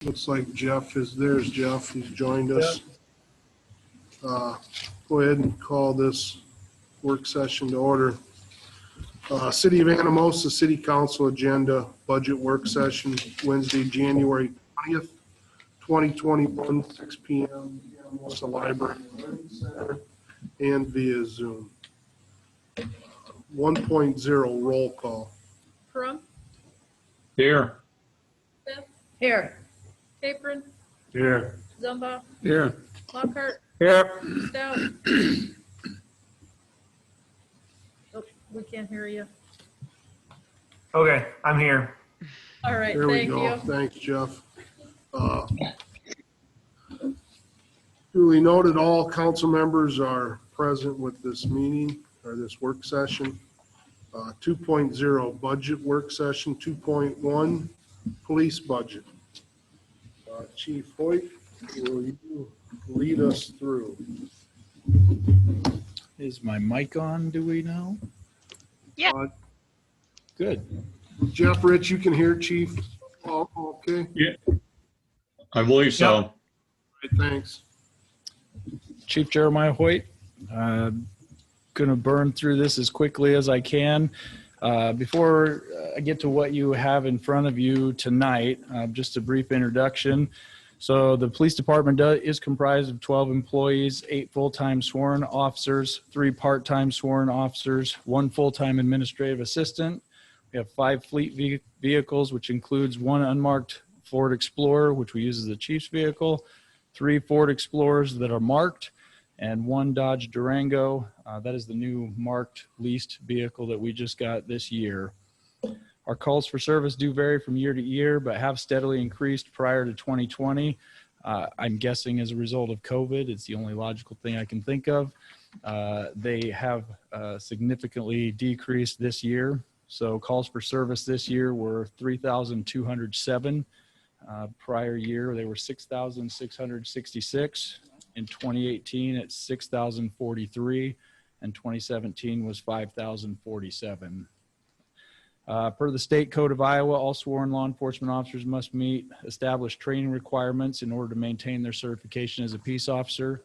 Looks like Jeff is there's Jeff. He's joined us. Go ahead and call this work session to order. City of Anamosa City Council agenda budget work session Wednesday, January 20th, 2021, 6 p.m. Anamosa Library and Learning Center and via Zoom. 1.0 roll call. Crum. Here. Smith. Here. Capron. Here. Zumba. Here. Lockhart. Here. Stout. Oh, we can't hear you. Okay, I'm here. All right, There we thank go. you. Thanks, Jeff. Duly noted, all council members are present with this meeting or this work session. 2.0 budget work session. 2.1 police budget. Chief Hoyt, will you lead us through? Is my mic on, do we know? Yeah. Good. Jeff, Rich, you can hear Chief? Oh, okay. Yeah, I believe so. All right, thanks. Chief Jeremiah Hoyt, gonna burn through this as quickly as I can. Before I get to what you have in front of you tonight, just a brief introduction. So the police department is comprised of 12 employees, 8 full-time sworn officers, 3 part-time sworn officers, 1 full-time administrative assistant. We have 5 fleet vehicles, which includes 1 unmarked Ford Explorer, which we use as the chief's vehicle, 3 Ford Explorers that are marked, and 1 Dodge Durango. That is the new marked leased vehicle that we just got this year. Our calls for service do vary from year to year, but have steadily increased prior to 2020. I'm guessing as a result of COVID, it's the only logical thing I can think of. They have significantly decreased this year. So calls for service this year were 3,207. Prior year, they were 6,666. In 2018, it's 6,043, and 2017 was 5,047. Per the State Code of Iowa, all sworn law enforcement officers must meet established training requirements in order to maintain their certification as a peace officer.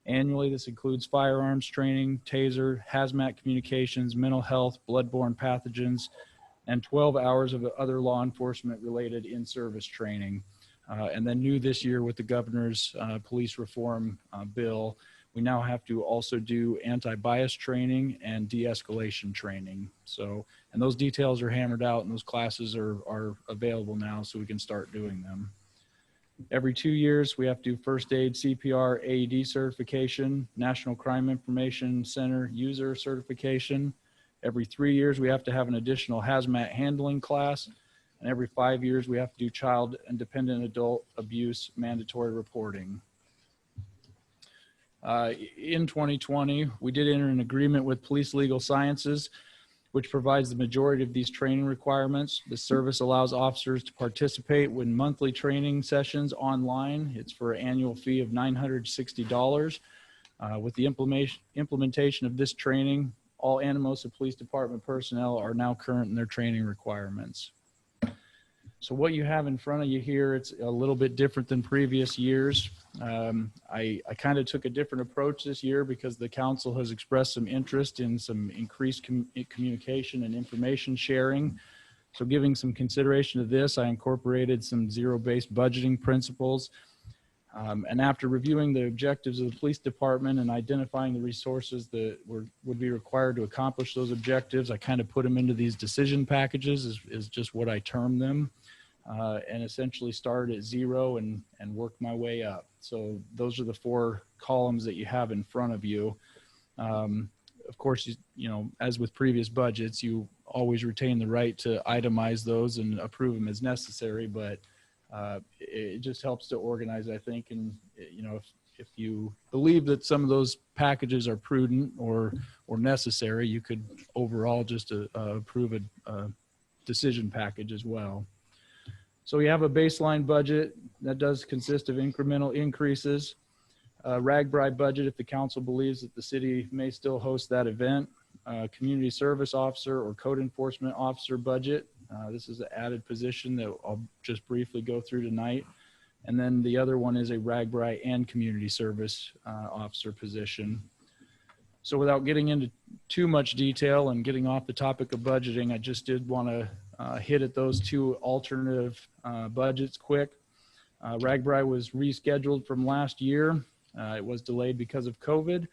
Annually, this includes firearms training, taser, hazmat communications, mental health, bloodborne pathogens, and 12 hours of other law enforcement related in-service training. And then new this year with the governor's police reform bill, we now have to also do anti-bias training and de-escalation training. So, and those details are hammered out and those classes are available now so we can start doing them. Every 2 years, we have to do first aid, CPR, AED certification, National Crime Information Center user certification. Every 3 years, we have to have an additional hazmat handling class. And every 5 years, we have to do child and dependent adult abuse mandatory reporting. In 2020, we did enter an agreement with Police Legal Sciences, which provides the majority of these training requirements. The service allows officers to participate in monthly training sessions online. It's for an annual fee of $960. With the implementation of this training, all Anamosa Police Department personnel are now current in their training requirements. So what you have in front of you here, it's a little bit different than previous years. I kind of took a different approach this year because the council has expressed some interest in some increased communication and information sharing. So giving some consideration to this, I incorporated some zero-based budgeting principles. And after reviewing the objectives of the police department and identifying the resources that would be required to accomplish those objectives, I kind of put them into these decision packages is just what I term them. And essentially started at 0 and worked my way up. So those are the 4 columns that you have in front of you. Of course, you know, as with previous budgets, you always retain the right to itemize those and approve them as necessary, but it just helps to organize, I think. And, you know, if you believe that some of those packages are prudent or necessary, you could overall just approve a decision package as well. So we have a baseline budget that does consist of incremental increases, RAGBRAI budget if the council believes that the city may still host that event, community service officer or code enforcement officer budget. This is an added position that I'll just briefly go through tonight. And then the other one is a RAGBRAI and community service officer position. So without getting into too much detail and getting off the topic of budgeting, I just did want to hit at those two alternative budgets quick. RAGBRAI was rescheduled from last year. It was delayed because of COVID.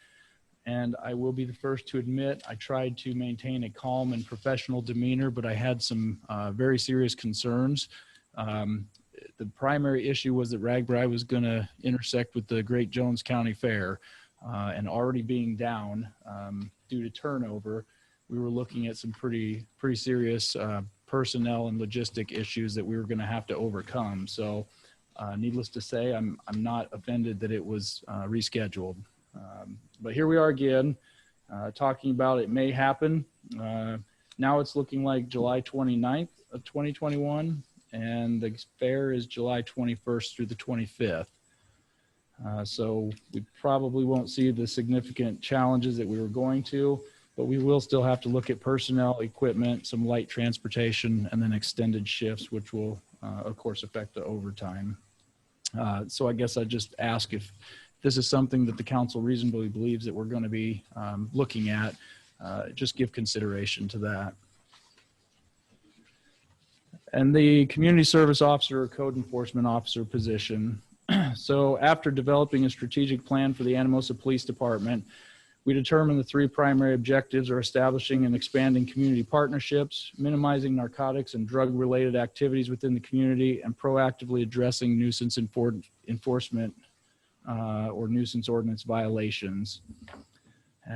And I will be the first to admit I tried to maintain a calm and professional demeanor, but I had some very serious concerns. The primary issue was that RAGBRAI was going to intersect with the Great Jones County Fair, and already being down due to turnover, we were looking at some pretty serious personnel and logistic issues that we were going to have to overcome. So needless to say, I'm not offended that it was rescheduled. But here we are again, talking about it may happen. Now it's looking like July 29th of 2021, and the fair is July 21st through the 25th. So we probably won't see the significant challenges that we were going to, but we will still have to look at personnel, equipment, some light transportation, and then extended shifts, which will, of course, affect the overtime. So I guess I just ask if this is something that the council reasonably believes that we're going to be looking at, just give consideration to that. And the community service officer or code enforcement officer position. So after developing a strategic plan for the Anamosa Police Department, we determined the three primary objectives are establishing and expanding community partnerships, minimizing narcotics and drug-related activities within the community, and proactively addressing nuisance enforcement or nuisance ordinance violations.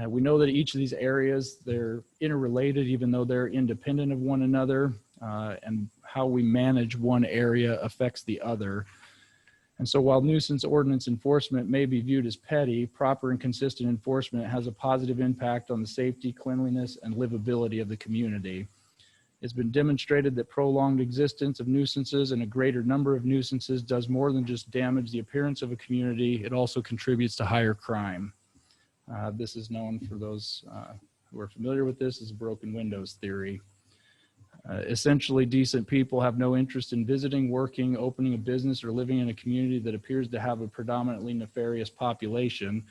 We know that each of these areas, they're interrelated, even though they're independent of one another, and how we manage one area affects the other. And so while nuisance ordinance enforcement may be viewed as petty, proper and consistent enforcement has a positive impact on the safety, cleanliness, and livability of the community. It's been demonstrated that prolonged existence of nuisances and a greater number of nuisances does more than just damage the appearance of a community. It also contributes to higher crime. This is known for those who are familiar with this as broken windows theory. Essentially, decent people have no interest in visiting, working, opening a business, or living in a community that appears to have a predominantly nefarious population.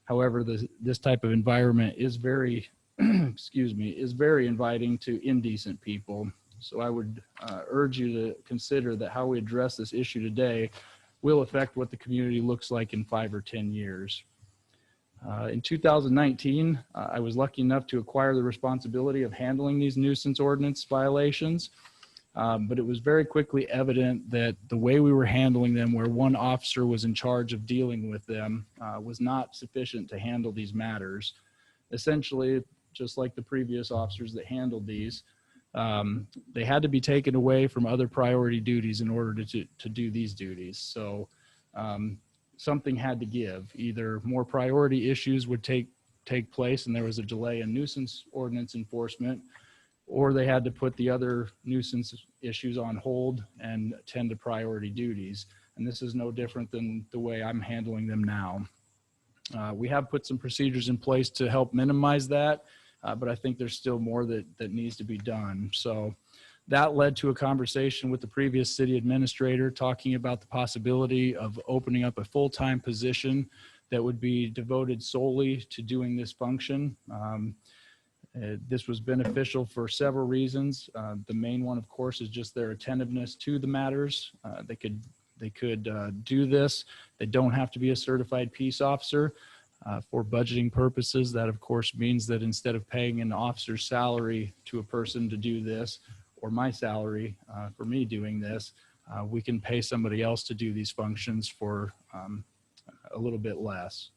However, this type of environment is very, is very inviting to indecent people. So I would urge you to consider that how we address this issue today will affect what the community looks like in 5 or 10 years. In 2019, I was lucky enough to acquire the responsibility of handling these nuisance ordinance violations, but it was very quickly evident that the way we were handling them, where one officer was in charge of dealing with them, was not sufficient to handle these matters. Essentially, just like the previous officers that handled these, they had to be taken away from other priority duties in order to do these duties. So something had to give. Either more priority issues would take place and there was a delay in nuisance ordinance enforcement, or they had to put the other nuisance issues on hold and attend to priority duties. And this is no different than the way I'm handling them now. We have put some procedures in place to help minimize that, but I think there's still more that needs to be done. So that led to a conversation with the previous city administrator talking about the possibility of opening up a full-time position that would be devoted solely to doing this function. This was beneficial for several reasons. The main one, of course, is just their attentiveness to the matters. They could do this. They don't have to be a certified peace officer. For budgeting purposes, that of course means that instead of paying an officer's salary to a person to do this, or my salary for me doing this, we can pay somebody else to do these functions for a little bit less.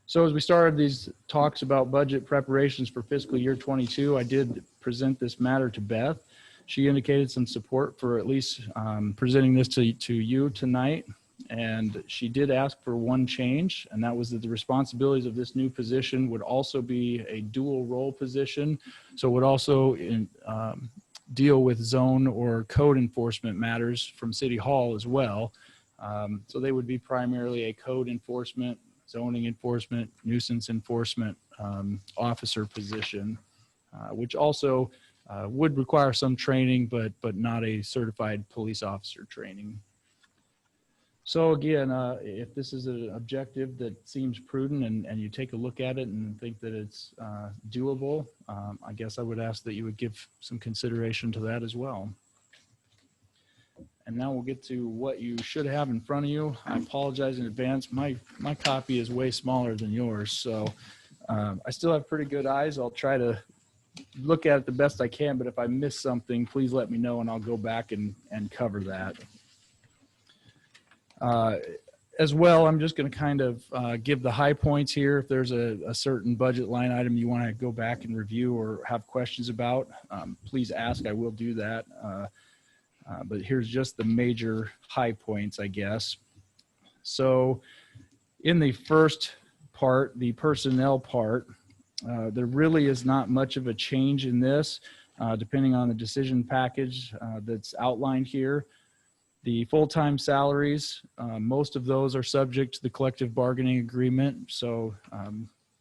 So as we started these talks about budget preparations for fiscal year 22, I did present this matter to Beth. She indicated some support for at least presenting this to you tonight. And she did ask for one change, and that was that the responsibilities of this new position would also be a dual role position. So it would also deal with zone or code enforcement matters from City Hall as well. So they would be primarily a code enforcement, zoning enforcement, nuisance enforcement officer position, which also would require some training, but not a certified police officer training. So again, if this is an objective that seems prudent and you take a look at it and think that it's doable, I guess I would ask that you would give some consideration to that as well. And now we'll get to what you should have in front of you. I apologize in advance. My copy is way smaller than yours, so I still have pretty good eyes. I'll try to look at it the best I can, but if I miss something, please let me know and I'll go back and cover that. As well, I'm just going to kind of give the high points here. If there's a certain budget line item you want to go back and review or have questions about, please ask. I will do that. But here's just the major high points, I guess. So in the first part, the personnel part, there really is not much of a change in this, depending on the decision package that's outlined here. The full-time salaries, most of those are subject to the collective bargaining agreement. So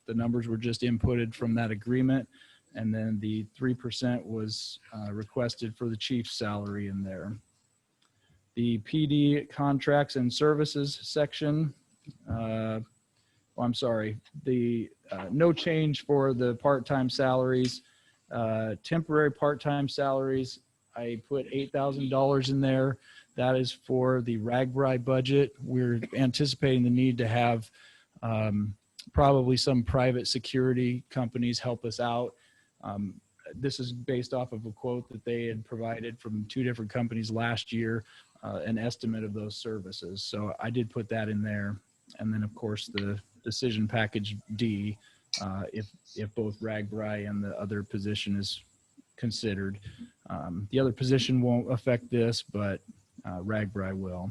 the numbers were just inputted from that agreement. And then the 3% was requested for the chief's salary in there. The PD contracts and services section, I'm sorry, the no change for the part-time salaries. Temporary part-time salaries, I put $8,000 in there. That is for the RAGBRAI budget. We're anticipating the need to have probably some private security companies help us out. This is based off of a quote that they had provided from 2 different companies last year, an estimate of those services. So I did put that in there. And then of course the decision package D, if both RAGBRAI and the other position is considered. The other position won't affect this, but RAGBRAI will.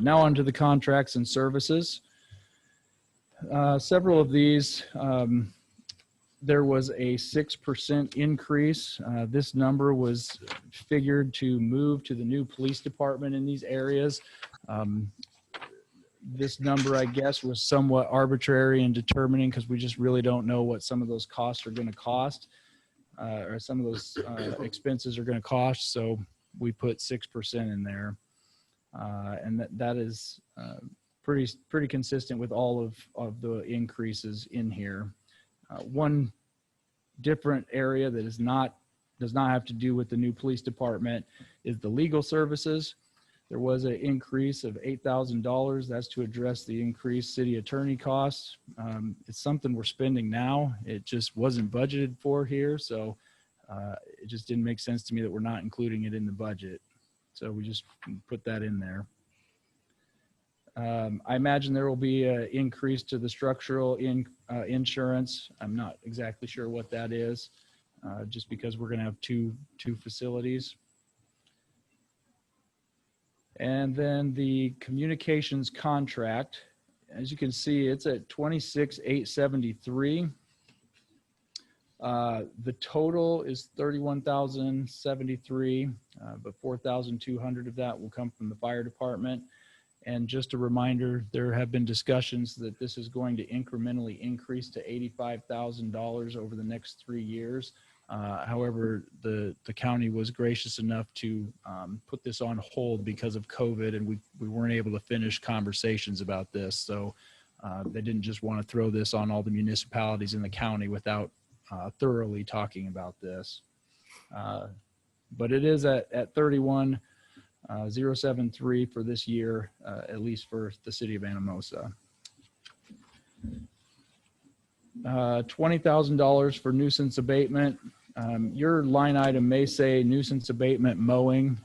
Now on to the contracts and services. Several of these, there was a 6% increase. This number was figured to move to the new police department in these areas. This number, I guess, was somewhat arbitrary in determining because we just really don't know what some of those costs are going to cost, or some of those expenses are going to cost. So we put 6% in there, and that is pretty consistent with all of the increases in here. One different area that does not have to do with the new police department is the legal services. There was an increase of $8,000. That's to address the increased city attorney costs. It's something we're spending now. It just wasn't budgeted for here, so it just didn't make sense to me that we're not including it in the budget. So we just put that in there. I imagine there will be an increase to the structural insurance. I'm not exactly sure what that is, just because we're going to have two facilities. And then the communications contract, as you can see, it's at $26,873. The total is $31,073, but $4,200 of that will come from the fire department. And just a reminder, there have been discussions that this is going to incrementally increase to $85,000 over the next 3 years. However, the county was gracious enough to put this on hold because of COVID, and we weren't able to finish conversations about this. So they didn't just want to throw this on all the municipalities in the county without thoroughly talking about this. But it is at 31,073 for this year, at least for the city of Anamosa. $20,000 for nuisance abatement. Your line item may say nuisance abatement mowing.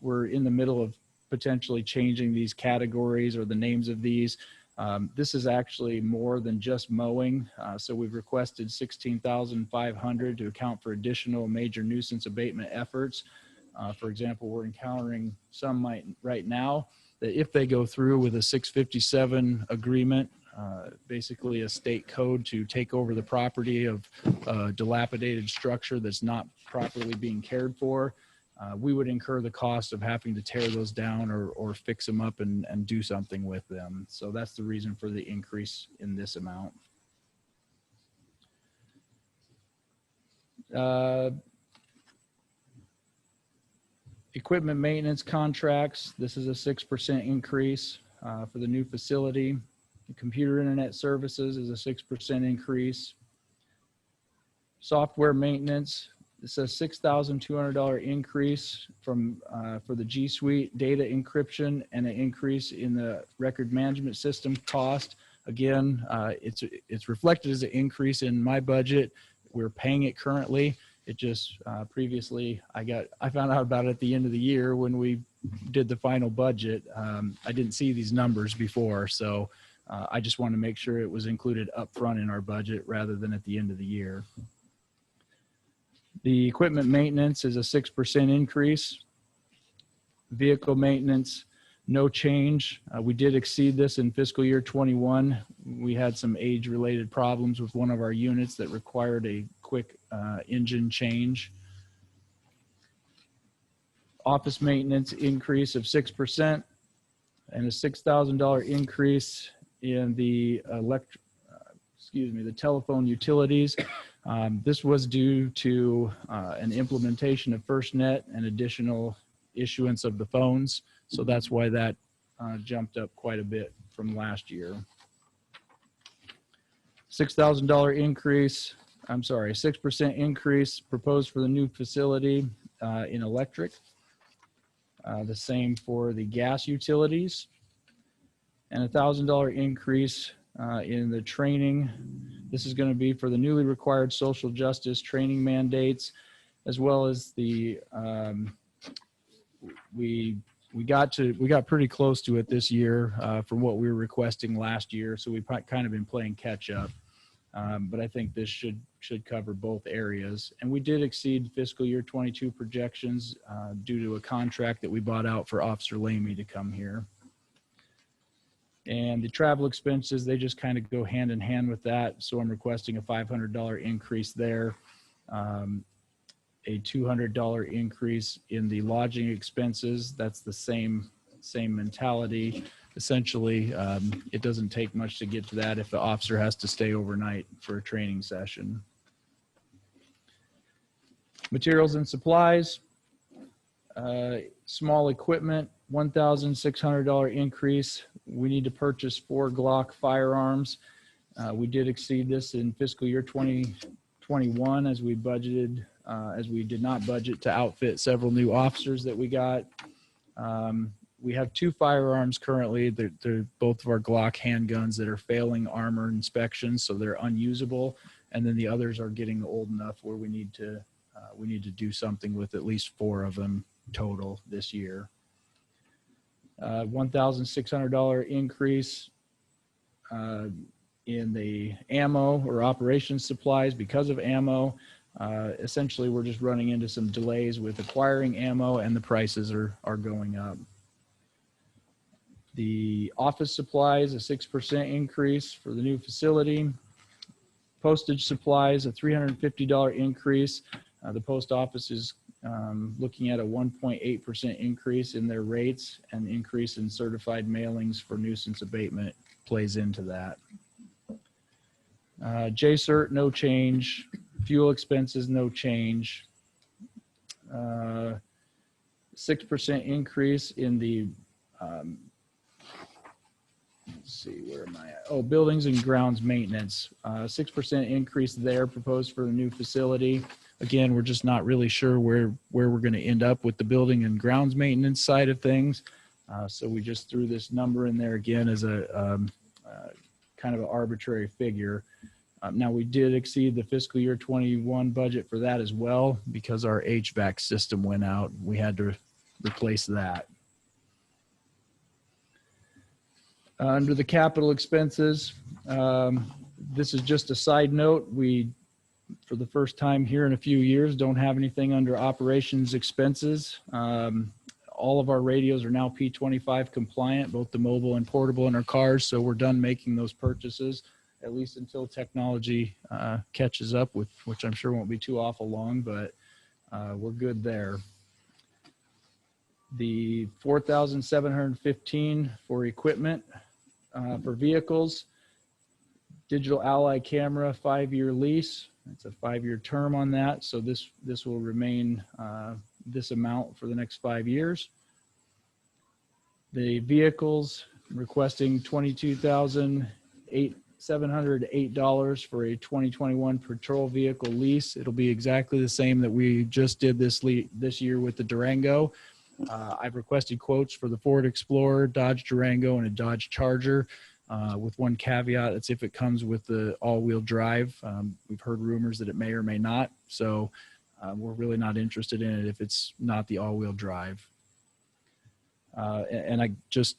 We're in the middle of potentially changing these categories or the names of these. This is actually more than just mowing. So we've requested $16,500 to account for additional major nuisance abatement efforts. For example, we're encountering some right now that if they go through with a 657 agreement, basically a state code to take over the property of a dilapidated structure that's not properly being cared for, we would incur the cost of having to tear those down or fix them up and do something with them. So that's the reason for the increase in this amount. Equipment maintenance contracts, this is a 6% increase for the new facility. The computer internet services is a 6% increase. Software maintenance, it's a $6,200 increase from for the G Suite data encryption and an increase in the record management system cost. Again, it's reflected as an increase in my budget. We're paying it currently. It just previously I found out about it at the end of the year when we did the final budget. I didn't see these numbers before, so I just wanted to make sure it was included up front in our budget rather than at the end of the year. The equipment maintenance is a 6% increase. Vehicle maintenance, no change. We did exceed this in fiscal year 21. We had some age-related problems with one of our units that required a quick engine change. Office maintenance increase of 6% and a $6,000 increase in the the telephone utilities. This was due to an implementation of FirstNet and additional issuance of the phones. So that's why that jumped up quite a bit from last year. $6,000 increase, 6% increase proposed for the new facility in electric. The same for the gas utilities. And $1,000 increase in the training. This is going to be for the newly required social justice training mandates, as well as the we got pretty close to it this year from what we were requesting last year. So we've kind of been playing catch up, but I think this should cover both areas. And we did exceed fiscal year 22 projections due to a contract that we bought out for Officer Lamy to come here. And the travel expenses, they just kind of go hand in hand with that. So I'm requesting a $500 increase there, a $200 increase in the lodging expenses. That's the same mentality. Essentially, it doesn't take much to get to that if the officer has to stay overnight for a training session. Materials and supplies, small equipment, $1,600 increase. We need to purchase 4 Glock firearms. We did exceed this in fiscal year 2021 as we budgeted, as we did not budget to outfit several new officers that we got. We have 2 firearms currently. They're both of our Glock handguns that are failing armor inspections, so they're unusable. And then the others are getting old enough where we need to do something with at least 4 of them total this year. $1,600 increase in the ammo or operations supplies because of ammo. Essentially, we're just running into some delays with acquiring ammo, and the prices are going up. The office supplies, a 6% increase for the new facility. Postage supplies, a $350 increase. The post office is looking at a 1.8% increase in their rates, and increase in certified mailings for nuisance abatement plays into that. JCERT, no change. Fuel expenses, no change. 6% increase in the, let's see, where am I at? Oh, buildings and grounds maintenance. 6% increase there proposed for the new facility. Again, we're just not really sure where we're going to end up with the building and grounds maintenance side of things. So we just threw this number in there again as a kind of an arbitrary figure. Now, we did exceed the fiscal year 21 budget for that as well because our HVAC system went out. We had to replace that. Under the capital expenses, this is just a side note. We, for the first time here in a few years, don't have anything under operations expenses. All of our radios are now P25 compliant, both the mobile and portable in our cars. So we're done making those purchases, at least until technology catches up, with which I'm sure won't be too awful long, but we're good there. The $4,715 for equipment for vehicles, digital ally camera, 5-year lease. It's a 5-year term on that. So this will remain this amount for the next 5 years. The vehicles requesting $22,708 for a 2021 patrol vehicle lease. It'll be exactly the same that we just did this year with the Durango. I've requested quotes for the Ford Explorer, Dodge Durango, and a Dodge Charger, with one caveat. That's if it comes with the all-wheel drive. We've heard rumors that it may or may not, so we're really not interested in it if it's not the all-wheel drive. And I just,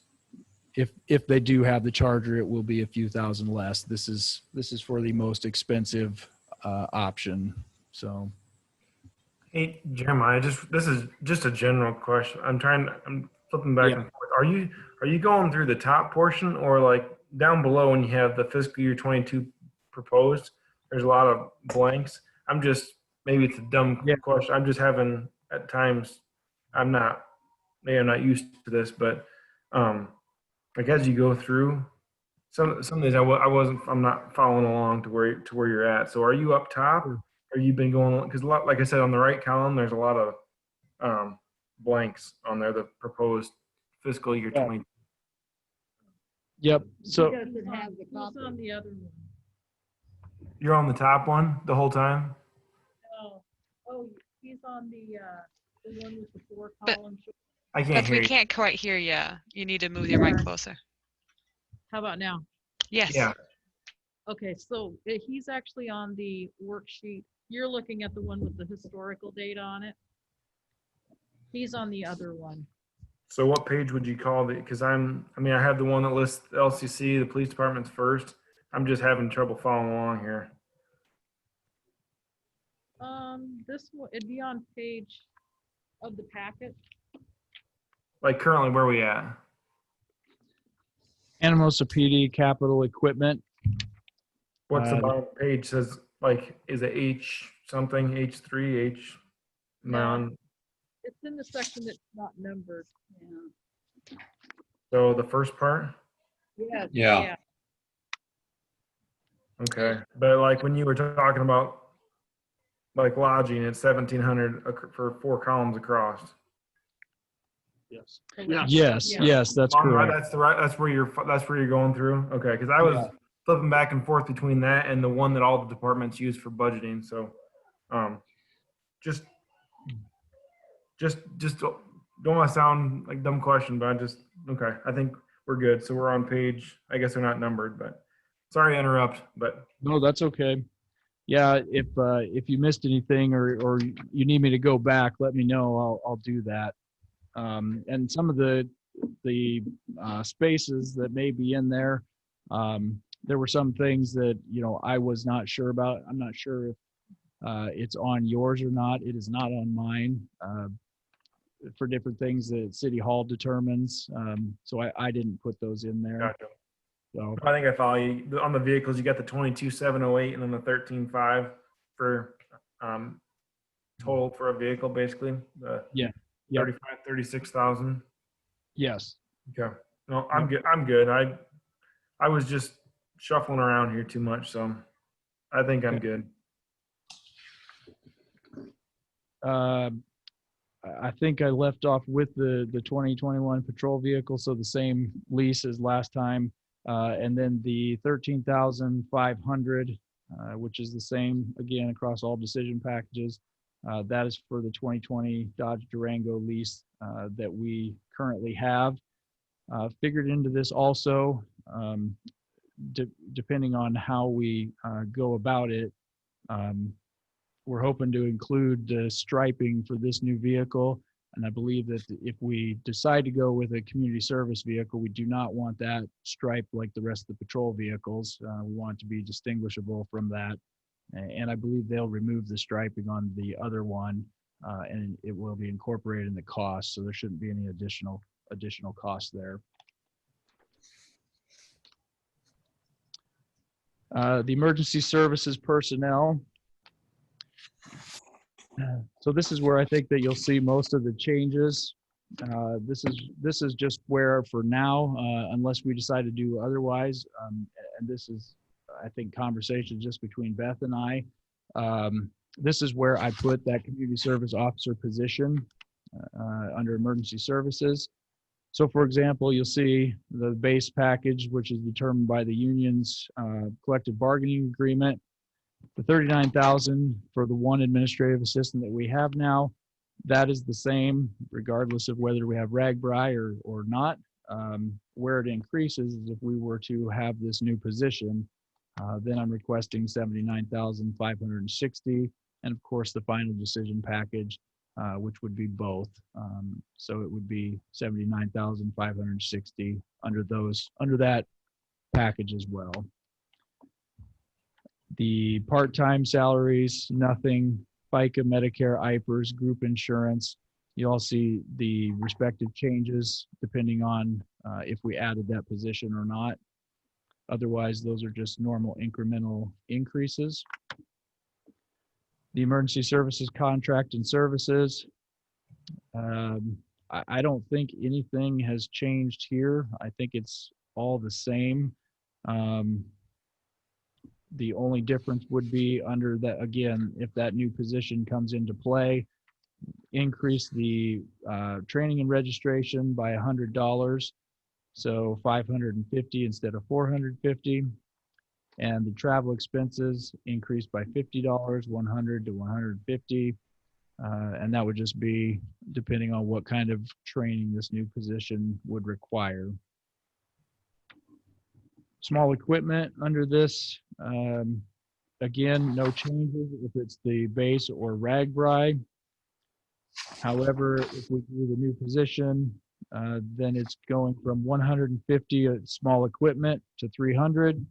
if they do have the Charger, it will be a few thousand less. This is for the most expensive option. So. Hey, Jeremiah, this is just a general question. I'm flipping back Yeah. and forth. Are you going through the top portion, or like down below when you have the fiscal year 22 proposed? There's a lot of blanks. Maybe it's a dumb question. I'm just having at times, maybe I'm not used to this, but like as you go through some of these, I'm not following along to where you're at. So are you up top? Sure. Or you've been going, because like I said, on the right column, there's a lot of blanks on there, the proposed fiscal year 20. Yep. So He doesn't have the copy. He's on the other one. You're on the top one the whole time? Oh, he's on the one with the 4 But- columns. I can't Beth, hear we you. can't quite hear you. You need to move your mic closer. How about now? Yes. Yeah. Okay, so he's actually on the worksheet. You're looking at the one with the historical data on it. He's on the other one. So what page would you call because I have the one that lists the LCC, the police department's first. I'm just having trouble following along here. This one, it'd be on page of the packet. Like currently, where are we at? Anamosa PD capital equipment. What's the bottom page says? Like, is it H something, H3, H? No. It's in the section that's not numbered. Yeah. So the first part? Yes. Yeah. Okay. But like when you were talking about like lodging, it's 1,700 for 4 columns across. Yes. Yes, that's correct. That's where you're going through. Okay. Because I was flipping back and forth between that and the one that all the departments use for budgeting. So, just don't want to sound like a dumb question, but okay. I think we're good. So we're on page, I guess they're not numbered, but sorry to interrupt, but. No, that's okay. Yeah, if you missed anything or you need me to go back, let me know. I'll do that. And some of the spaces that may be in there, there were some things that I was not sure about. I'm not sure if it's on yours or not. It is not on mine. For different things that City Hall determines. So I didn't put those in there. Gotcha. So I think I follow you. On the vehicles, you got the 22,708 and then the 13,500 for total for a vehicle, basically. The Yep. 36,000. yes. Okay. No, I'm good. I'm good. I was just shuffling around here too much, so I think I'm good. I think I left off with the 2021 patrol vehicle, so the same lease as last time, and then the 13,500, which is the same again across all decision packages. That is for the 2020 Dodge Durango lease that we currently have. Figured into this also, depending on how we go about it. We're hoping to include striping for this new vehicle. And I believe that if we decide to go with a community service vehicle, we do not want that striped like the rest of the patrol vehicles. We want it to be distinguishable from that. And I believe they'll remove the striping on the other one, and it will be incorporated in the cost. So there shouldn't be any additional cost there. The emergency services personnel. So this is where I think that you'll see most of the changes. This is just where for now, unless we decide to do otherwise, and this is, I think, conversation just between Beth and I. This is where I put that community service officer position. under emergency services. So for example, you'll see the base package, which is determined by the union's collective bargaining agreement. The 39,000 for the one administrative assistant that we have now, that is the same regardless of whether we have RAGBRAI or not. Where it increases is if we were to have this new position, then I'm requesting 79,560, and of course the final decision package, which would be both. So it would be 79,560 under that package as well. The part-time salaries, nothing. FICA, Medicare, IPERS, group insurance. You all see the respective changes depending on if we added that position or not. Otherwise, those are just normal incremental increases. The emergency services contract and services. I don't think anything has changed here. I think it's all the same. The only difference would be under that, again, if that new position comes into play, increase the training and registration by $100. So 550 instead of 450. And the travel expenses increased by $50, 100 to 150. And that would just be depending on what kind of training this new position would require. Small equipment under this, again, no changes if it's the base or RAGBRAI. However, if we do the new position, then it's going from 150 small equipment to 300.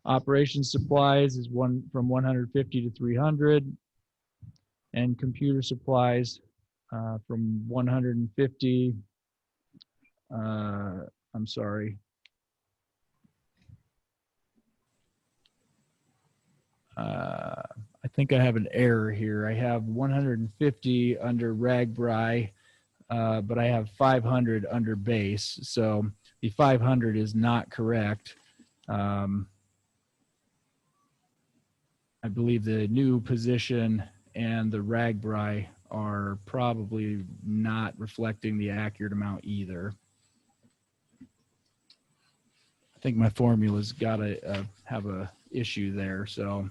Operations supplies is from 150 to 300. And computer supplies from 150, I'm sorry. I think I have an error here. I have 150 under RAGBRAI, but I have 500 under base. So the 500 is not correct. I believe the new position and the RAGBRAI are probably not reflecting the accurate amount either. I think my formula's got to have a issue there. So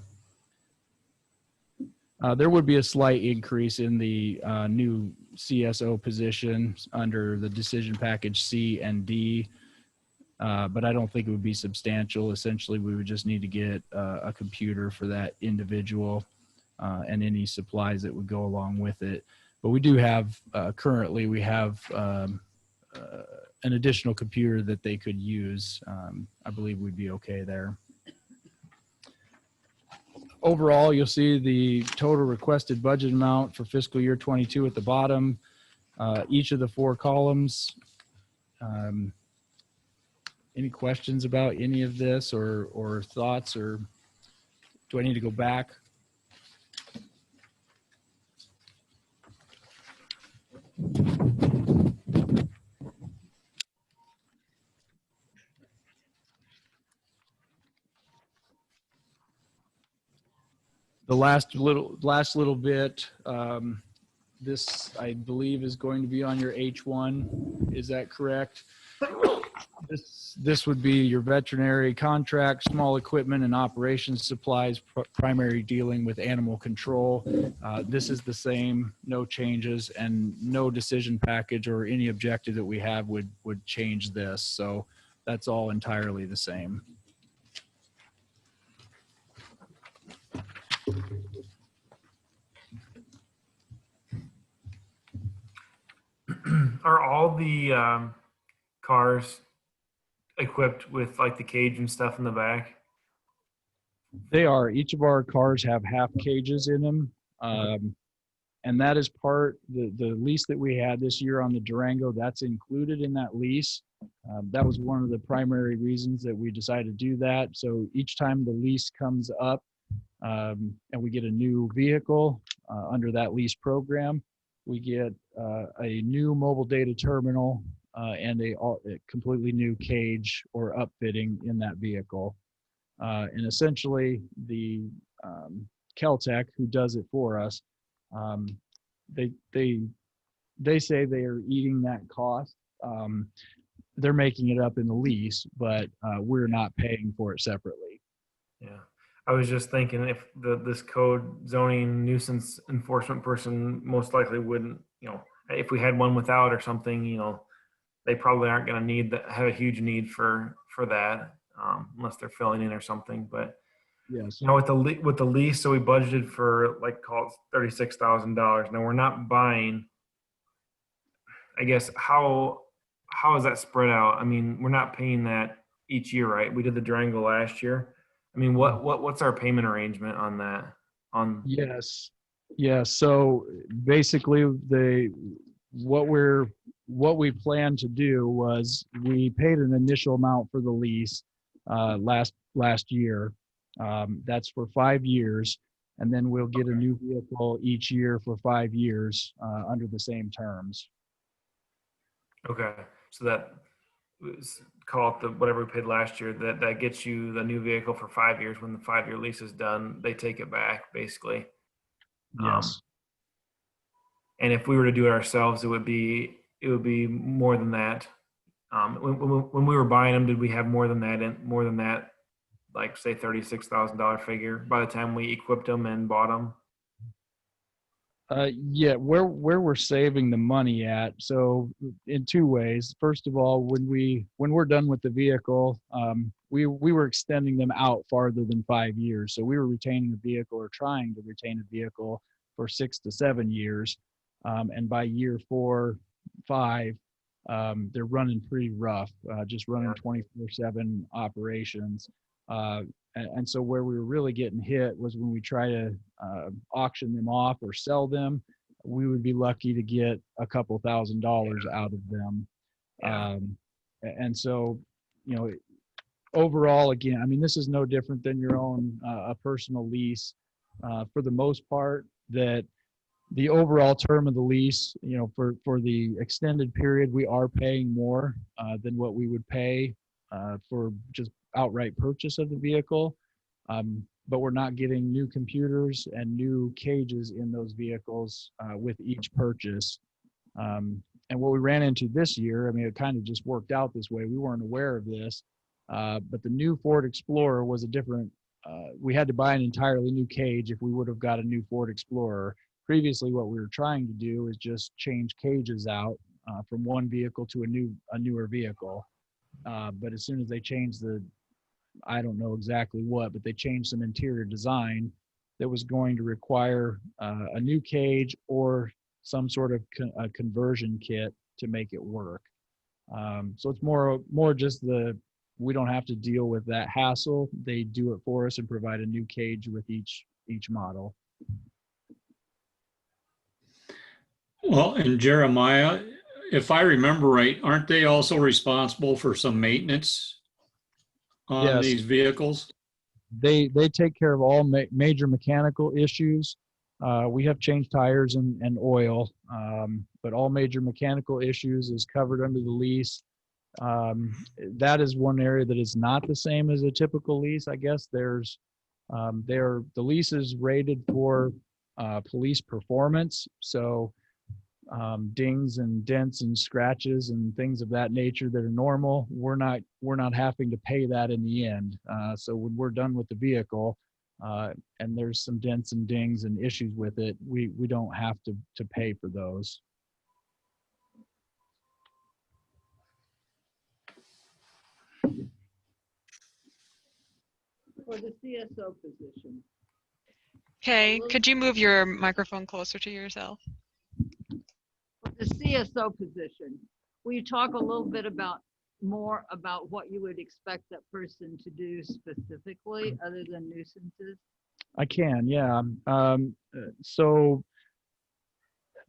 there would be a slight increase in the new CSO position under the decision package C and D, but I don't think it would be substantial. Essentially, we would just need to get a computer for that individual and any supplies that would go along with it. But we do have, currently, we have an additional computer that they could use. I believe we'd be okay there. Overall, you'll see the total requested budget amount for fiscal year 22 at the bottom. Each of the 4 columns. Any questions about any of this or thoughts, or do I need to go back? The last little bit, this I believe is going to be on your H1. Is that correct? This would be your veterinary contract, small equipment and operations supplies, primary dealing with animal control. This is the same, no changes, and no decision package or any objective that we have would change this. So that's all entirely the same. Are all the cars equipped with like the cage and stuff in the back? They are. Each of our cars have half cages in them. And that is part, the lease that we had this year on the Durango, that's included in that lease. That was one of the primary reasons that we decided to do that. So each time the lease comes up and we get a new vehicle under that lease program, we get a new mobile data terminal and a completely new cage or upfitting in that vehicle. And essentially the Keltec, who does it for us, they they say they are eating that cost. They're making it up in the lease, but we're not paying for it separately. Yeah. I was just thinking if this code zoning nuisance enforcement person most likely wouldn't, if we had one without or something, they probably aren't going to have a huge need for that, unless they're filling in or something. But Yes. with the lease, so we budgeted for call it $36,000. Now we're not buying. I guess how is that spread out? I mean, we're not paying that each year, right? We did the Durango last year. I mean, what's our payment arrangement on that? Yes. Yeah. So basically what we planned to do was we paid an initial amount for the lease last year. That's for 5 years, and then we'll get a new vehicle each year for 5 years under the same terms. Okay, so that call it whatever we paid last year. That gets you the new vehicle for 5 years. When the 5-year lease is done, they take it back basically. Yes. And if we were to do it ourselves, it would be more than that. When we were buying them, did we have more than that? Like say $36,000 figure by the time we equipped them and bought them. Yeah, where we're saving the money at. So in 2 ways. First of all, when we're done with the vehicle, we were extending them out farther than 5 years. So we were retaining a vehicle or trying to retain a vehicle for 6 to 7 years. And by year 4, 5, they're running pretty rough, just running 24/7 operations. And so where we were really getting hit was when we try to auction them off or sell them, we would be lucky to get a couple $1,000s out of them. Yeah. And so, overall, again, I mean, this is no different than your own a personal lease. For the most part, that the overall term of the lease, for the extended period, we are paying more than what we would pay for just outright purchase of the vehicle. But we're not getting new computers and new cages in those vehicles with each purchase. And what we ran into this year, I mean, it kind of just worked out this way. We weren't aware of this, but the new Ford Explorer was a different, we had to buy an entirely new cage if we would have got a new Ford Explorer. Previously, what we were trying to do is just change cages out from one vehicle to a newer vehicle. But as soon as they changed I don't know exactly what, but they changed some interior design that was going to require a new cage or some sort of a conversion kit to make it work. So it's more just we don't have to deal with that hassle. They do it for us and provide a new cage with each model. Well, and Jeremiah, if I remember right, aren't they also responsible for some maintenance on Yes. these vehicles? They take care of all major mechanical issues. We have changed tires and oil, but all major mechanical issues is covered under the lease. That is one area that is not the same as a typical lease. I guess the lease is rated for police performance. So dings and dents and scratches and things of that nature that are normal, we're not having to pay that in the end. So when we're done with the vehicle and there's some dents and dings and issues with it, we don't have to pay for those. For the CSO position. Okay, could you move your microphone closer to yourself? For the CSO position, will you talk a little bit more about what you would expect that person to do specifically other than nuisances? I can, yeah. So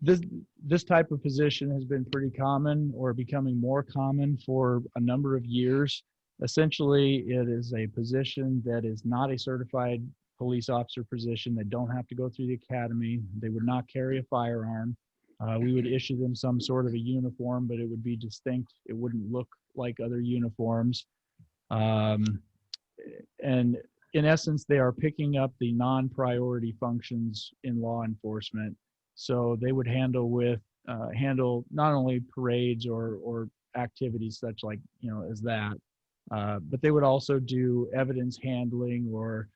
this type of position has been pretty common or becoming more common for a number of years. Essentially, it is a position that is not a certified police officer position. They don't have to go through the academy. They would not carry a firearm. We would issue them some sort of a uniform, but it would be distinct. It wouldn't look like other uniforms. And in essence, they are picking up the non-priority functions in law enforcement. So they would handle with handle not only parades or activities such like, as that, but they would also do evidence handling or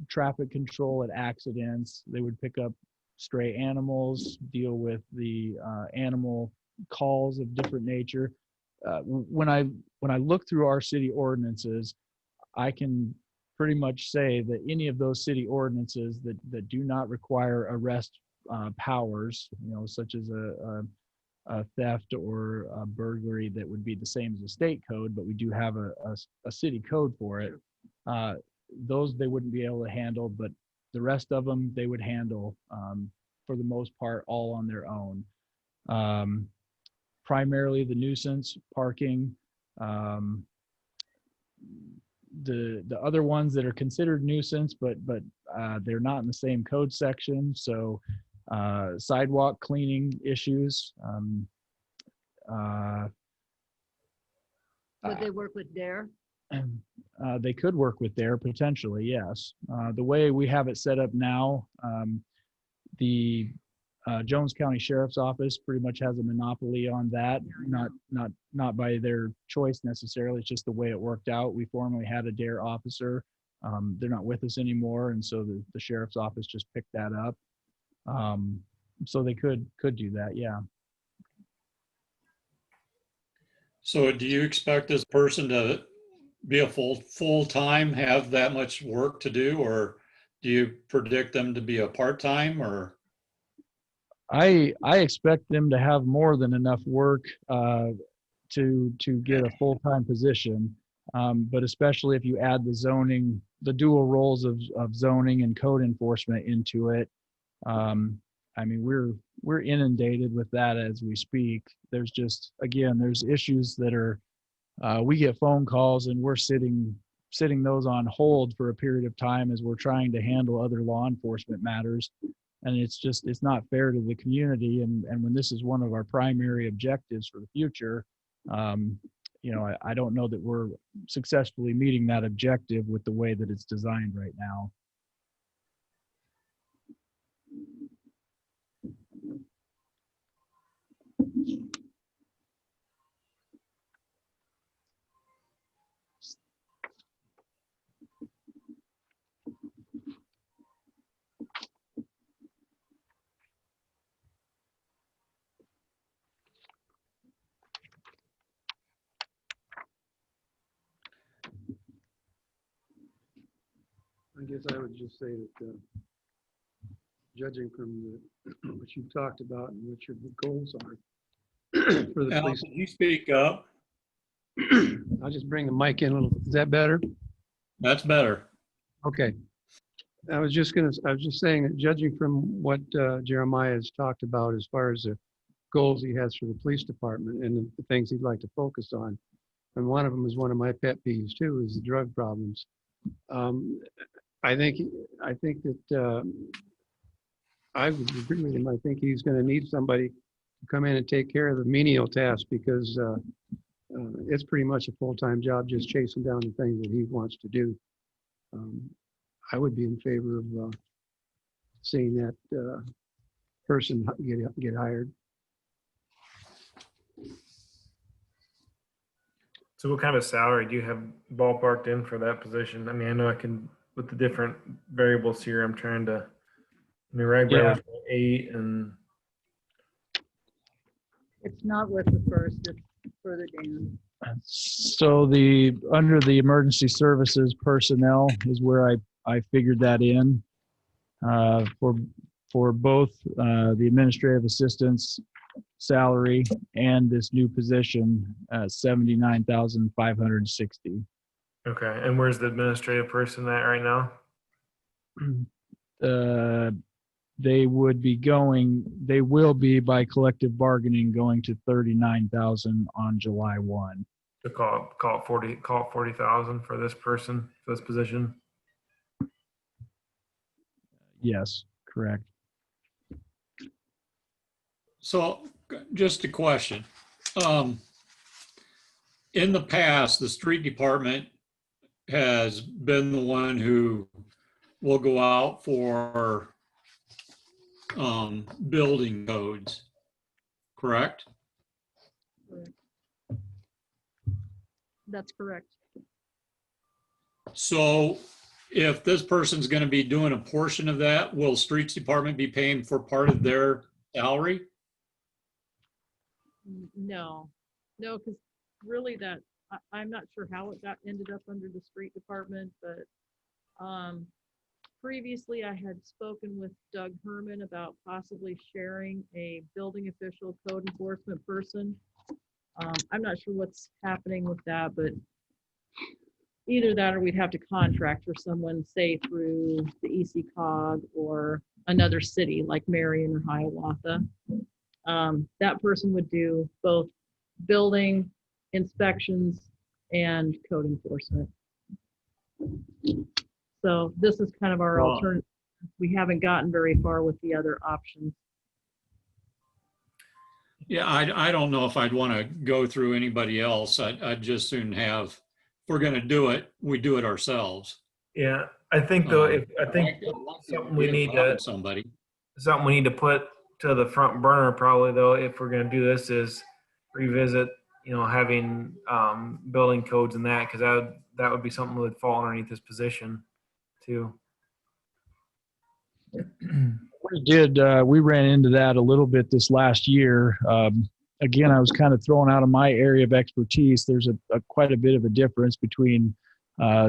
traffic control at accidents. They would pick up stray animals, deal with the animal calls of different nature. When I look through our city ordinances, I can pretty much say that any of those city ordinances that do not require arrest powers, such as a theft or a burglary that would be the same as a state code, but we do have a city code for it. Those they wouldn't be able to handle, but the rest of them they would handle for the most part all on their own. Primarily the nuisance, parking, the other ones that are considered nuisance, but they're not in the same code section. So sidewalk cleaning issues. Would they work with DARE? They could work with DARE potentially, yes. The way we have it set up now, the Jones County Sheriff's Office pretty much has a monopoly on that. Not by their choice necessarily. It's just the way it worked out. We formerly had a DARE officer. They're not with us anymore, and so the Sheriff's Office just picked that up. So they could do that, yeah. So do you expect this person to be a full-time, have that much work to do, or do you predict them to be a part-time, or? I expect them to have more than enough work to get a full-time position, but especially if you add the dual roles of zoning and code enforcement into it. I mean, we're inundated with that as we speak. There's just, again, there's issues that are, we get phone calls and we're sitting those on hold for a period of time as we're trying to handle other law enforcement matters. And it's not fair to the community. And when this is one of our primary objectives for the future, I don't know that we're successfully meeting that objective with the way that it's designed right now. I guess I would just say that judging from what you've talked about and what your goals are for the Al, police. can you speak up? I'll just bring the mic in a little. Is that better? That's better. Okay. I was just saying that judging from what Jeremiah has talked about as far as the goals he has for the police department and the things he'd like to focus on, and one of them is one of my pet peeves too, is the drug problems. I think that I would agree with him. I think he's going to need somebody to come in and take care of the menial tasks because it's pretty much a full-time job just chasing down the things that he wants to do. I would be in favor of seeing that person get hired. So what kind of salary do you have ballparked in for that position? I mean, I know I can, with the different variables here, I'm trying to, Ragbear was 8 and. It's not with the first, it's further down. So under the emergency services personnel is where I figured that in for both the administrative assistant's salary and this new position, 79,560. Okay, and where's the administrative person at right now? They will be by collective bargaining going to 39,000 on July 1. To call it 40,000 for this person, for this position. Yes, correct. So just a question. In the past, the street department has been the one who will go out for building codes, correct? That's correct. So if this person's going to be doing a portion of that, will streets department be paying for part of their salary? No, no, because really I'm not sure how it got ended up under the street department, but previously I had spoken with Doug Herman about possibly sharing a building official code enforcement person. I'm not sure what's happening with that, but either that or we'd have to contract for someone, say through the ECOG or another city like Marion or Hiawatha. That person would do both building inspections and code enforcement. So this is kind of our alternative. We haven't gotten very far with the other options. Yeah, I don't know if I'd want to go through anybody else. I'd just soon have, if we're going to do it, we do it ourselves. Yeah, I think though, I think something we need to somebody. something we need to put to the front burner probably though, if we're going to do this, is revisit, having building codes and that, because that would be something that would fall underneath this position too. We ran into that a little bit this last year. Again, I was kind of thrown out of my area of expertise. There's quite a bit of a difference between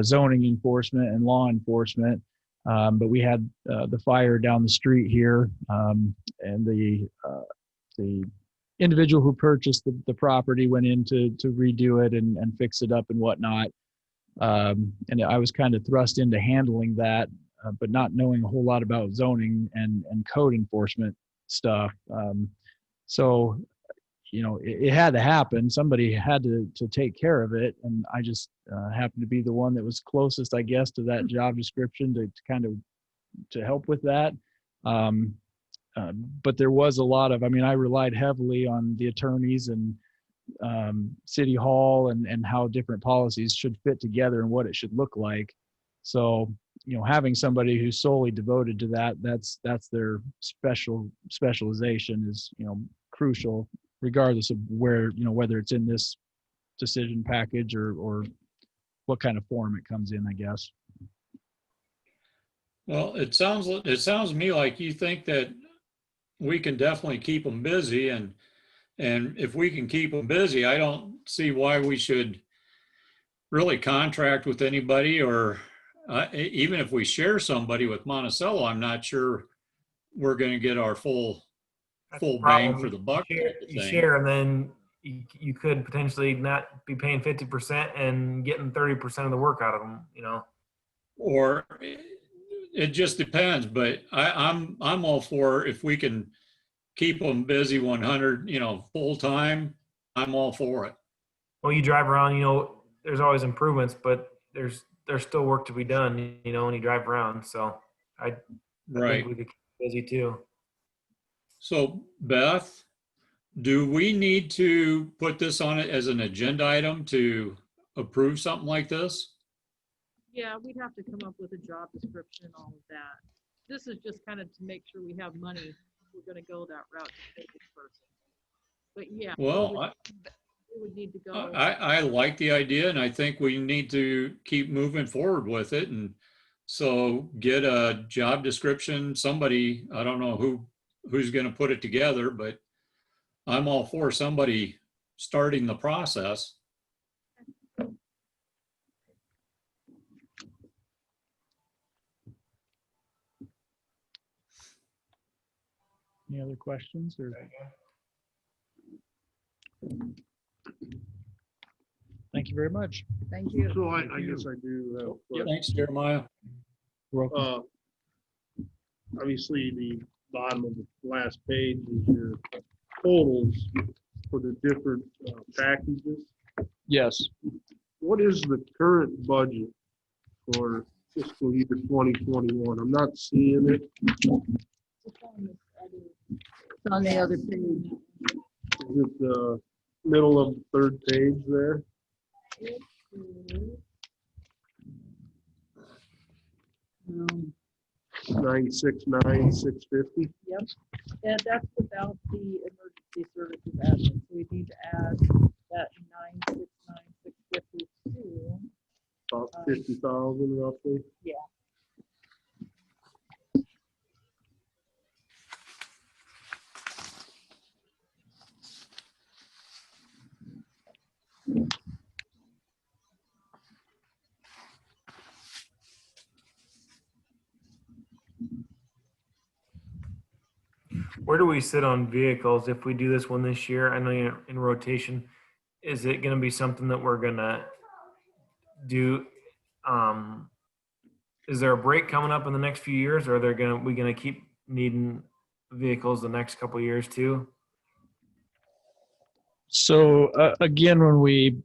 zoning enforcement and law enforcement. But we had the fire down the street here, and the individual who purchased the property went in to redo it and fix it up and whatnot. And I was kind of thrust into handling that, but not knowing a whole lot about zoning and code enforcement stuff. So, it had to happen. Somebody had to take care of it. And I just happened to be the one that was closest, I guess, to that job description to kind of to help with that. But there was a lot of, I relied heavily on the attorneys and City Hall and how different policies should fit together and what it should look like. So, having somebody who's solely devoted to that's their specialization is, crucial, regardless of where, whether it's in this decision package or what kind of form it comes in, I guess. Well, it sounds to me like you think that we can definitely keep them busy, and if we can keep them busy, I don't see why we should really contract with anybody, or even if we share somebody with Monticello, I'm not sure we're going to get our full bang for the buck. You share, and then you could potentially not be paying 50% and getting 30% of the work out of them, Or it just depends, but I'm all for, if we can keep them busy 100, full time, I'm all for it. Well, you drive around, there's always improvements, but there's still work to be done, when you drive around. So I think we could keep busy too. So Beth, do we need to put this on it as an agenda item to approve something like this? Yeah, we'd have to come up with a job description and all of that. This is just kind of to make sure we have money. We're going to go that route to pay this person. But yeah. Well, we would need to go. I like the idea, and I think we need to keep moving forward with it. And so get a job description, somebody, I don't know who's going to put it together, but I'm all for somebody starting the process. Any other questions? Or thank you very much. Thank you. So I guess I do have a question. Thanks, Jeremiah. Obviously, the bottom of the last page is your totals for the different packages. Yes. What is the current budget for fiscal year 2021? I'm not seeing it. It's on the other page. Is it the middle of the third page there? 969, 650. Yep, and that's without the emergency services admin, so we need to add that 969,650 to, About 50,000 roughly. yeah. Where do we sit on vehicles if we do this one this year? I know you're in rotation. Is it going to be something that we're going to do? Is there a break coming up in the next few years, or are we going to keep needing vehicles the next couple of years too? So again, when we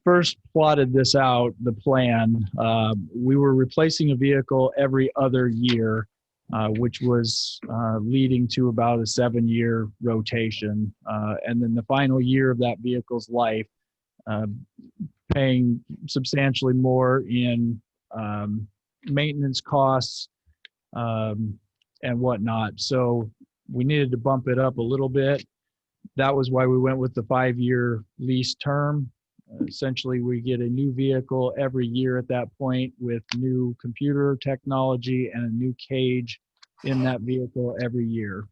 first plotted this out, the plan, we were replacing a vehicle every other year, which was leading to about a 7-year rotation. And then the final year of that vehicle's life, paying substantially more in maintenance costs and whatnot. So we needed to bump it up a little bit. That was why we went with the 5-year lease term. Essentially, we get a new vehicle every year at that point with new computer technology and a new cage in that vehicle every year.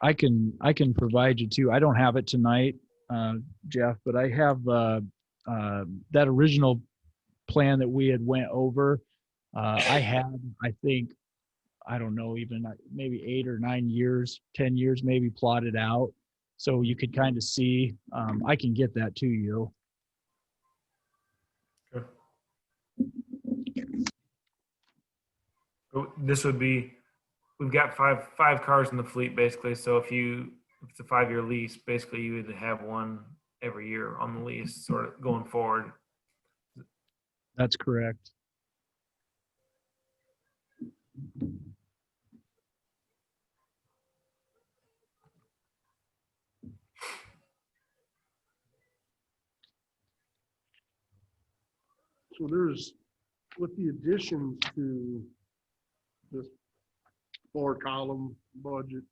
I can provide you too. I don't have it tonight, Jeff, but I have that original plan that we had went over. I had, I think, I don't know, even maybe 8 or 9 years, 10 years maybe plotted out. So you could kind of see, I can get that to you. This would be, we've got five cars in the fleet basically. So if it's a 5-year lease, basically you would have one every year on the lease sort of going forward. That's correct. So there's, with the additions to this 4-column budget,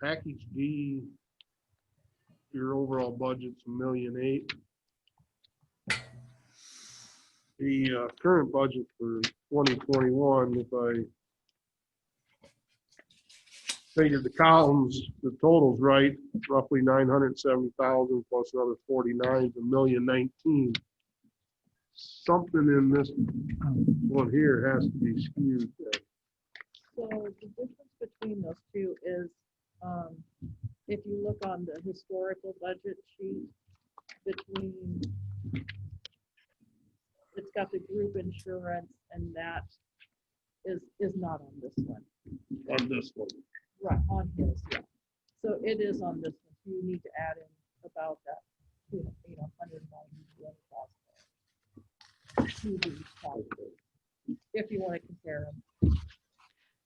package D, your overall budget's $1,000,008. The current budget for 2021, if I figured the columns, the total's right, roughly 970,000 plus another 49 is $1,019,000. Something in this one here has to be skewed. So the difference between those two is, if you look on the historical budget sheet, between, it's got the group insurance, and that is not on this one. On this one. Right, on his, yeah. So it is on this one. You need to add in about that, $190,000 if you want to compare them.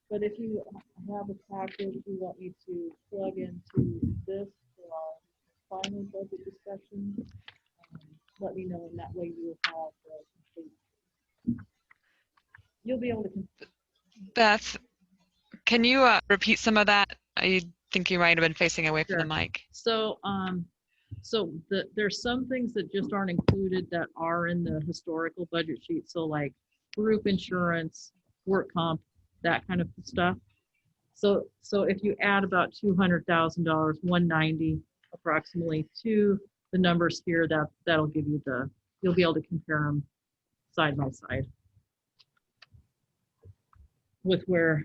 But if you have a package you want me to plug into this for our final budget discussion, let me know, and that way you will have the complete. You'll be able to. Beth, can you repeat some of that? I think you might have been facing away from the mic. So, there's some things that just aren't included that are in the historical budget sheet. So like group insurance, work comp, that kind of stuff. So if you add about $200,000, 190 approximately, to the numbers here, that'll give you you'll be able to compare them side by side with where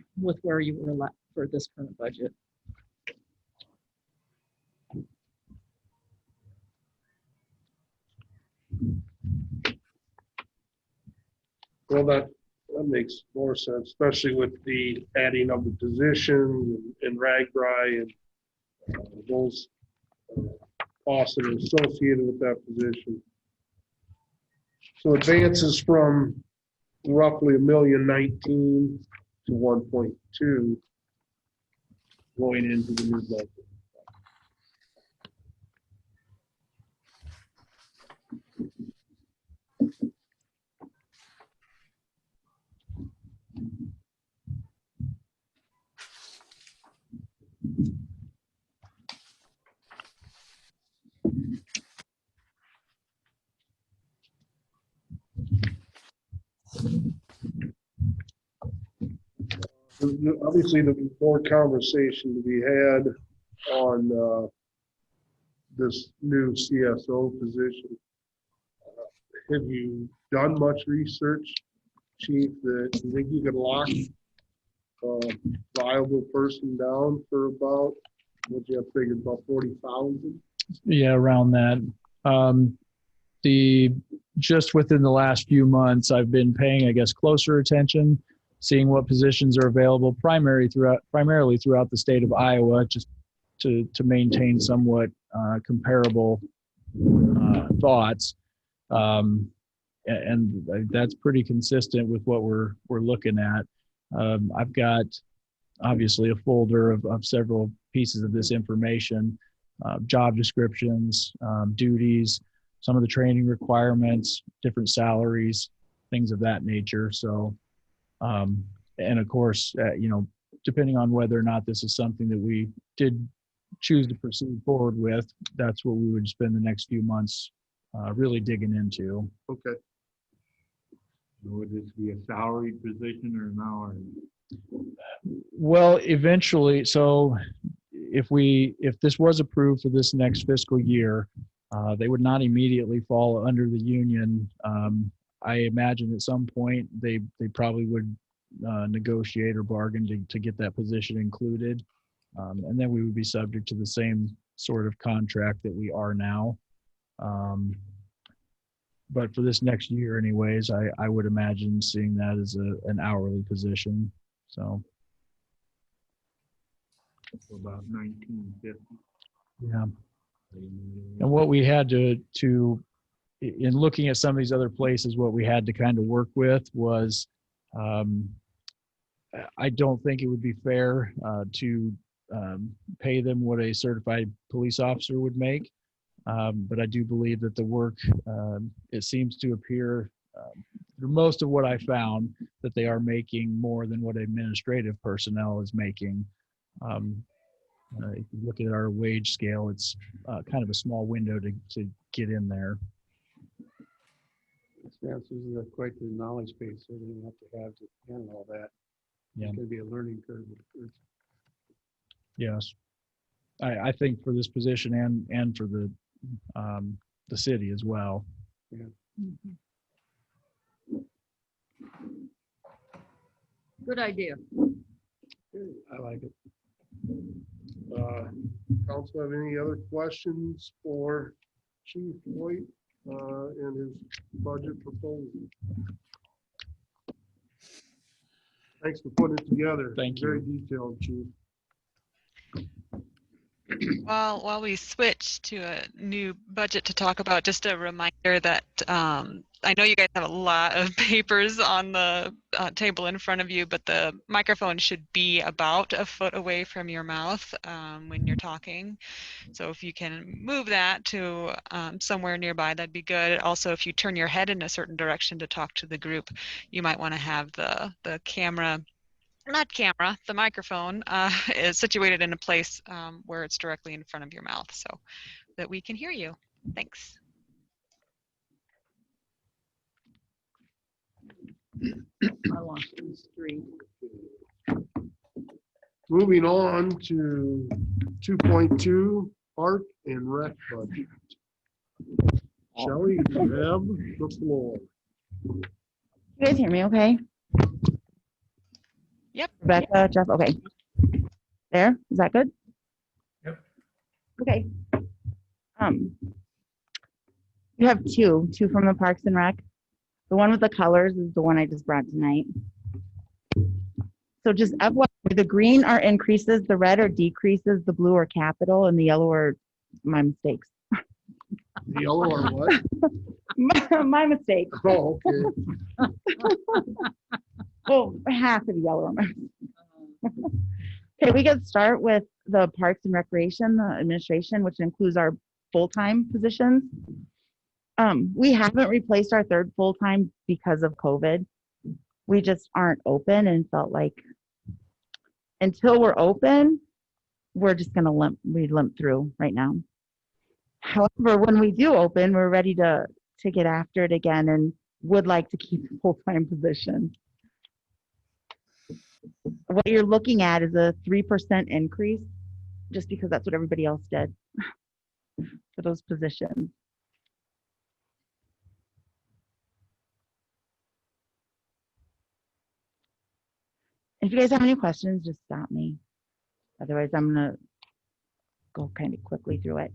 you were for this current budget. Well, that makes more sense, especially with the adding of the positions and RAGBRAI and those costs that are associated with that position. So advances from roughly $1,019,000 to 1.2. going into the new budget. Obviously, there'll be more conversation to be had on this new CSO position. Have you done much research, Chief, that you think you could lock a viable person down for about, what you have figured, about 40,000? Yeah, around that. Just within the last few months, I've been paying, I guess, closer attention, seeing what positions are available primarily throughout the state of Iowa, just to maintain somewhat comparable thoughts. And that's pretty consistent with what we're looking at. I've got obviously a folder of several pieces of this information, job descriptions, duties, some of the training requirements, different salaries, things of that nature. So, and of course, depending on whether or not this is something that we did choose to proceed forward with, that's what we would spend the next few months really digging into. Okay. Would this be a salaried position or an hourly? Well, eventually, so if this was approved for this next fiscal year, they would not immediately fall under the union. I imagine at some point they probably would negotiate or bargain to get that position included. And then we would be subject to the same sort of contract that we are now. But for this next year anyways, I would imagine seeing that as an hourly position. So. About 1950. Yeah. And what we had to in looking at some of these other places, what we had to kind of work with was, I don't think it would be fair to pay them what a certified police officer would make. But I do believe that the work, it seems to appear, through most of what I found, that they are making more than what administrative personnel is making. If you look at our wage scale, it's kind of a small window to get in there. This is quite the knowledge base they're going to have to handle all that. Yeah. It's going to be a learning curve. Yes. I think for this position and for the city as well. Yeah. Good idea. I like it. Council have any other questions for Chief White and his budget proposal? Thanks for putting it together. Thank you. Very detailed, Chief. Well, while we switch to a new budget to talk about, just a reminder that I know you guys have a lot of papers on the table in front of you, but the microphone should be about a foot away from your mouth when you're talking. So if you can move that to somewhere nearby, that'd be good. Also, if you turn your head in a certain direction to talk to the group, you might want to have the microphone is situated in a place where it's directly in front of your mouth so that we can hear you. Thanks. I lost these three. Moving on to 2.2 Park and Rec budget. Shelley, you have the floor. You guys hear me okay? Yep. Rebecca, Jeff, okay. There, is that good? Yep. Okay. You have two from the Parks and Rec. The one with the colors is the one I just brought tonight. So just FYI, the green are increases, the red are decreases, the blue are capital, and the yellow are my mistakes. The yellow or what? My mistake. Oh, okay. Well, half of the yellow are my Okay, we could start with the Parks and Recreation, the administration, which includes our full-time positions. We haven't replaced our third full-time because of COVID. We just aren't open and felt like until we're open, we're just gonna limp through right now. However, when we do open, we're ready to get after it again and would like to keep a full-time position. What you're looking at is a 3% increase, just because that's what everybody else did for those positions. If you guys have any questions, just stop me. Otherwise, I'm gonna go kind of quickly through it.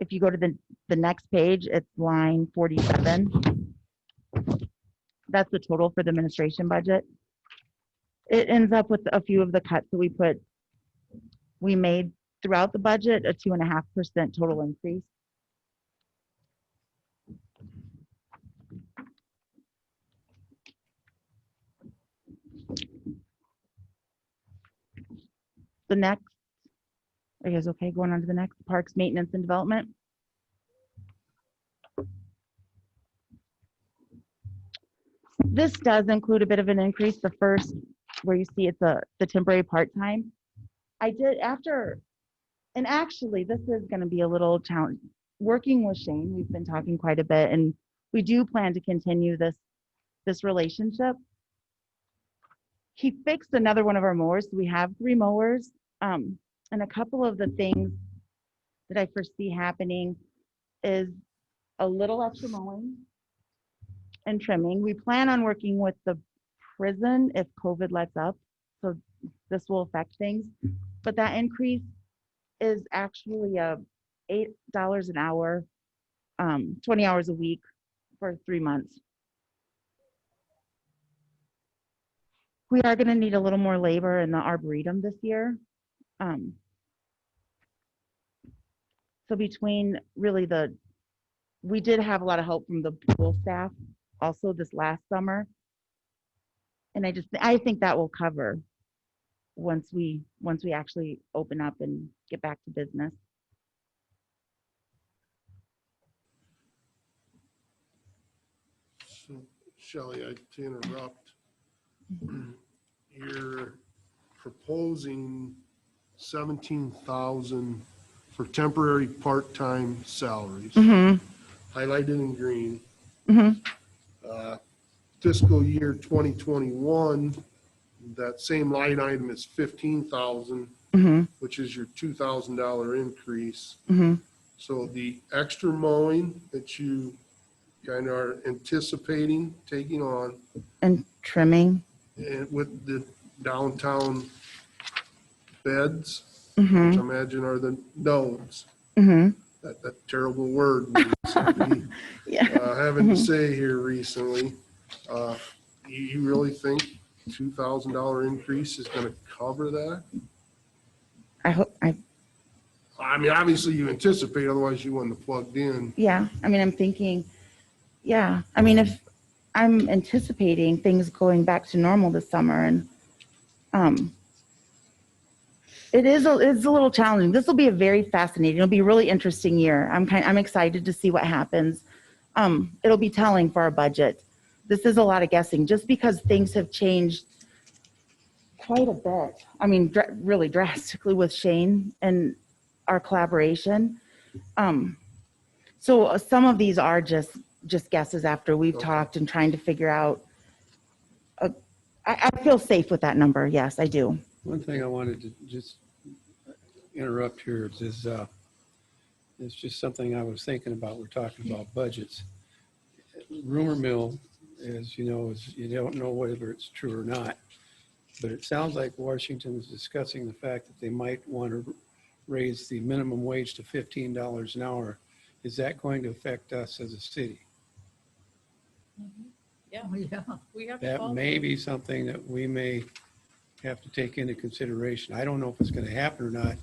If you go to the next page, it's line 47. That's the total for the administration budget. It ends up with a few of the cuts that we made throughout the budget, a 2.5% total increase. The next, are you guys okay going on to the next? Parks, maintenance, and development. This does include a bit of an increase. The first, where you see it's the temporary part-time. I did after, and actually this is going to be a little challenge. Working with Shane, we've been talking quite a bit, and we do plan to continue this relationship. He fixed another one of our mowers. So we have 3 mowers, and a couple of the things that I foresee happening is a little extra mowing and trimming. We plan on working with the prison if COVID lets up, so this will affect things. But that increase is actually $8 an hour, 20 hours a week for 3 months. We are going to need a little more labor in the Arboretum this year. So between really we did have a lot of help from the pool staff also this last summer. And I think that will cover once we actually open up and get back to business. So, Shelley, to interrupt, you're proposing 17,000 for temporary part-time salaries, highlighted in green. Fiscal year 2021, that same line item is 15,000, which is your $2,000 increase. So the extra mowing that you kind of are anticipating taking on, and trimming, and with the downtown beds, which I imagine are the nodes. That terrible word yeah. having to say here recently. You really think $2,000 increase is going to cover that? I mean, obviously you anticipate, otherwise you wouldn't have plugged in. Yeah, I mean, I'm thinking, yeah, I mean, if I'm anticipating things going back to normal this summer, and it's a little challenging. This will be a very fascinating, it'll be a really interesting year. I'm excited to see what happens. It'll be telling for our budget. This is a lot of guessing, just because things have changed quite a bit. I mean, really drastically with Shane and our collaboration. So some of these are just guesses after we've talked and trying to figure out. I feel safe with that number. Yes, I do. One thing I wanted to just interrupt here is it's just something I was thinking about. We're talking about budgets. Rumor mill, as you know, is you don't know whether it's true or not, but it sounds like Washington is discussing the fact that they might want to raise the minimum wage to $15 an hour. Is that going to affect us as a city? Yeah, we have to That follow. may be something that we may have to take into consideration. I don't know if it's going to happen or not,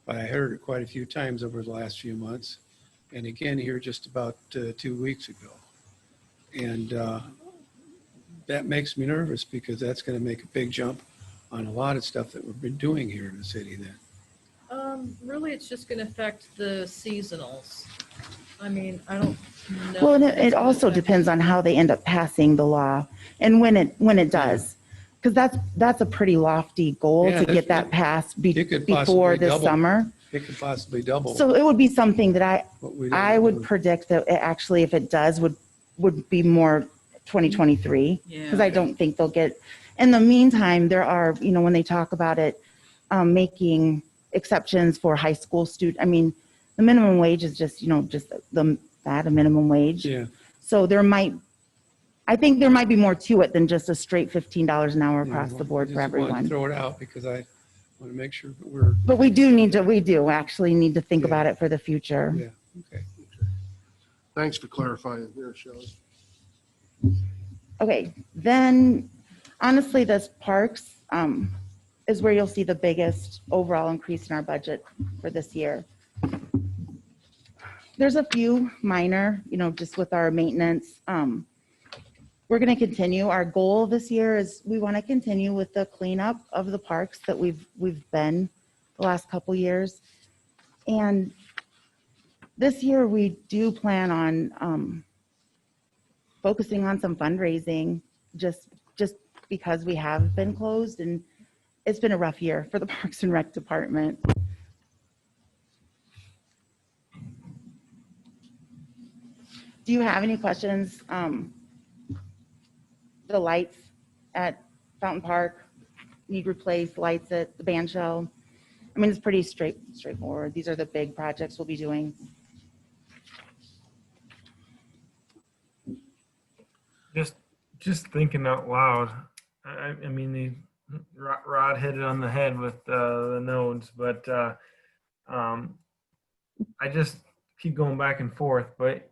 but I heard it quite a few times over the last few months. And again, here just about 2 weeks ago. And that makes me nervous because that's going to make a big jump on a lot of stuff that we've been doing here in the city then. Really, it's just gonna affect the seasonals. I mean, I don't know. Well, and if it's it gonna also affect- depends on how they end up passing the law and when it does. Because that's a pretty lofty goal Yeah, to get that passed it could before possibly the double. summer. It could possibly double. So it would be something that what we I don't would know. predict that it actually, if it does, would be more 2023. Because I don't think they'll get, in the meantime, there are, when they talk about it, making exceptions for high school student. I mean, the minimum wage is just, just a minimum wage. Yeah. So I think there might be more to it than just a straight $15 an hour across the board for I just wanted to everyone. throw it out because I want to make sure that we're. But we do actually need to think about it for the future. Yeah. Okay. Thanks for clarifying there, Shelley. Okay, then honestly, this parks is where you'll see the biggest overall increase in our budget for this year. There's a few minor, just with our maintenance. We're going to continue. Our goal this year is we want to continue with the cleanup of the parks that we've been the last couple years. And this year we do plan on focusing on some fundraising, just because we have been closed and it's been a rough year for the Parks and Rec department. Do you have any questions? The lights at Fountain Park need replaced, lights at the band shell. I mean, it's pretty straightforward. These are the big projects we'll be doing. Just thinking out loud. I mean, Rod hit it on the head with the nodes, but I just keep going back and forth. But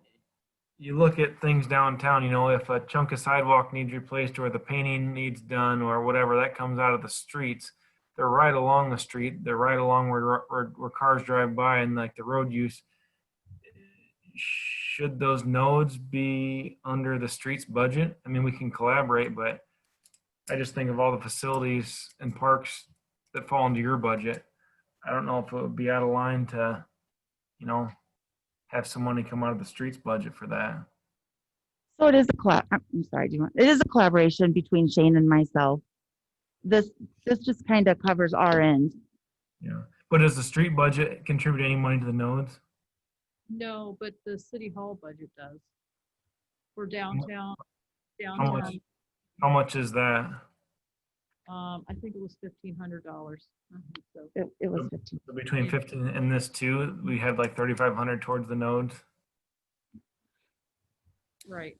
you look at things downtown, if a chunk of sidewalk needs replaced or the painting needs done or whatever, that comes out of the streets. They're right along the street. They're right along where cars drive by and like the road use. Should those nodes be under the streets budget? I mean, we can collaborate, but I just think of all the facilities and parks that fall into your budget. I don't know if it would be out of line to, have some money come out of the streets budget for that. So it is it is a collaboration between Shane and myself. This just kind of covers our end. Yeah. But does the street budget contribute any money to the nodes? No, but the city hall budget does. For downtown. How much is that? I think it was $1,500. So It was 15. So between 15 and this too, we had like 3,500 towards the nodes right.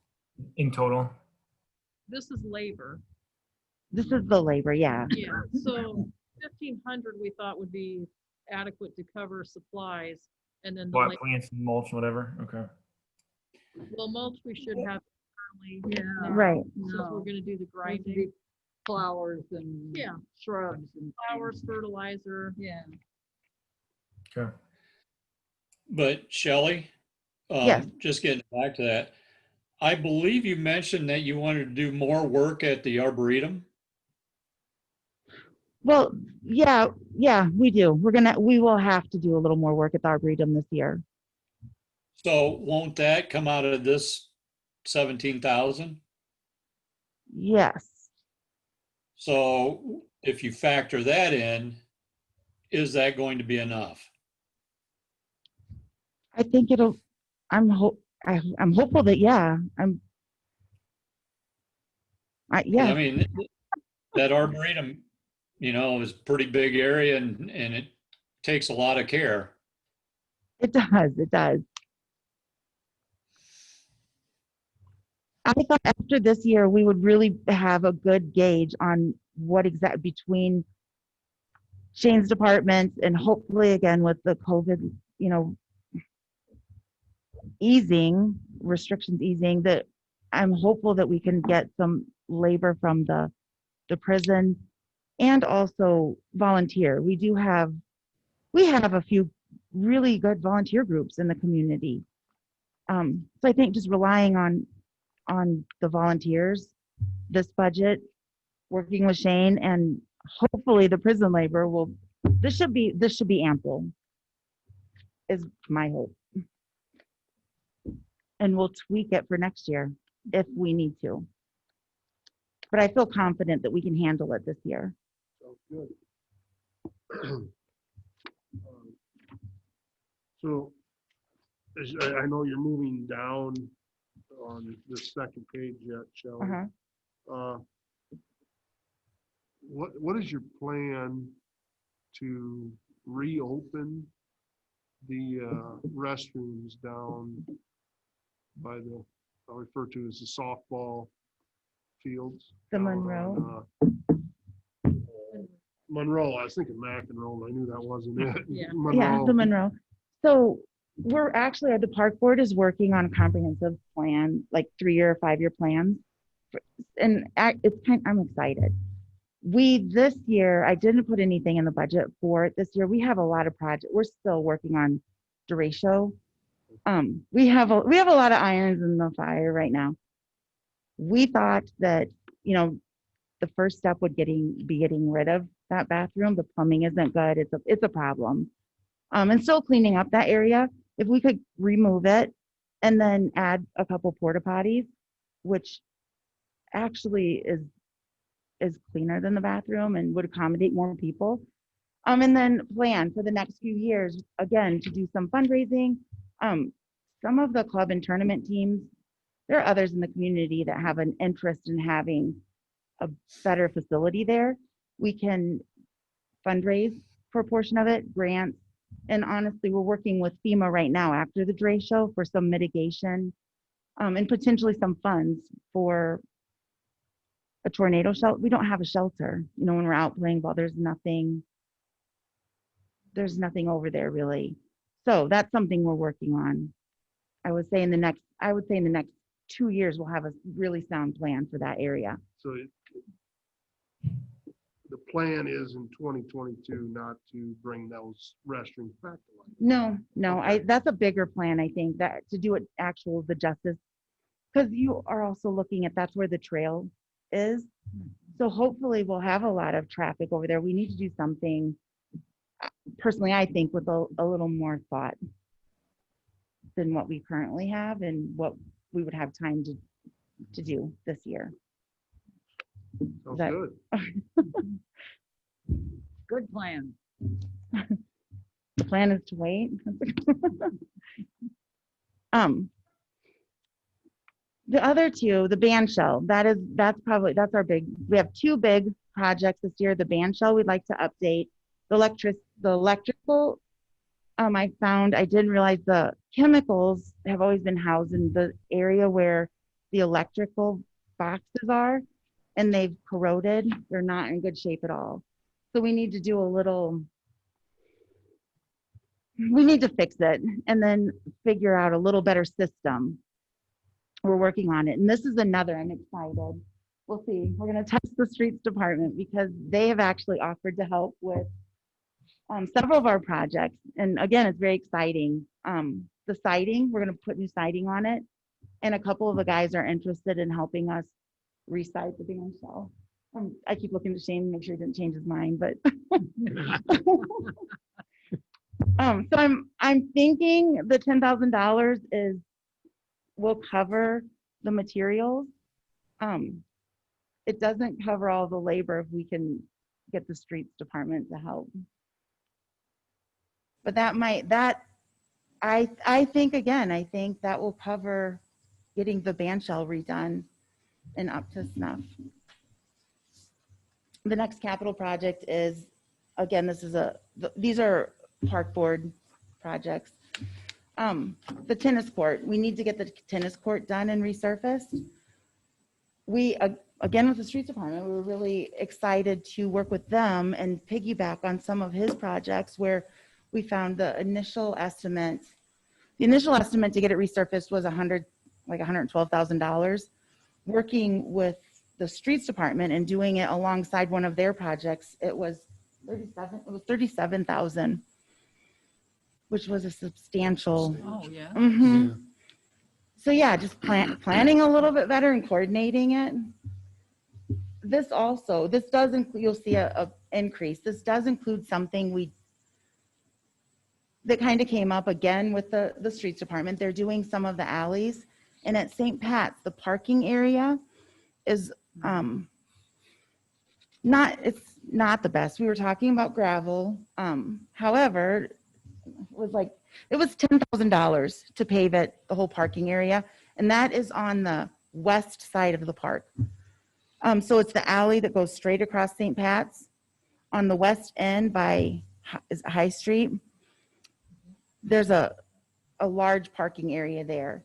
in total. This is labor. This is the labor, yeah. Yeah. So 1,500 we thought would be adequate to cover supplies, and then the Black plants and mulch, whatever. Okay. well, mulch we should have early. Yeah. Right. Since we're going to do the Grinding grinding. flowers and Yeah. shrubs and Flowers, fertilizer. yeah. Okay. But Shelley, Yes. just getting back to that, I believe you mentioned that you wanted to do more work at the Arboretum. Well, yeah, we do. We will have to do a little more work at the Arboretum this year. So won't that come out of this 17,000? Yes. So if you factor that in, is that going to be enough? I think I'm hopeful that, yeah. Yeah. I mean, that Arboretum, is a pretty big area and it takes a lot of care. It does. I thought after this year, we would really have a good gauge on what between Shane's department and hopefully again with the COVID, restrictions easing, that I'm hopeful that we can get some labor from the prison and also volunteer. We have a few really good volunteer groups in the community. So I think just relying on the volunteers this budget, working with Shane, and hopefully the prison labor will, this should be ample, is my hope. And we'll tweak it for next year if we need to. But I feel confident that we can handle it this year. Sounds good. So, I know you're moving down on the second page yet, Shelley. What is your plan to reopen the restrooms down by the, I'll refer to as the softball fields? The down Monroe. on, Monroe, I was thinking McEnroe, I knew that wasn't it. Yeah. Yeah, the Monroe. So we're actually, the park board is working on a comprehensive plan, like 3-year, 5-year plans. And I'm excited. This year, I didn't put anything in the budget for it this year. We have a lot of projects. We're still working on derecho. We have a lot of irons in the fire right now. We thought that, the first step would be getting rid of that bathroom. The plumbing isn't good. It's a problem. And still cleaning up that area. If we could remove it and then add a couple porta potties, which actually is cleaner than the bathroom and would accommodate more people. And then plan for the next few years, again, to do some fundraising. Some of the club and tournament teams, there are others in the community that have an interest in having a better facility there. We can fundraise for a portion of it, grants. And honestly, we're working with FEMA right now after the Dre show for some mitigation and potentially some funds for a tornado shelter. We don't have a shelter. When we're out playing ball, there's nothing over there really. So that's something we're working on. I would say in the next 2 years, we'll have a really sound plan for that area. So the plan is in 2022 not to bring those restrooms back to life. No, Okay. that's a bigger plan, I think, that to do it the justice, because you are also looking at, that's where the trail is. So hopefully we'll have a lot of traffic over there. We need to do something, personally, I think, with a little more thought than what we currently have and what we would have time to do this year. Sounds That- good. Good plan. The plan is to wait. The other two, the band shell, that's our big, we have 2 big projects this year. The band shell, we'd like to update. The electrical, I didn't realize the chemicals have always been housed in the area where the electrical boxes are, and they've corroded. They're not in good shape at all. So we need to fix it and then figure out a little better system. We're working on it. And this is another, I'm excited. We'll see. We're going to test the streets department because they have actually offered to help with several of our projects. And again, it's very exciting. The siding, we're going to put new siding on it. And a couple of the guys are interested in helping us reside the band shell. I keep looking to Shane to make sure he didn't change his mind, but so I'm thinking the $10,000 will cover the materials. It doesn't cover all the labor if we can get the streets department to help. But I think that will cover getting the band shell redone and up to snuff. The next capital project is, again, these are park board projects. The tennis court, we need to get the tennis court done and resurfaced. We, again, with the streets department, we were really excited to work with them and piggyback on some of his projects where we found the initial estimate to get it resurfaced was $112,000. Working with the streets department and doing it alongside one of their projects, it was $37,000, which was a substantial. Oh, yeah. Mhm. Yeah. So yeah, just planning a little bit better and coordinating it. this also, this does include, you'll see a increase. This does include something that kind of came up again with the streets department. They're doing some of the alleys, and at St. Pat's, the parking area is it's not the best. We were talking about gravel. However, it was $10,000 to pave it, the whole parking area, and that is on the west side of the park. So it's the alley that goes straight across St. Pat's on the west end by High Street. There's a large parking area there.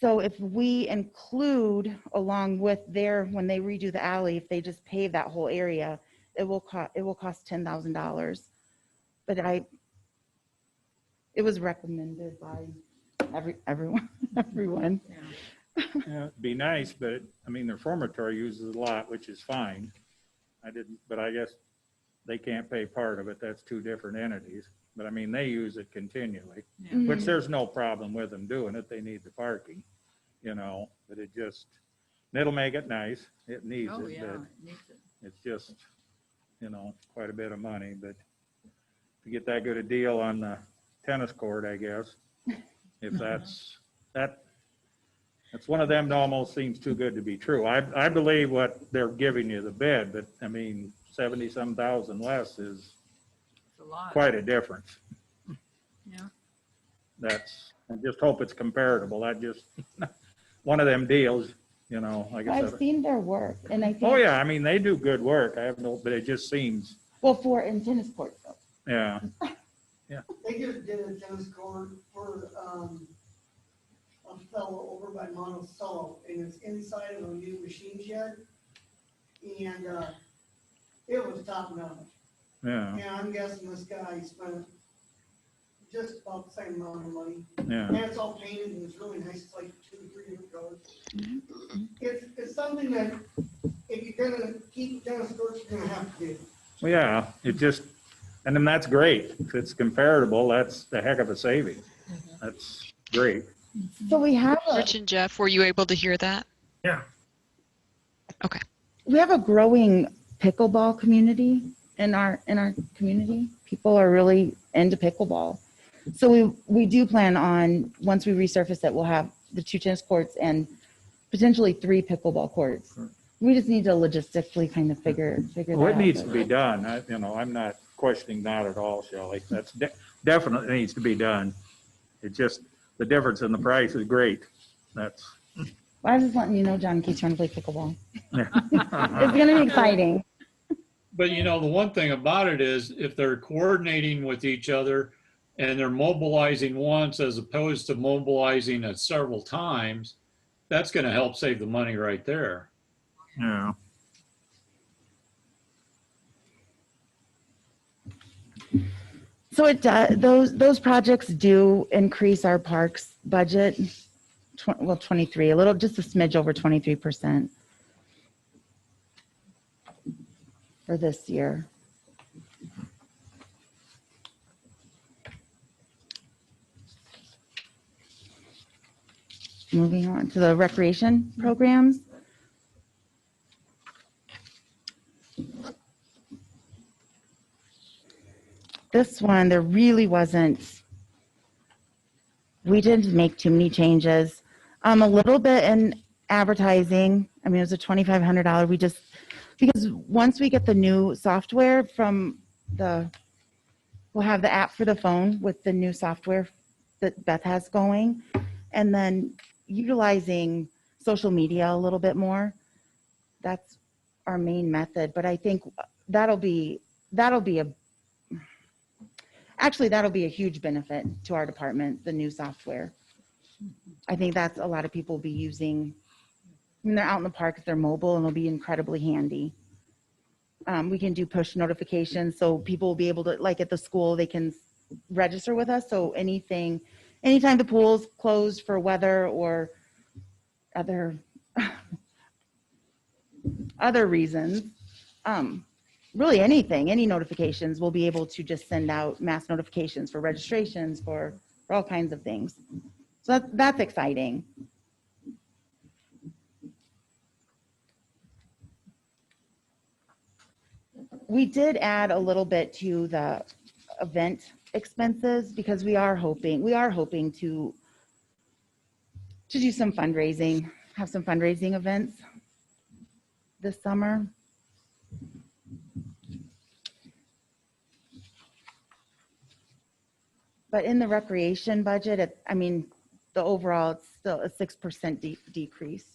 So if we include along with when they redo the alley, if they just pave that whole area, it will cost $10,000. But it was recommended by everyone. Yeah, it'd be nice, but I mean, the reformatory uses a lot, which is fine. But I guess they can't pay part of it. That's two different entities. But I mean, they use it continually, which there's no problem with them doing it. They need the parking, but it'll make it nice. It needs Oh, it, yeah, but it needs it. it's just, quite a bit of money. But to get that good a deal on the tennis court, I guess, if that's one of them that almost seems too good to be true. I believe what they're giving you the bid, but I mean, 70-some thousand less is It's a lot. quite a difference. Yeah. I just hope it's comparable. One of them deals, like I I've said. seen their work, and I think. Oh yeah, I mean, they do good work. But it just seems, Well, in tennis courts, though. yeah. They just did a tennis court for a fellow over by Monticello, and it's inside of a new machine shed. And it was top notch. Yeah, And I'm guessing this guy spent just about the same amount of money. yeah. And it's all painted and it's really nice. It's like 2 or 3 different colors. It's something that if you're gonna keep tennis courts, you're gonna have to do. Well, yeah, and then that's great. If it's comparable, that's a heck of a saving. That's great. So we have Rich and Jeff, were you able to hear that? Yeah. Okay. we have a growing pickleball community in our community. People are really into pickleball. So we do plan on, once we resurface it, we'll have the 2 tennis courts and potentially 3 pickleball courts. We just need to logistically kind of figure that out. Well, it needs to be done. I'm not questioning that at all, Shelley. That's definitely needs to be done. It just, the difference in the price is great. That's. Well, I was just letting you know, John, in case you want to play pickleball. It's going to be exciting. But the one thing about it is if they're coordinating with each other and they're mobilizing once as opposed to mobilizing it several times, that's going to help save the money right there. Yeah. So it does, those projects do increase our parks budget, 23, a little, just a smidge over 23% for this year. Moving on to the recreation programs. This one, there really wasn't, we didn't make too many changes. A little bit in advertising. I mean, it was a $2,500. Because once we get the new software we'll have the app for the phone with the new software that Beth has going. And then utilizing social media a little bit more. That's our main method. But I think that'll be a huge benefit to our department, the new software. I think that's a lot of people will be using when they're out in the parks, they're mobile, and it'll be incredibly handy. We can do push notifications, so people will be able to, like at the school, they can register with us. So anytime the pool's closed for weather or other reasons, really anything, any notifications, we'll be able to just send out mass notifications for registrations, for all kinds of things. So that's exciting. We did add a little bit to the event expenses because we are hoping to do some fundraising, have some fundraising events this summer. But in the recreation budget, I mean, the overall, it's still a 6% decrease.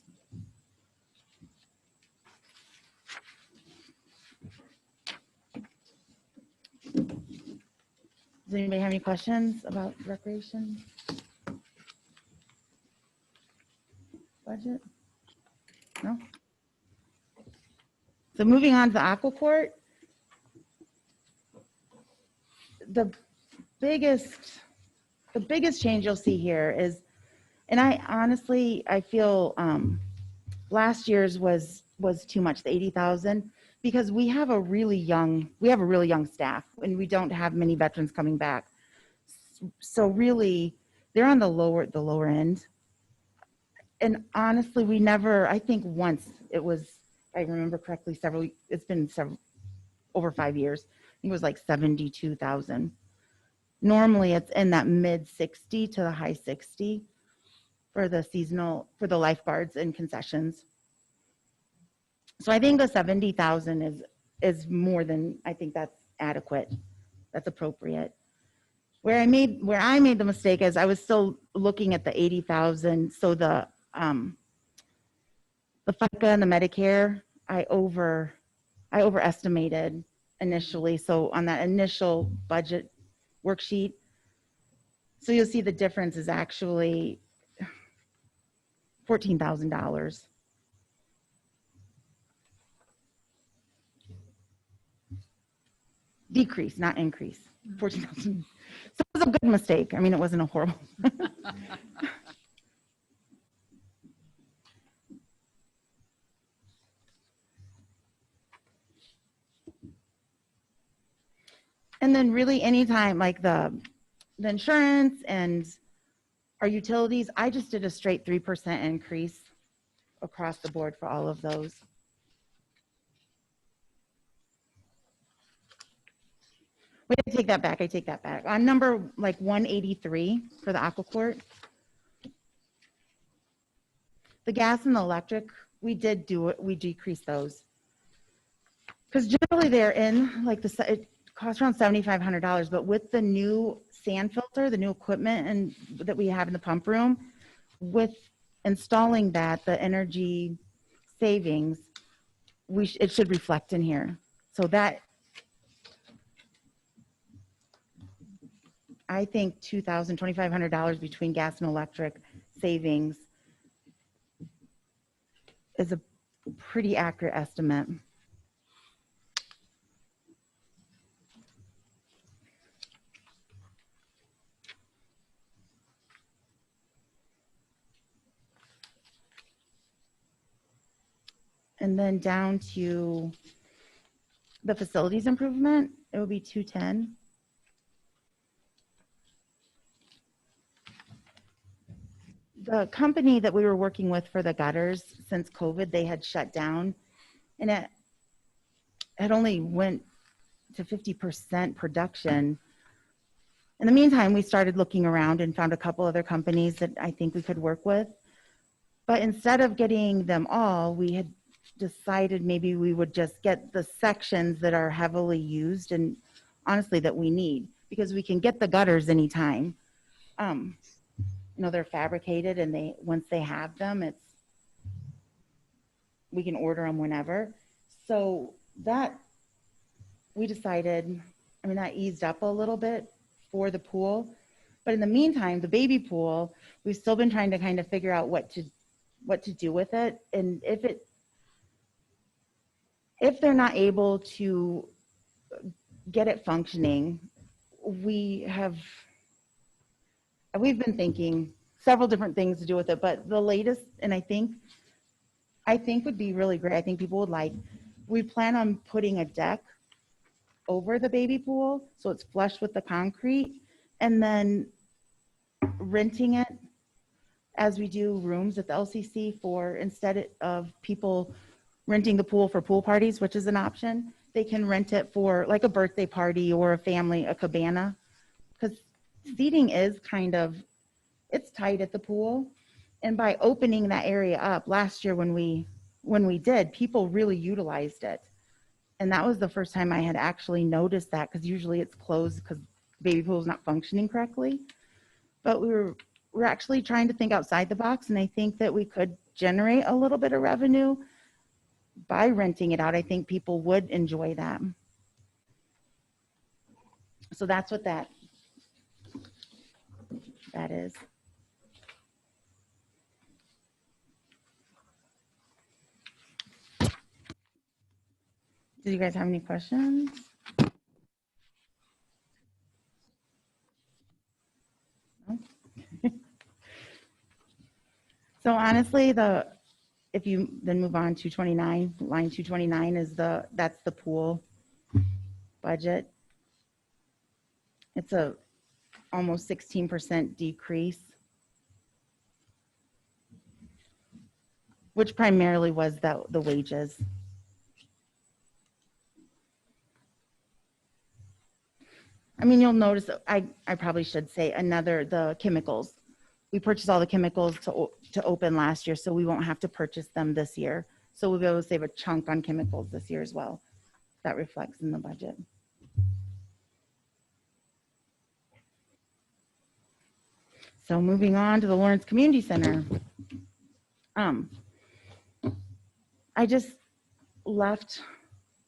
Does anybody have any questions about recreation budget? No? So moving on to the aqua court. The biggest change you'll see here is, and I honestly, I feel last year's was too much, the 80,000, because we have a really young staff and we don't have many veterans coming back. So really, they're on the lower end. And honestly, we never, I think once it was, if I remember correctly, it's been over 5 years. I think it was like 72,000. Normally it's in that mid 60 to the high 60 for the lifeguards and concessions. So I think the 70,000 is more than, I think that's adequate. That's appropriate. Where I made the mistake is I was still looking at the 80,000. So the FICA and the Medicare, I overestimated initially. So on that initial budget worksheet, so you'll see the difference is actually $14,000. Decrease, not increase. 14,000. So it was a good mistake. I mean, it wasn't a horrible. And then really anytime like the insurance and our utilities, I just did a straight 3% increase across the board for all of those. Wait, I take that back. On number like 183 for the aqua court, the gas and the electric, we did do it. We decreased those because generally they're in like it costs around $7,500, but with the new sand filter, the new equipment and that we have in the pump room, with installing that, the energy savings, it should reflect in here. So that, I think $2,000, $2,500 between gas and electric savings is a pretty accurate estimate. And then down to the facilities improvement, it would be 210. The company that we were working with for the gutters since COVID, they had shut down, and it had only went to 50% production. In the meantime, we started looking around and found a couple other companies that I think we could work with. But instead of getting them all, we had decided maybe we would just get the sections that are heavily used and honestly that we need, because we can get the gutters anytime. You know, they're fabricated and once they have them, we can order them whenever. So that we decided, I mean, that eased up a little bit for the pool. But in the meantime, the baby pool, we've still been trying to kind of figure out what to do with it. And if they're not able to get it functioning, we've been thinking several different things to do with it, but the latest, and I think would be really great, I think people would like, we plan on putting a deck over the baby pool so it's flush with the concrete, and then renting it as we do rooms at the LCC for, instead of people renting the pool for pool parties, which is an option, they can rent it for like a birthday party or a family, a cabana. Because seating is kind of, it's tight at the pool. And by opening that area up last year when we did, people really utilized it. And that was the first time I had actually noticed that, because usually it's closed because baby pool is not functioning correctly. But we're actually trying to think outside the box, and I think that we could generate a little bit of revenue by renting it out. I think people would enjoy that. So that's what that is. Do you guys have any questions? No? So honestly, if you then move on to 229, line 229 is that's the pool budget. It's a almost 16% decrease, which primarily was the wages. I mean, you'll notice, I probably should say the chemicals. We purchased all the chemicals to open last year, so we won't have to purchase them this year. So we'll be able to save a chunk on chemicals this year as well. That reflects in the budget. So moving on to the Lawrence Community Center. I just left,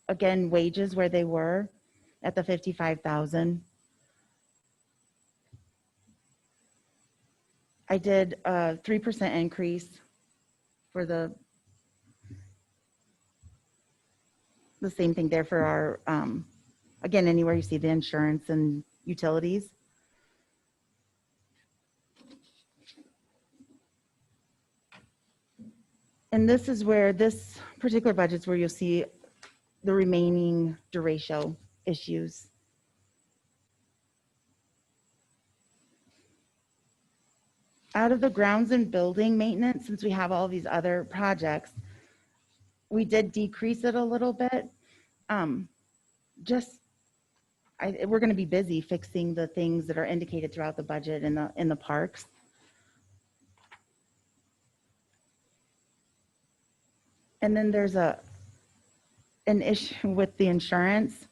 again, wages where they were at the 55,000. I did a 3% increase for the same thing there for our, again, anywhere you see the insurance and utilities. And this is where this particular budget's where you'll see the remaining derecho issues. Out of the grounds and building maintenance, since we have all these other projects, we did decrease it a little bit. We're going to be busy fixing the things that are indicated throughout the budget in the parks. And then there's an issue with the insurance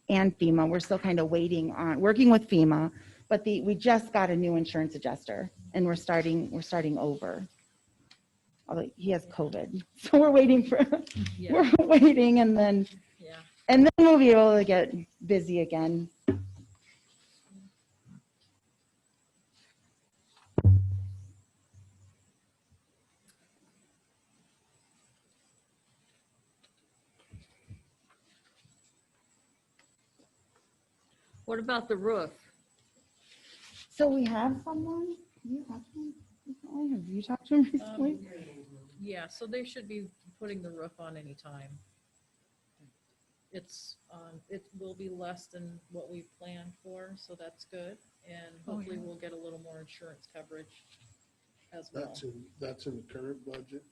and FEMA. We're still kind of working with FEMA, but we just got a new insurance adjuster, and we're starting over. Although he has COVID, so we're waiting and then we'll be able to get busy again. What about the roof? So we have someone. Have you talked to him recently? Yeah, so they should be putting the roof on anytime. It will be less than what we planned for, so that's good. And hopefully we'll get a little more insurance coverage as well. That's in the current budget.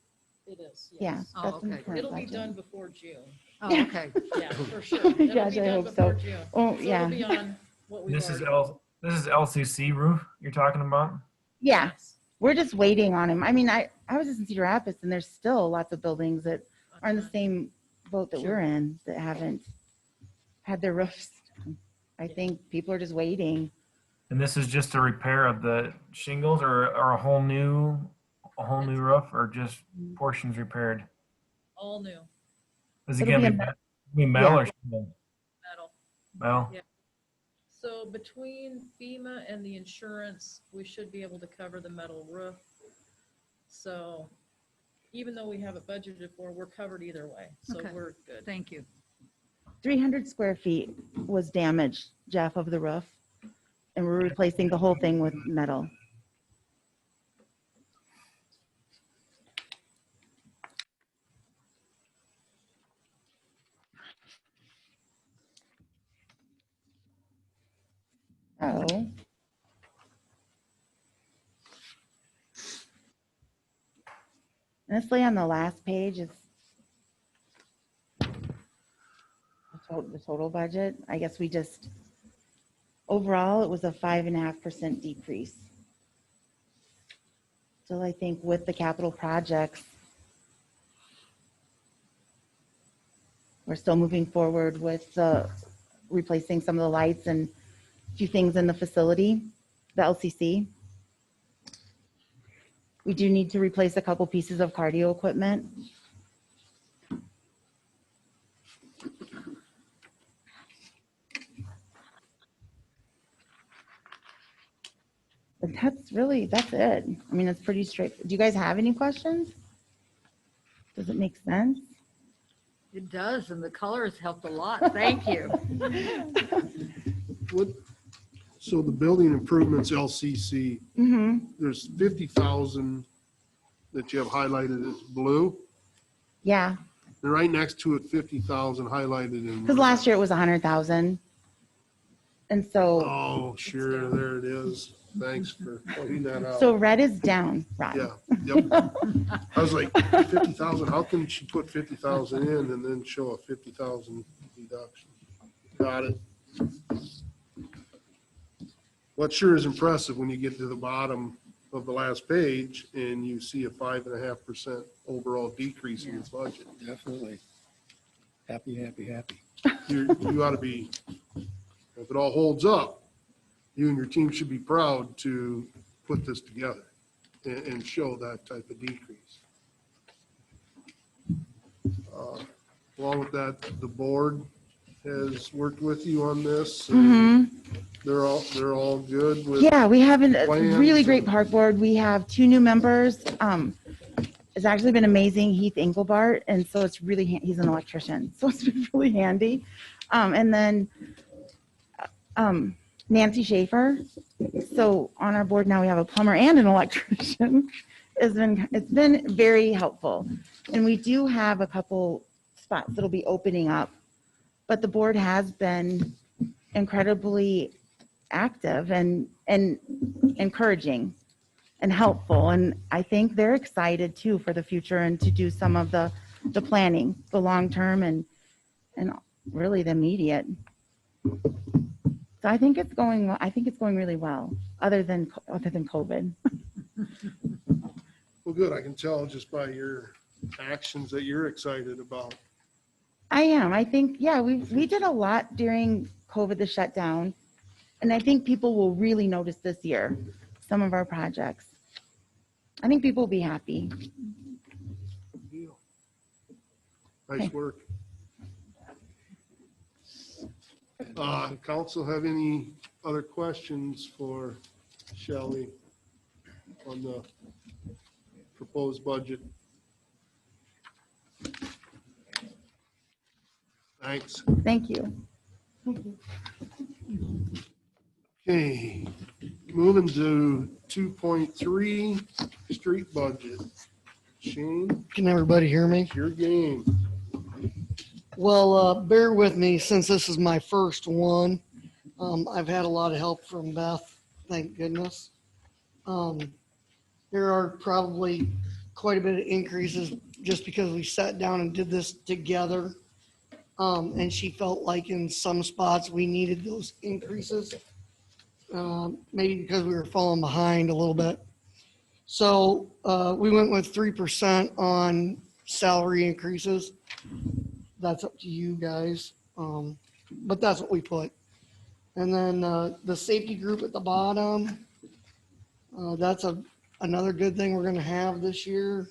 It is, Yeah, yes. Oh, that's in the okay. current It'll be budget. done before June. Oh, okay. Yeah, for sure. It'll Gosh, be I done hope before so. June. Oh, So yeah. it'll be on what we've This is already. This is LCC roof you're talking about? Yeah, Yes. we're just waiting on him. I mean, I was just in Cedar Rapids, and there's still lots of buildings that are in the same boat that we're in that haven't had their roofs. I think people are just waiting. And this is just a repair of the shingles, or a whole new roof, or just portions repaired? All new, Is it It'll gonna be be metal yeah. or shingle? metal. Metal. Yeah. So between FEMA and the insurance, we should be able to cover the metal roof. So even though we have it budgeted for, we're covered either way. So Okay. we're good. Thank you. 300 square feet was damaged, Jeff, of the roof, and we're replacing the whole thing with metal. Oh. Honestly, on the last page is a the total budget. I guess we just, overall, it was a 5.5% decrease. So I think with the capital projects, we're still moving forward with replacing some of the lights and a few things in the facility, the LCC. We do need to replace a couple pieces of cardio equipment. But that's it. I mean, it's pretty straight. Do you guys have any questions? Does it make sense? It does, and the colors helped a lot. Thank you. So the building improvements LCC, Mm-hmm. there's 50,000 that you have highlighted as blue. Yeah, And right next to it, 50,000 highlighted in. because last year it was 100,000. And so, Oh, sure, there it is. Thanks for pointing that out. so red is down, Rod. Yeah, yep. I was like, 50,000, how can she put 50,000 in and then show a 50,000 deduction? Got it. What sure is impressive when you get to the bottom of the last page and you see a 5.5% overall decrease in the budget. Definitely. Happy, happy, happy. You ought to be, if it all holds up, you and your team should be proud to put this together and show that type of decrease. Along with that, the board has worked with you on this. Mm-hmm. They're all good with. Yeah, we have a plans really great and- park board. We have 2 new members. It's actually been amazing, Heath Engelbart, and so it's really, he's an electrician, so it's been really handy. And then Nancy Schaefer. So on our board now we have a plumber and an electrician. It's been very helpful. And we do have a couple spots that'll be opening up, but the board has been incredibly active and encouraging and helpful. And I think they're excited too for the future and to do some of the planning, the long term and really the immediate. So I think it's going well. I think it's going really well, other than COVID. Well, good. I can tell just by your actions that you're excited about. I am. I think, yeah, we did a lot during COVID, the shutdown. And I think people will really notice this year, some of our projects. I think people will be happy. Good deal. Nice Okay. work. Council have any other questions for Shelley on the proposed budget? Thanks. Thank you. Okay, moving to 2.3, street budget. Shane, Can everybody hear me? it's your game. Well, bear with me since this is my first one. I've had a lot of help from Beth, thank goodness. There are probably quite a bit of increases just because we sat down and did this together. And she felt like in some spots we needed those increases. Maybe because we were falling behind a little bit. So we went with 3% on salary increases. That's up to you guys. But that's what we put. And then the safety group at the bottom, that's another good thing we're gonna have this year.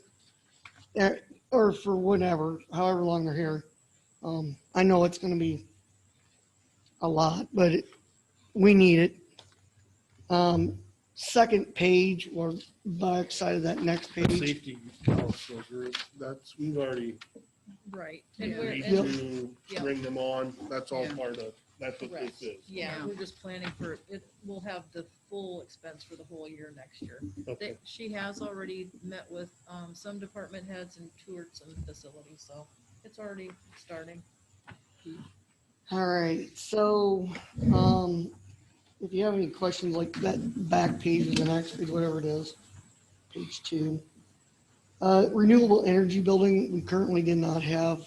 Or for whatever, however long they're here. I know it's gonna be a lot, but we need it. Second page, we're by excited that next The page. safety council group, we've already Right. And Yeah. we're, agreed and, to yeah. bring them on. That's all Yeah. part of, that's what Correct. this is. yeah, Yeah. we're just planning for it. We'll have the full expense for the whole year next year. Okay. She has already met with some department heads and toured some facilities, so it's already starting. All right, so if you have any questions, like that back page or the next page, whatever it is, page 2. Renewable energy building, we currently did not have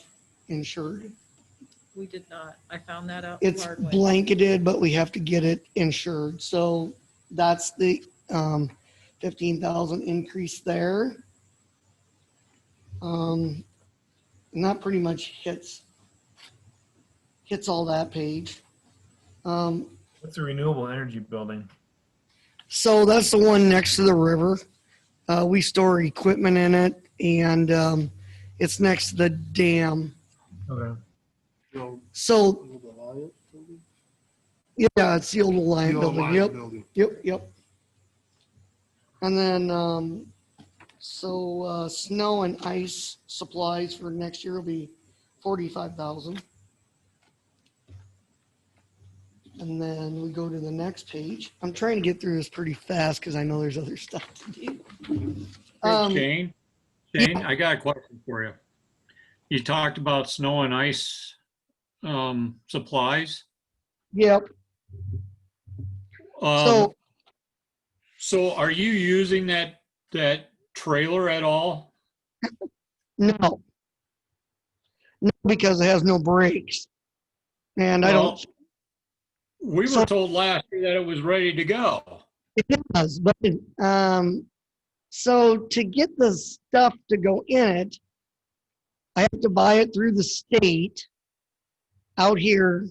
insured. We did not. I found that out the It's hard way. blanketed, but we have to get it insured. So that's the 15,000 increase there. And that pretty much hits all that page. What's the renewable energy building? So that's the one next to the river. We store equipment in it, and it's next to the dam. Okay. So The Alliant building? yeah, it's the old Alliant The old building. Alliant Yep, building. yep. And then snow and ice supplies for next year will be 45,000. And then we go to the next page. I'm trying to get through this pretty fast because I know there's other stuff to do. Hey, Shane, I got a question for you. You talked about snow and ice supplies. Yep. So are you using that trailer at all? No, because it has no brakes. And I don't. We were told last year that it was ready to go. It does, but so to get the stuff to go in it, I have to buy it through the state out here.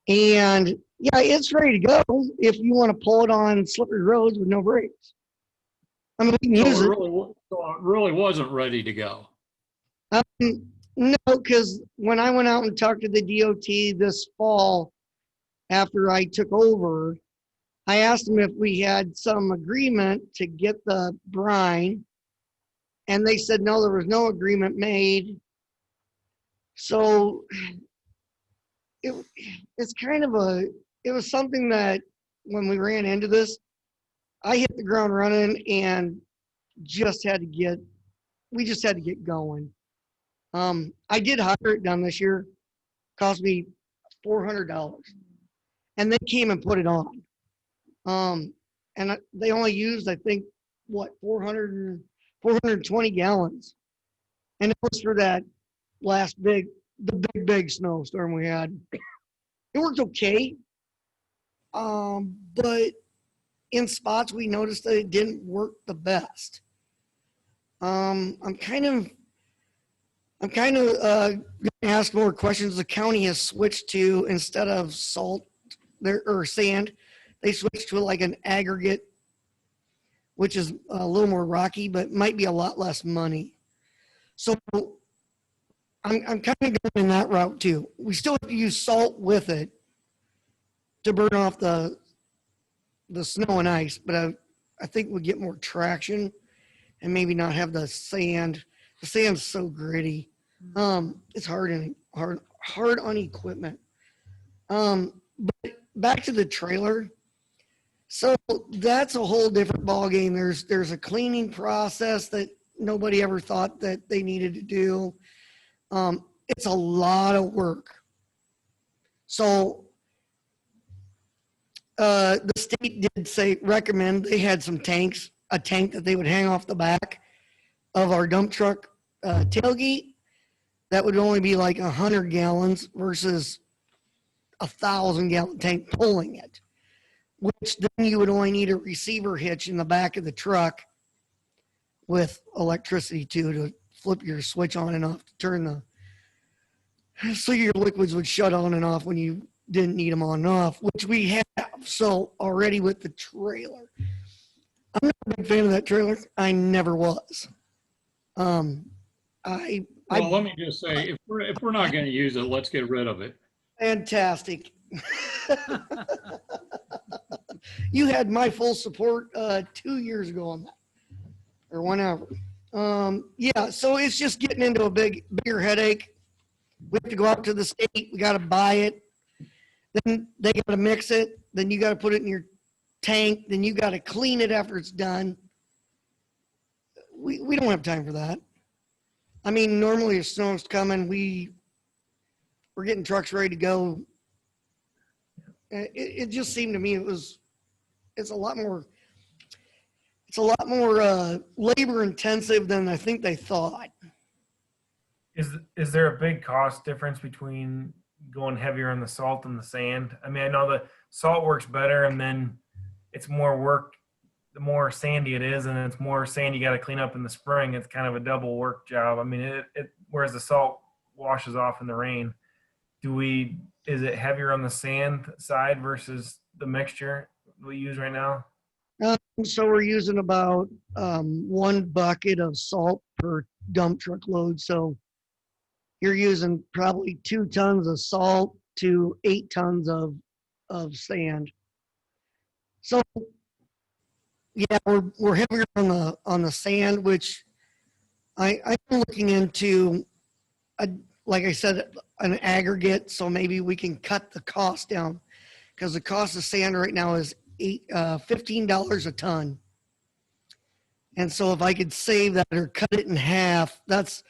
And yeah, it's ready to go if you want to pull it on slippery roads with no brakes. I mean, we can use it. So it really wasn't ready to go. No, because when I went out and talked to the DOT this fall after I took over, I asked them if we had some agreement to get the brine, and they said no, there was no agreement made. So it's kind of it was something that when we ran into this, I hit the ground running and we just had to get going. I did hire it done this year, cost me $400, and they came and put it on. And they only used, I think, 420 gallons. And it was for that last big snowstorm we had. It worked okay. But in spots we noticed that it didn't work the best. I'm kind of gonna ask more questions. The county has switched to, instead of salt or sand, they switched to like an aggregate, which is a little more rocky, but might be a lot less money. So I'm kind of going in that route too. We still have to use salt with it to burn off the snow and ice, but I think we'll get more traction and maybe not have the sand. The sand's so gritty. It's hard on equipment. But back to the trailer. So that's a whole different ballgame. There's a cleaning process that nobody ever thought that they needed to do. It's a lot of work. So the state did recommend they had some tanks, a tank that they would hang off the back of our dump truck tailgate. That would only be like 100 gallons versus 1,000-gallon tank pulling it, which then you would only need a receiver hitch in the back of the truck with electricity to flip your switch on and off to turn so your liquids would shut on and off when you didn't need them on and off, which we have. So already with the trailer, I'm not a big fan of that trailer. I never was. Let me just say, if we're not going to use it, let's get rid of it. Fantastic. You had my full support 2 years ago on that, or whenever. Yeah, so it's just getting into a bigger headache. We have to go out to the state. We got to buy it. Then they got to mix it. Then you got to put it in your tank. Then you got to clean it after it's done. We don't have time for that. I mean, normally if snow's coming, we're getting trucks ready to go. It just seemed to me it's a lot more labor intensive than I think they thought. Is there a big cost difference between going heavier on the salt and the sand? I mean, I know the salt works better, and then it's more work. The more sandy it is, and it's more sand you got to clean up in the spring. It's kind of a double work job. I mean, it whereas the salt washes off in the rain. Is it heavier on the sand side versus the mixture we use right now? So we're using about 1 bucket of salt per dump truck load. So you're using probably 2 tons of salt to 8 tons of sand. So yeah, we're heavier on the sand, which I'm looking into like I said, an aggregate, so maybe we can cut the cost down, because the cost of sand right now is $15 a ton. And so if I could save that or cut it in half, that's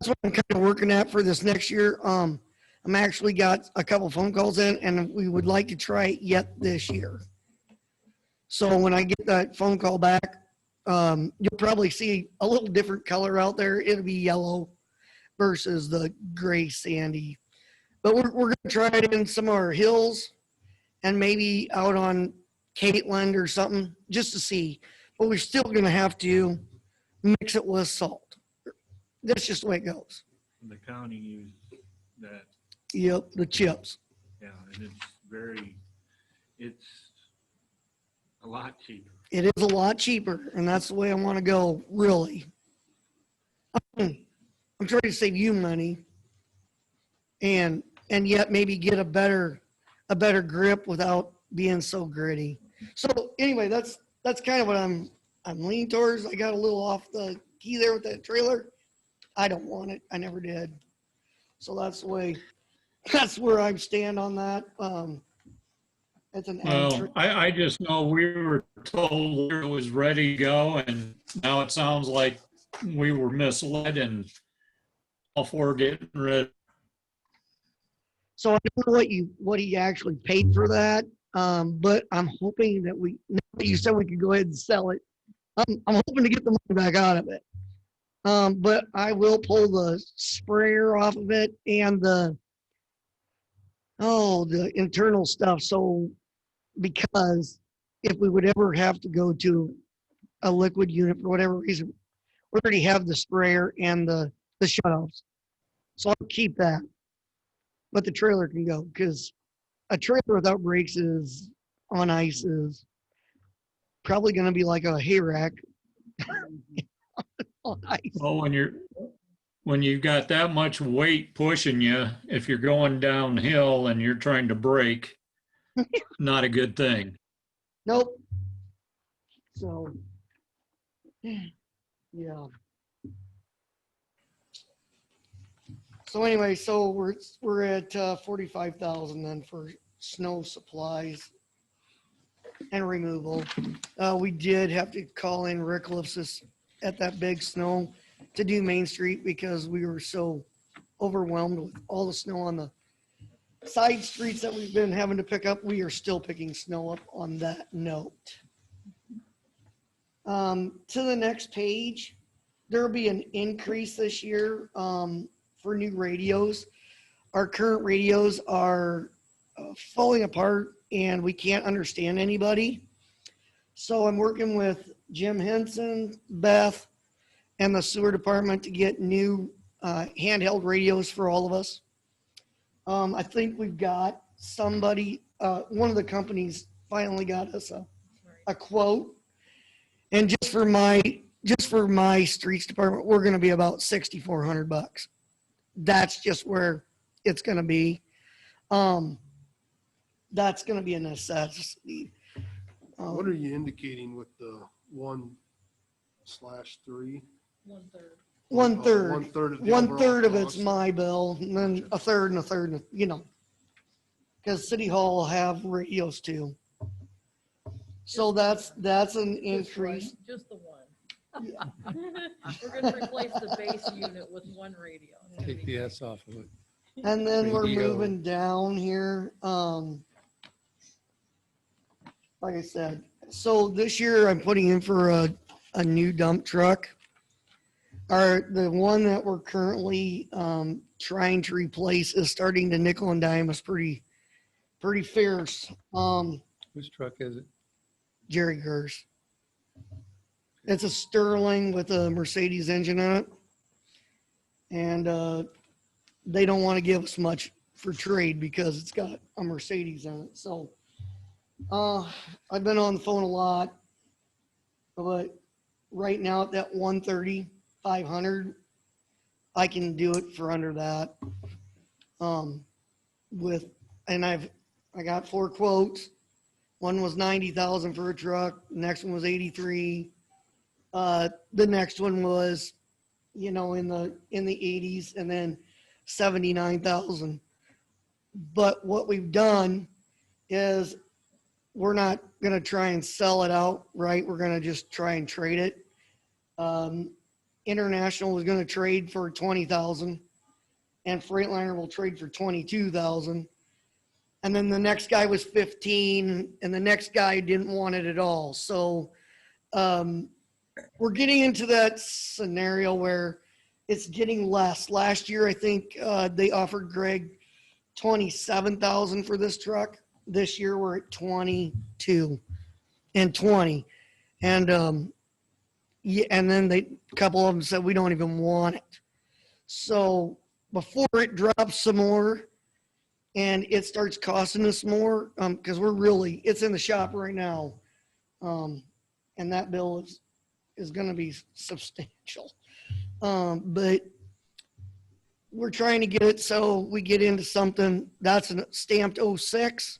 what I'm kind of working at for this next year. I'm actually got a couple phone calls in, and we would like to try it yet this year. So when I get that phone call back, you'll probably see a little different color out there. It'll be yellow versus the gray sandy. But we're going to try it in some of our hills and maybe out on Caitland or something just to see. But we're still going to have to mix it with salt. That's just the way it goes. The county uses that. Yep, the chips. Yeah, and it's a lot cheaper. It is a lot cheaper, and that's the way I want to go, really. I'm trying to save you money and yet maybe get a better grip without being so gritty. So anyway, that's kind of what I'm leaning towards. I got a little off the key there with that trailer. I don't want it. I never did. So that's where I stand on that. It's an Well, I just know we were told it was ready to go, and now it sounds like we were misled and all for getting rid. So I don't know what he actually paid for that, but I'm hoping that now that you said we could go ahead and sell it, I'm hoping to get the money back out of it. But I will pull the sprayer off of it and the internal stuff. So because if we would ever have to go to a liquid unit for whatever reason, we already have the sprayer and the shutoffs. So I'll keep that. But the trailer can go, because a trailer without brakes on ice is probably going to be like a hay rack on ice. Well, when you've got that much weight pushing you, if you're going downhill and you're trying to brake, not a good thing. Nope. So, yeah. So anyway, so we're at 45,000 then for snow supplies and removal. We did have to call in Rick Lifsis at that big snow to do Main Street because we were so overwhelmed with all the snow on the side streets that we've been having to pick up. We are still picking snow up on that note. To the next page, there'll be an increase this year for new radios. Our current radios are falling apart and we can't understand anybody. So I'm working with Jim Henson, Beth, and the sewer department to get new handheld radios for all of us. I think we've got somebody, one of the companies finally got us a quote. And just for my streets department, we're going to be about $6,400. That's just where it's going to be. That's going to be a necessity. What are you indicating with the 1/3? 1/3. 1/3 of the One third overall of it's cost? my bill, and then a third, because City Hall will have radios too. So that's an increase. Just the one. We're gonna replace the base unit with one radio. Take the S off of it. And then we're Radio. moving down here. Like I said, so this year I'm putting in for a new dump truck. The one that we're currently trying to replace is starting to nickel and dime us pretty fierce. Whose truck is it? Jerry Gers. It's a Sterling with a Mercedes engine on it. And they don't want to give us much for trade because it's got a Mercedes on it. So I've been on the phone a lot, but right now at that 130, 500, I can do it for under that. I got 4 quotes. One was 90,000 for a truck. The next one was 83. The next one was, in the 80s, and then 79,000. But what we've done is we're not going to try and sell it outright. We're going to just try and trade it. International was going to trade for 20,000, and Freightliner will trade for 22,000. And then the next guy was 15, and the next guy didn't want it at all. So we're getting into that scenario where it's getting less. Last year, I think they offered Greg 27,000 for this truck. This year, we're at 22 and 20. And and then a couple of them said, we don't even want it. So before it drops some more and it starts costing us more, because it's in the shop right now. And that bill is going to be substantial. But we're trying to get it so we get into something that's stamped 06.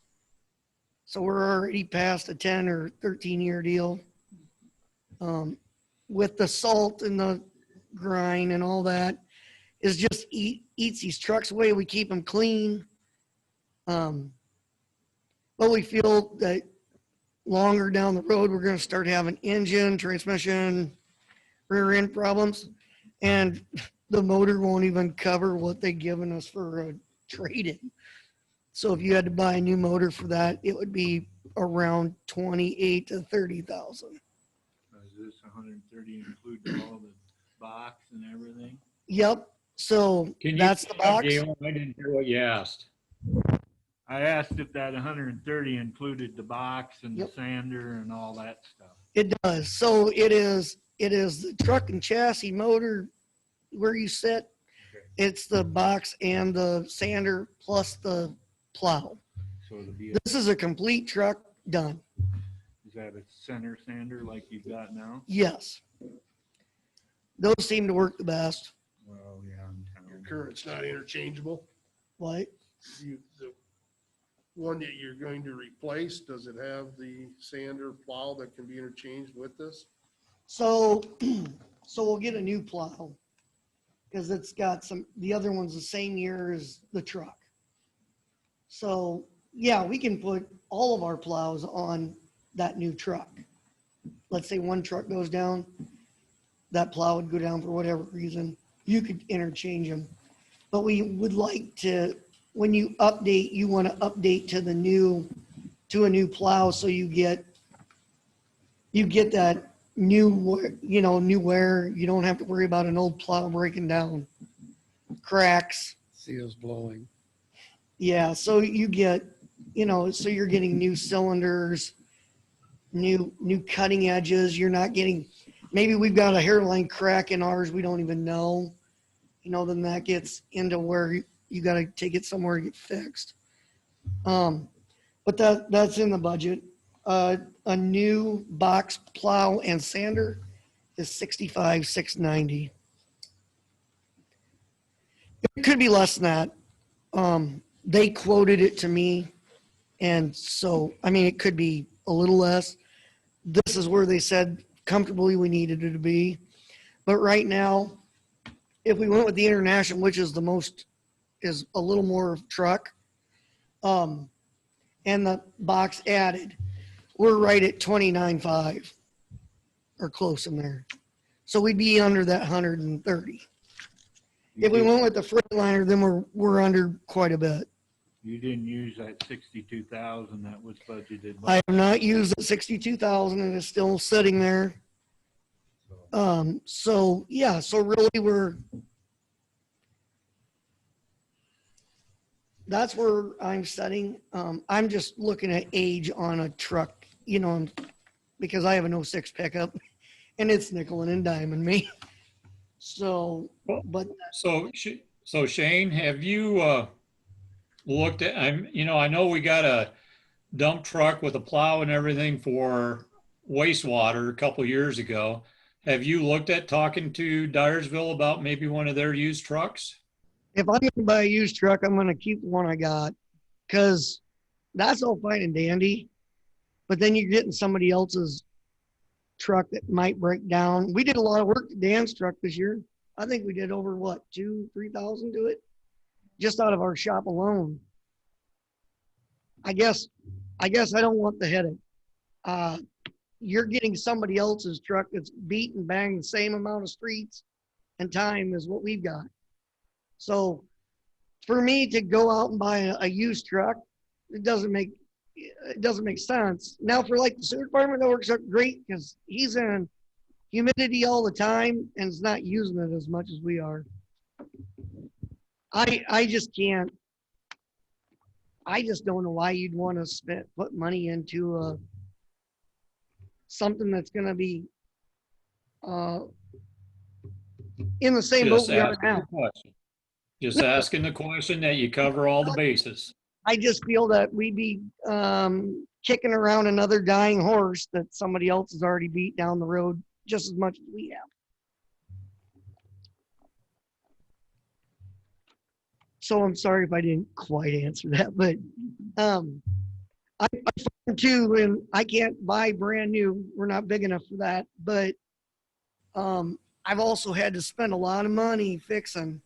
So we're already past a 10 or 13-year deal. With the salt and the grind and all that, is just eats these trucks away. We keep them clean. But we feel that longer down the road, we're going to start having engine, transmission, rear end problems. And the motor won't even cover what they've given us for a trade-in. So if you had to buy a new motor for that, it would be around 28 to 30,000. Is this 130 include all the box and everything? Yep. So that's the box. I didn't hear what you asked. I asked if that 130 included the box and the sander and all that stuff. It does. So it is the truck and chassis motor where you sit. Okay. It's the box and the sander plus the plow. So this is a complete truck done. Is that a center sander like you've got now? Yes. Those seem to work the best. Well, yeah, I'm telling Your current's not interchangeable. What? The one that you're going to replace, does it have the sander plow that can be interchanged with this? So we'll get a new plow because it's got the other one's the same year as the truck. So yeah, we can put all of our plows on that new truck. Let's say one truck goes down, that plow would go down for whatever reason. You could interchange them. But we would like to, when you update, you want to update to a new plow so you get that new wear. You don't have to worry about an old plow breaking down, cracks. Seals blowing. Yeah, so you get, so you're getting new cylinders, new cutting edges. You're not getting, maybe we've got a hairline crack in ours we don't even know. Then that gets into where you got to take it somewhere to get fixed. But that's in the budget. A new box plow and sander is $65,690. It could be less than that. They quoted it to me, and so it could be a little less. This is where they said comfortably we needed it to be. But right now, if we went with the International, which is is a little more truck, and the box added, we're right at 29.5 or close in there. So we'd be under that 130. If we went with the Freightliner, then we're under quite a bit. You didn't use that 62,000 that was budgeted. I have not used the 62,000 and it's still sitting there. So So yeah, so really that's where I'm setting. I'm just looking at age on a truck, you know, because I have an '06 pickup and it's nickel and diming me. So, but So Shane, have you looked at, I know we got a dump truck with a plow and everything for wastewater a couple years ago. Have you looked at talking to Dyersville about maybe one of their used trucks? if I'm going to buy a used truck, I'm going to keep the one I got because that's all fine and dandy. But then you're getting somebody else's truck that might break down. We did a lot of work to Dan's truck this year. I think we did over what, 2,000-3,000 to it, just out of our shop alone. I guess I don't want the headache. You're getting somebody else's truck that's beat and banged the same amount of streets and time as what we've got. So for me to go out and buy a used truck, it doesn't make sense. Now for like the sewer department, that works out great because he's in humidity all the time and is not using it as much as we are. I just can't. I just don't know why you'd want to put money into something that's going to be in the same boat we are now. Just asking the question that you cover all the bases. I just feel that we'd be kicking around another dying horse that somebody else has already beat down the road just as much as we have. So I'm sorry if I didn't quite answer that, but I find too, and I can't buy brand new. We're not big enough for that, but I've also had to spend a lot of money fixing,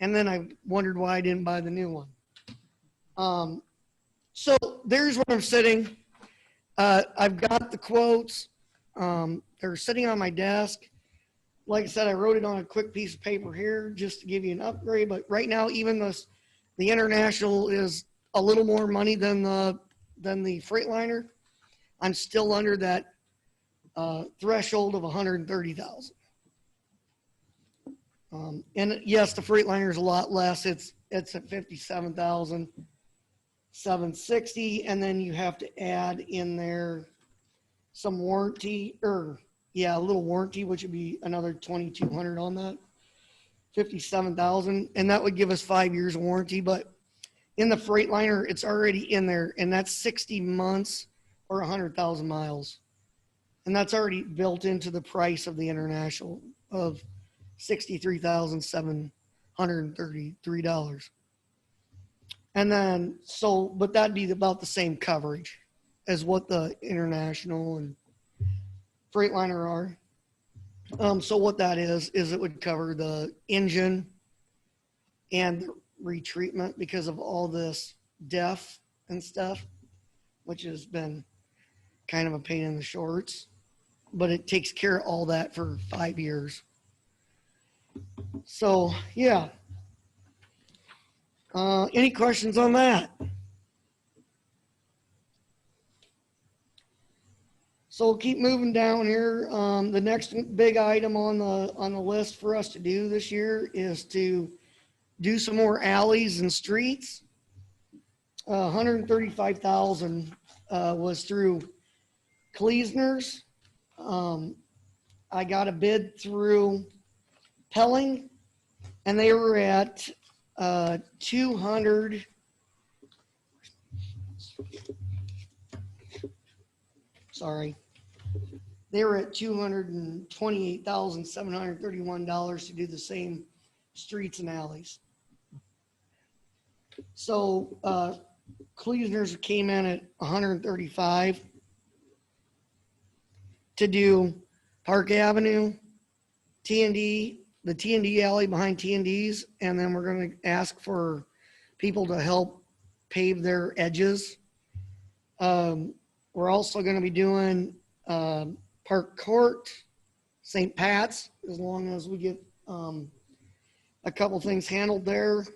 and then I wondered why I didn't buy the new one. So there's where I'm sitting. I've got the quotes. They're sitting on my desk. Like I said, I wrote it on a quick piece of paper here just to give you an upgrade. But right now, even the International is a little more money than the Freightliner. I'm still under that threshold of 130,000. And yes, the Freightliner is a lot less. It's at 57,760, and then you have to add in there some warranty, a little warranty, which would be another 2,200 on that, 57,000, and that would give us 5 years of warranty. But in the Freightliner, it's already in there, and that's 60 months or 100,000 miles, and that's already built into the price of the International of $63,733. And then, but that'd be about the same coverage as what the International and Freightliner are. So what that is it would cover the engine and the retreatment because of all this DEF and stuff, which has been kind of a pain in the shorts, but it takes care of all that for 5 years. So, yeah. Any questions on that? So we'll keep moving down here. The next big item on the list for us to do this year is to do some more alleys and streets. 135,000 was through Kleesner's. I got a bid through Pelling, and they were at 200. Sorry. They were at $228,731 to do the same streets and alleys. So Kleesner's came in at 135 to do Park Avenue, T&D, the T&D alley behind T&D's, and then we're going to ask for people to help pave their edges. We're also going to be doing Park Court, St. Pat's, as long as we get a couple things handled there,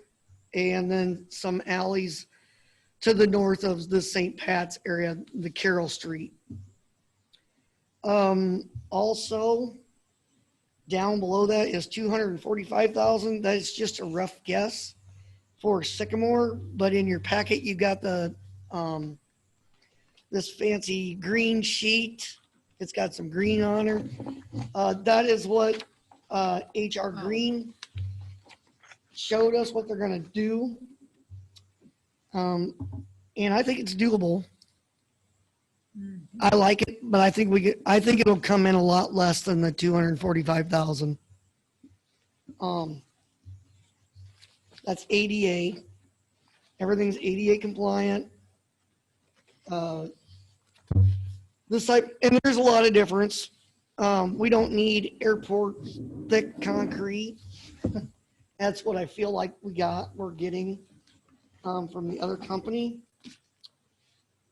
and then some alleys to the north of the St. Pat's area, the Carroll Street. Also, down below that is 245,000. That's just a rough guess for Sycamore, but in your packet, you got the, this fancy green sheet. It's got some green on her. That is what, HR Green showed us what they're gonna do. And I think it's doable. I like it, but I think I think it'll come in a lot less than the 245,000. That's ADA. Everything's ADA compliant. This type, and there's a lot of difference. We don't need airport thick concrete. That's what I feel like we're getting from the other company.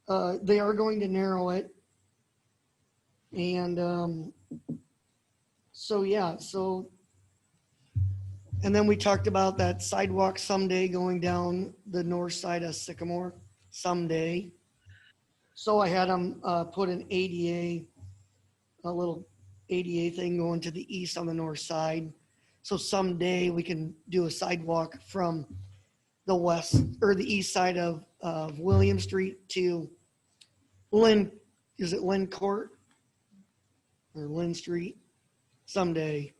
They are going to narrow it. And so, yeah, so, and then we talked about that sidewalk someday going down the north side of Sycamore someday. So I had them put an ADA, a little ADA thing going to the east on the north side. So someday we can do a sidewalk from the west or the east side of William Street to Lynn, is it Lynn Court? Or Lynn Street? Someday.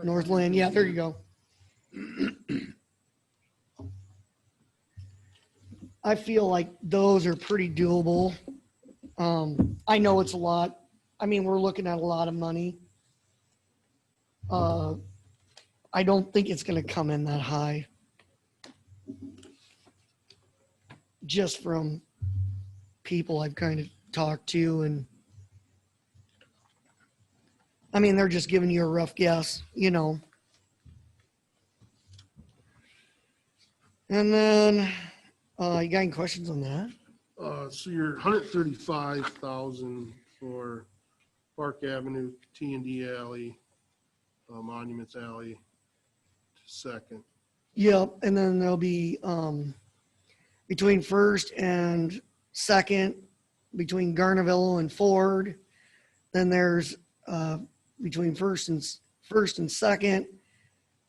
North Lynn, yeah, there you go. I feel like those are pretty doable. I know it's a lot. I mean, we're looking at a lot of money. I don't think it's gonna come in that high. Just from people I've kind of talked to, and I mean, they're just giving you a rough guess, you know. And then, you got any questions on that? So you're 135,000 for Park Avenue, T&D Alley, Monuments Alley, Second. Yep, and then there'll be, between First and Second, between Garnerville and Ford. Then there's, between First and Second,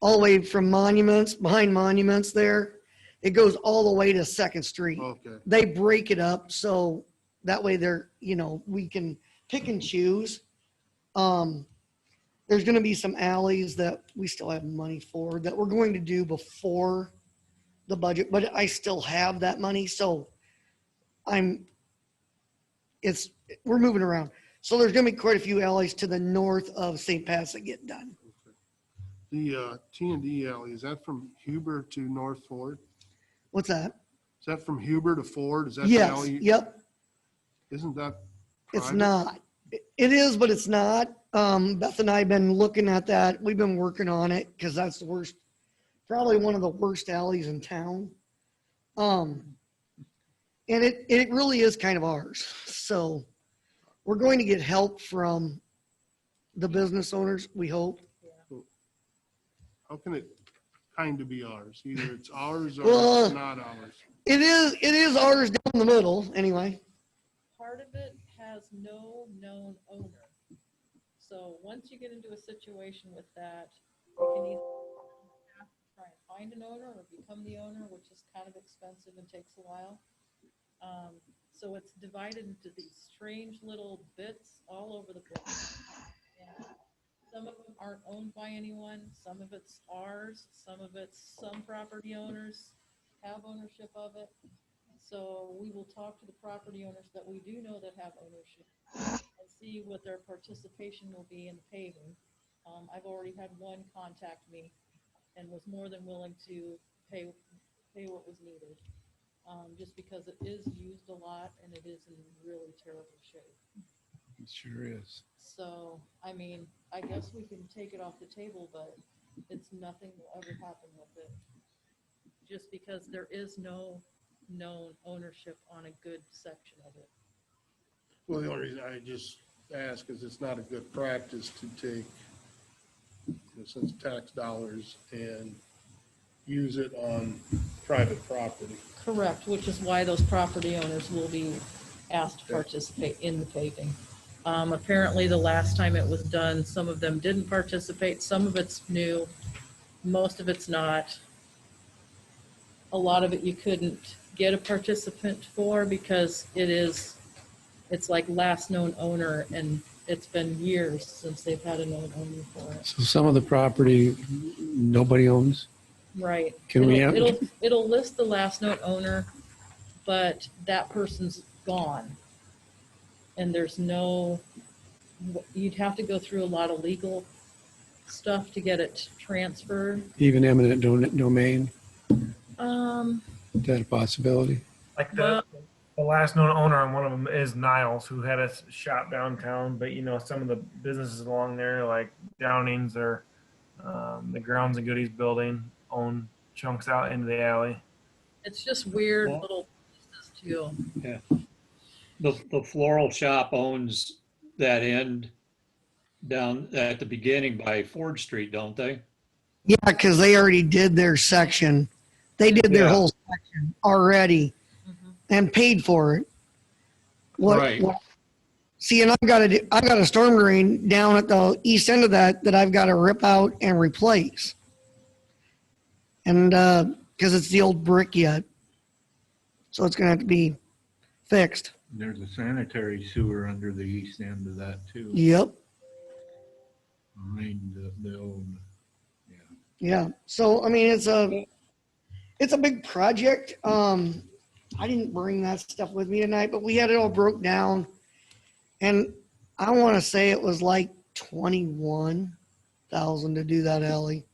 all the way from Monuments, behind Monuments there. It goes all the way to Second Street. Okay. They break it up so that way they're, you know, we can pick and choose. There's going to be some alleys that we still have money for that we're going to do before the budget, but I still have that money. So we're moving around. So there's going to be quite a few alleys to the north of St. Pat's that get done. The T&D Alley, is that from Huber to North Ford? What's that? Is that from Huber to Ford? Is that the Yes, alley? yep. Isn't that It's private? not. It is, but it's not. Beth and I have been looking at that. We've been working on it because that's the worst, probably one of the worst alleys in town. And it really is kind of ours. So we're going to get help from the business owners, we hope. How can it kind of be ours? Either it's ours or Well, it's not ours. It is ours down the middle, anyway. Part of it has no known owner. So once you get into a situation with that, you can either have to try and find an owner or become the owner, which is kind of expensive and takes a while. So it's divided into these strange little bits all over the place. And some of them aren't owned by anyone. Some of it's ours. Some of it's some property owners have ownership of it. So we will talk to the property owners that we do know that have ownership and see what their participation will be in the paving. I've already had one contact me and was more than willing to pay what was needed, just because it is used a lot and it is in really terrible shape. It sure is. So, I mean, I guess we can take it off the table, but it's nothing will ever happen with it. Just because there is no known ownership on a good section of it. Well, the only reason I just ask is it's not a good practice to take, since tax dollars and use it on private property. Correct, which is why those property owners will be asked to participate in the paving. Apparently the last time it was done, some of them didn't participate, some of it's new, most of it's not. A lot of it you couldn't get a participant for because it's like last known owner, and it's been years since they've had a known owner for it. So some of the property nobody owns. Right. Can we It'll list the last known owner, but that person's gone. And there's no, you'd have to go through a lot of legal stuff to get it transferred. even eminent domain? Um, Is that a possibility? Like Well- the last known owner on one of them is Niles, who had a shop downtown. But you know, some of the businesses along there, like Downings or the Grounds and Goodies building, own chunks out into the alley. it's just weird Well- little pieces too. Yeah. The floral shop owns that end down at the beginning by Ford Street, don't they? Yeah, because they already did their section. They did their Yeah. whole section already and paid for it. Right. See, and I've got a storm drain down at the east end of that I've got to rip out and replace. And because it's the old brick yet, so it's gonna have to be fixed. There's a sanitary sewer under the east end of that too. Yep. Behind the old. Yeah. So I mean, it's a big project. I didn't bring that stuff with me tonight, but we had it all broke down, and I want to say it was like 21,000 to do that alley,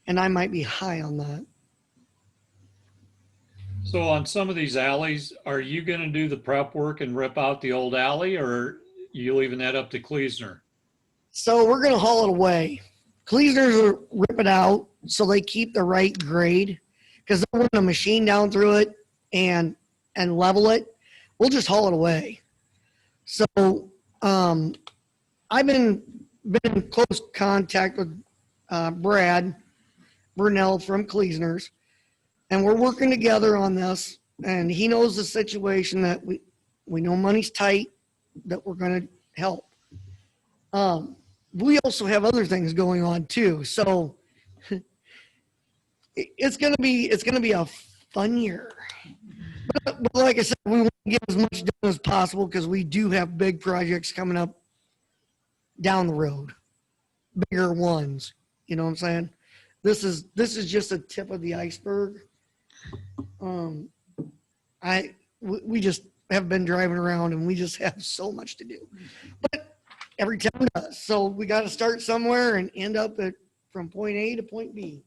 and I might be high on that. So on some of these alleys, are you gonna do the prep work and rip out the old alley, or you leaving that up to Kleesner? So we're gonna haul it away. Kleesner's will rip it out so they keep the right grade, because they'll run a machine down through it and level it. We'll just haul it away. So I've been in close contact with Brad Brunell from Kleesner's, and we're working together on this. And he knows the situation, that we know money's tight, that we're gonna help. We also have other things going on too, so it's gonna be a fun year. But like I said, we want to get as much done as possible because we do have big projects coming up down the road, bigger ones. You know what I'm saying? This is just a tip of the iceberg. We just have been driving around and we just have so much to do, but every town does. So we got to start somewhere and end up from point A to point B.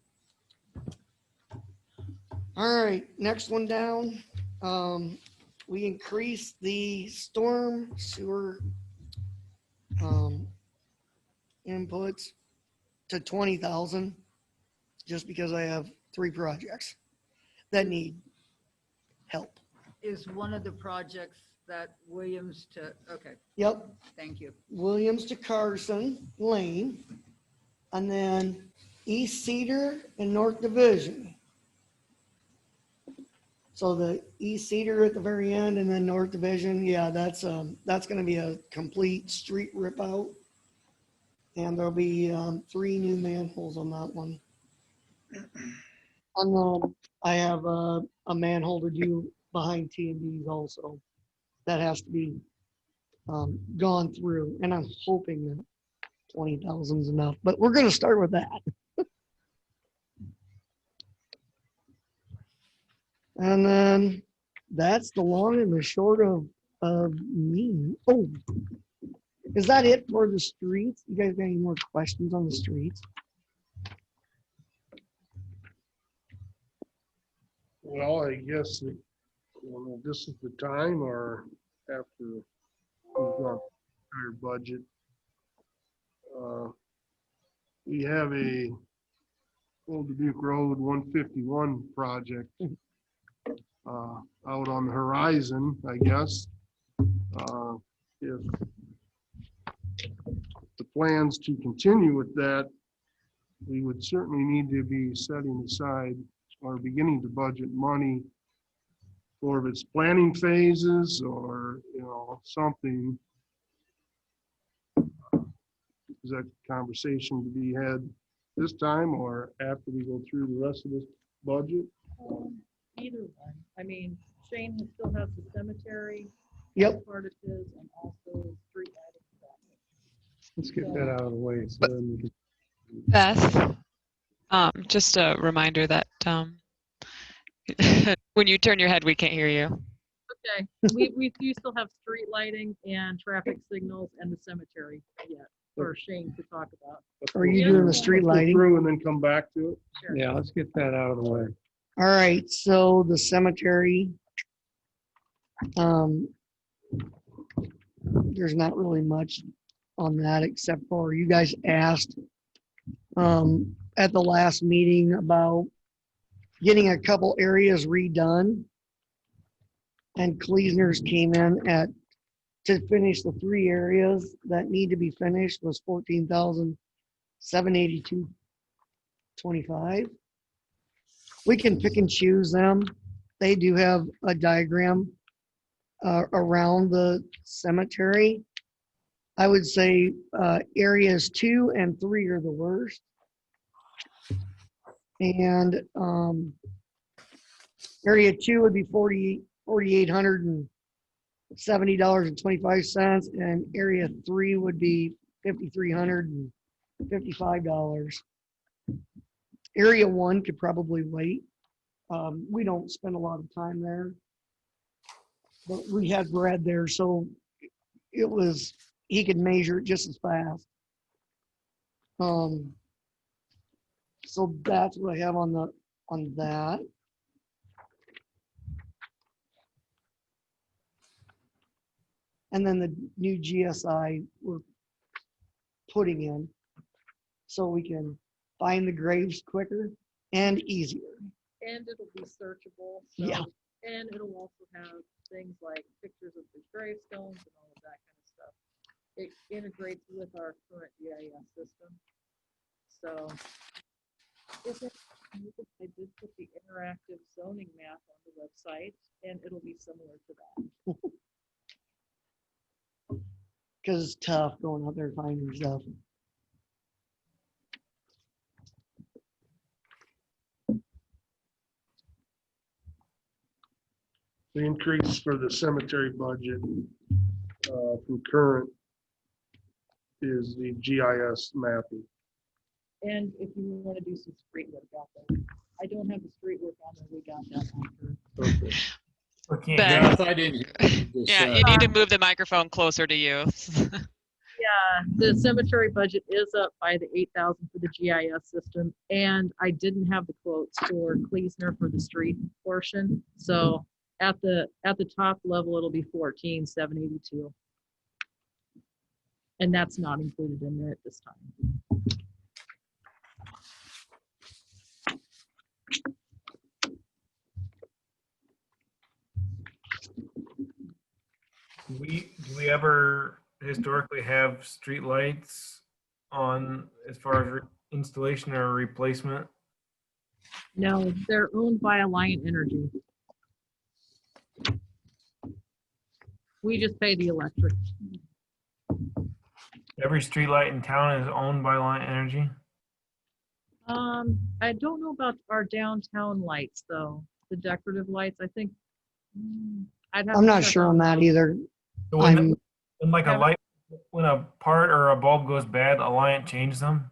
All right, next one down. We increased the storm sewer inputs to 20,000, just because I have 3 projects that need help. Is one of the projects that Williams to, okay, Yep, thank you. Williams to Carson Lane, and then East Cedar and North Division. So the East Cedar at the very end, and then North Division, yeah, that's gonna be a complete street rip out. And there'll be 3 new manholes on that one. I have a manhole to do behind T&Ds also. That has to be gone through, and I'm hoping that 20,000 is enough, but we're gonna start with that. And then that's the long and the short of me. Oh, is that it for the streets? You guys got any more questions on the streets? Well, I guess, this is the time, or after we've gone through our budget. We have a Old Dubuque Road 151 project out on the horizon, I guess. If the plans to continue with that, we would certainly need to be setting aside or beginning to budget money for its planning phases, or, something is that conversation to be had this time or after we go through the rest of this budget? Either one. I mean, Shane still has the cemetery. Yep. Part of his and also street lighting. Let's get that out of the way. So then we can, Beth, just a reminder that when you turn your head, we can't hear you. Okay, we do still have street lighting and traffic signals and the cemetery yet for Shane to talk about. Are you doing the street Let's go lighting? through and then come back to it. Sure. yeah, let's get that out of the way. All right, so the cemetery, there's not really much on that except for you guys asked at the last meeting about getting a couple areas redone. And Kleesner's came in to finish the 3 areas that need to be finished was $14,782.25. We can pick and choose them. They do have a diagram around the cemetery. I would say areas 2 and 3 are the worst. And area 2 would be $4,870.25, and area 3 would be $5,355. Area 1 could probably wait. We don't spend a lot of time there, but we had Brad there, so he could measure it just as fast. So that's what I have on that. And then the new GSI we're putting in so we can find the graves quicker and easier. And it'll be searchable. So, Yeah. And it'll also have things like pictures of the gravestones and all of that kind of stuff. It integrates with our current GIS system. So I did put the interactive zoning map on the website, and it'll be similar to that. Because it's tough going out there finding stuff. The increase for the cemetery budget from current is the GIS mapping. And if you want to do some street work out there, I don't have the street work on there. We got that after. Okay. Ben, Beth, I didn't hear what you just yeah, said. you need to move the microphone closer to you. Yeah, the cemetery budget is up by the 8,000 for the GIS system, and I didn't have the quotes for Kleesner for the street portion. So at the top level, it'll be 14,782, and that's not included in there at this time. Do we ever historically have streetlights on as far as installation or replacement? No, they're owned by Alliant Energy. We just pay the electric. Every streetlight in town is owned by Light Energy. I don't know about our downtown lights though, the decorative lights. I think I'd have I'm to not check sure on that those. either. So when, I'm, when like a light, when a part or a bulb goes bad, Alliant changes them.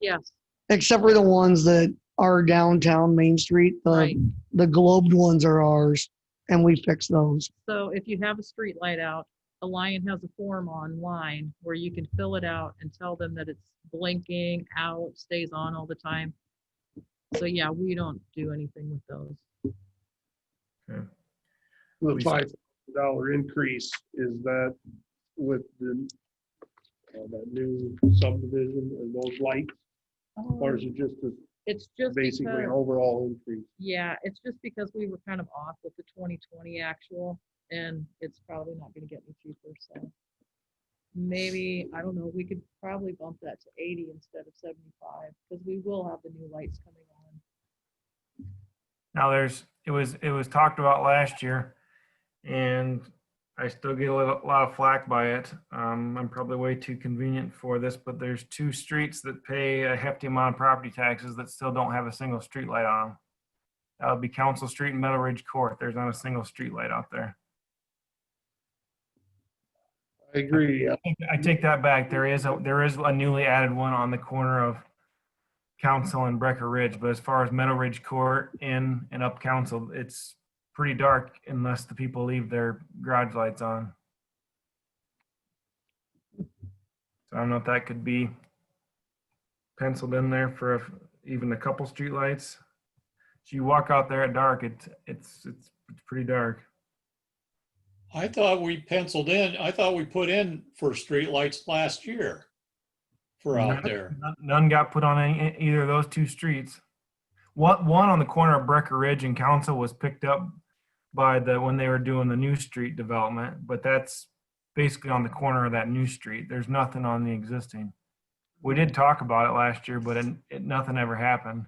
Yes, except for the ones that are downtown Main Street, right. the globed ones are ours, and we fix those. So if you have a street light out, Alliant has a form online where you can fill it out and tell them that it's blinking out, stays on all the time. So yeah, we don't do anything with those. Okay. The $5,000 increase, is that with the that new subdivision and those lights? Or is it just It's just basically an because, overall increase? yeah, it's just because we were kind of off with the 2020 actual, and it's probably not going to get any cheaper. So maybe, I don't know, we could probably bump that to 80 instead of 75 because we will have the new lights coming on. Now it was talked about last year, and I still get a lot of flack by it. I'm probably way too convenient for this, but there's 2 streets that pay a hefty amount of property taxes that still don't have a single street light on them. That would be Council Street and Meadow Ridge Court. There's not a single street light out there. I agree. I take that back. There is a newly added one on the corner of Council and Brecker Ridge, but as far as Meadow Ridge Court in and up Council, it's pretty dark unless the people leave their garage lights on. So I don't know if that could be penciled in there for even a couple street lights. So you walk out there at dark, it's pretty dark. I thought we put in for streetlights last year for out there. None got put on either of those 2 streets. One on the corner of Brecker Ridge and Council was picked up by when they were doing the new street development, but that's basically on the corner of that new street. There's nothing on the existing. We did talk about it last year, but nothing ever happened.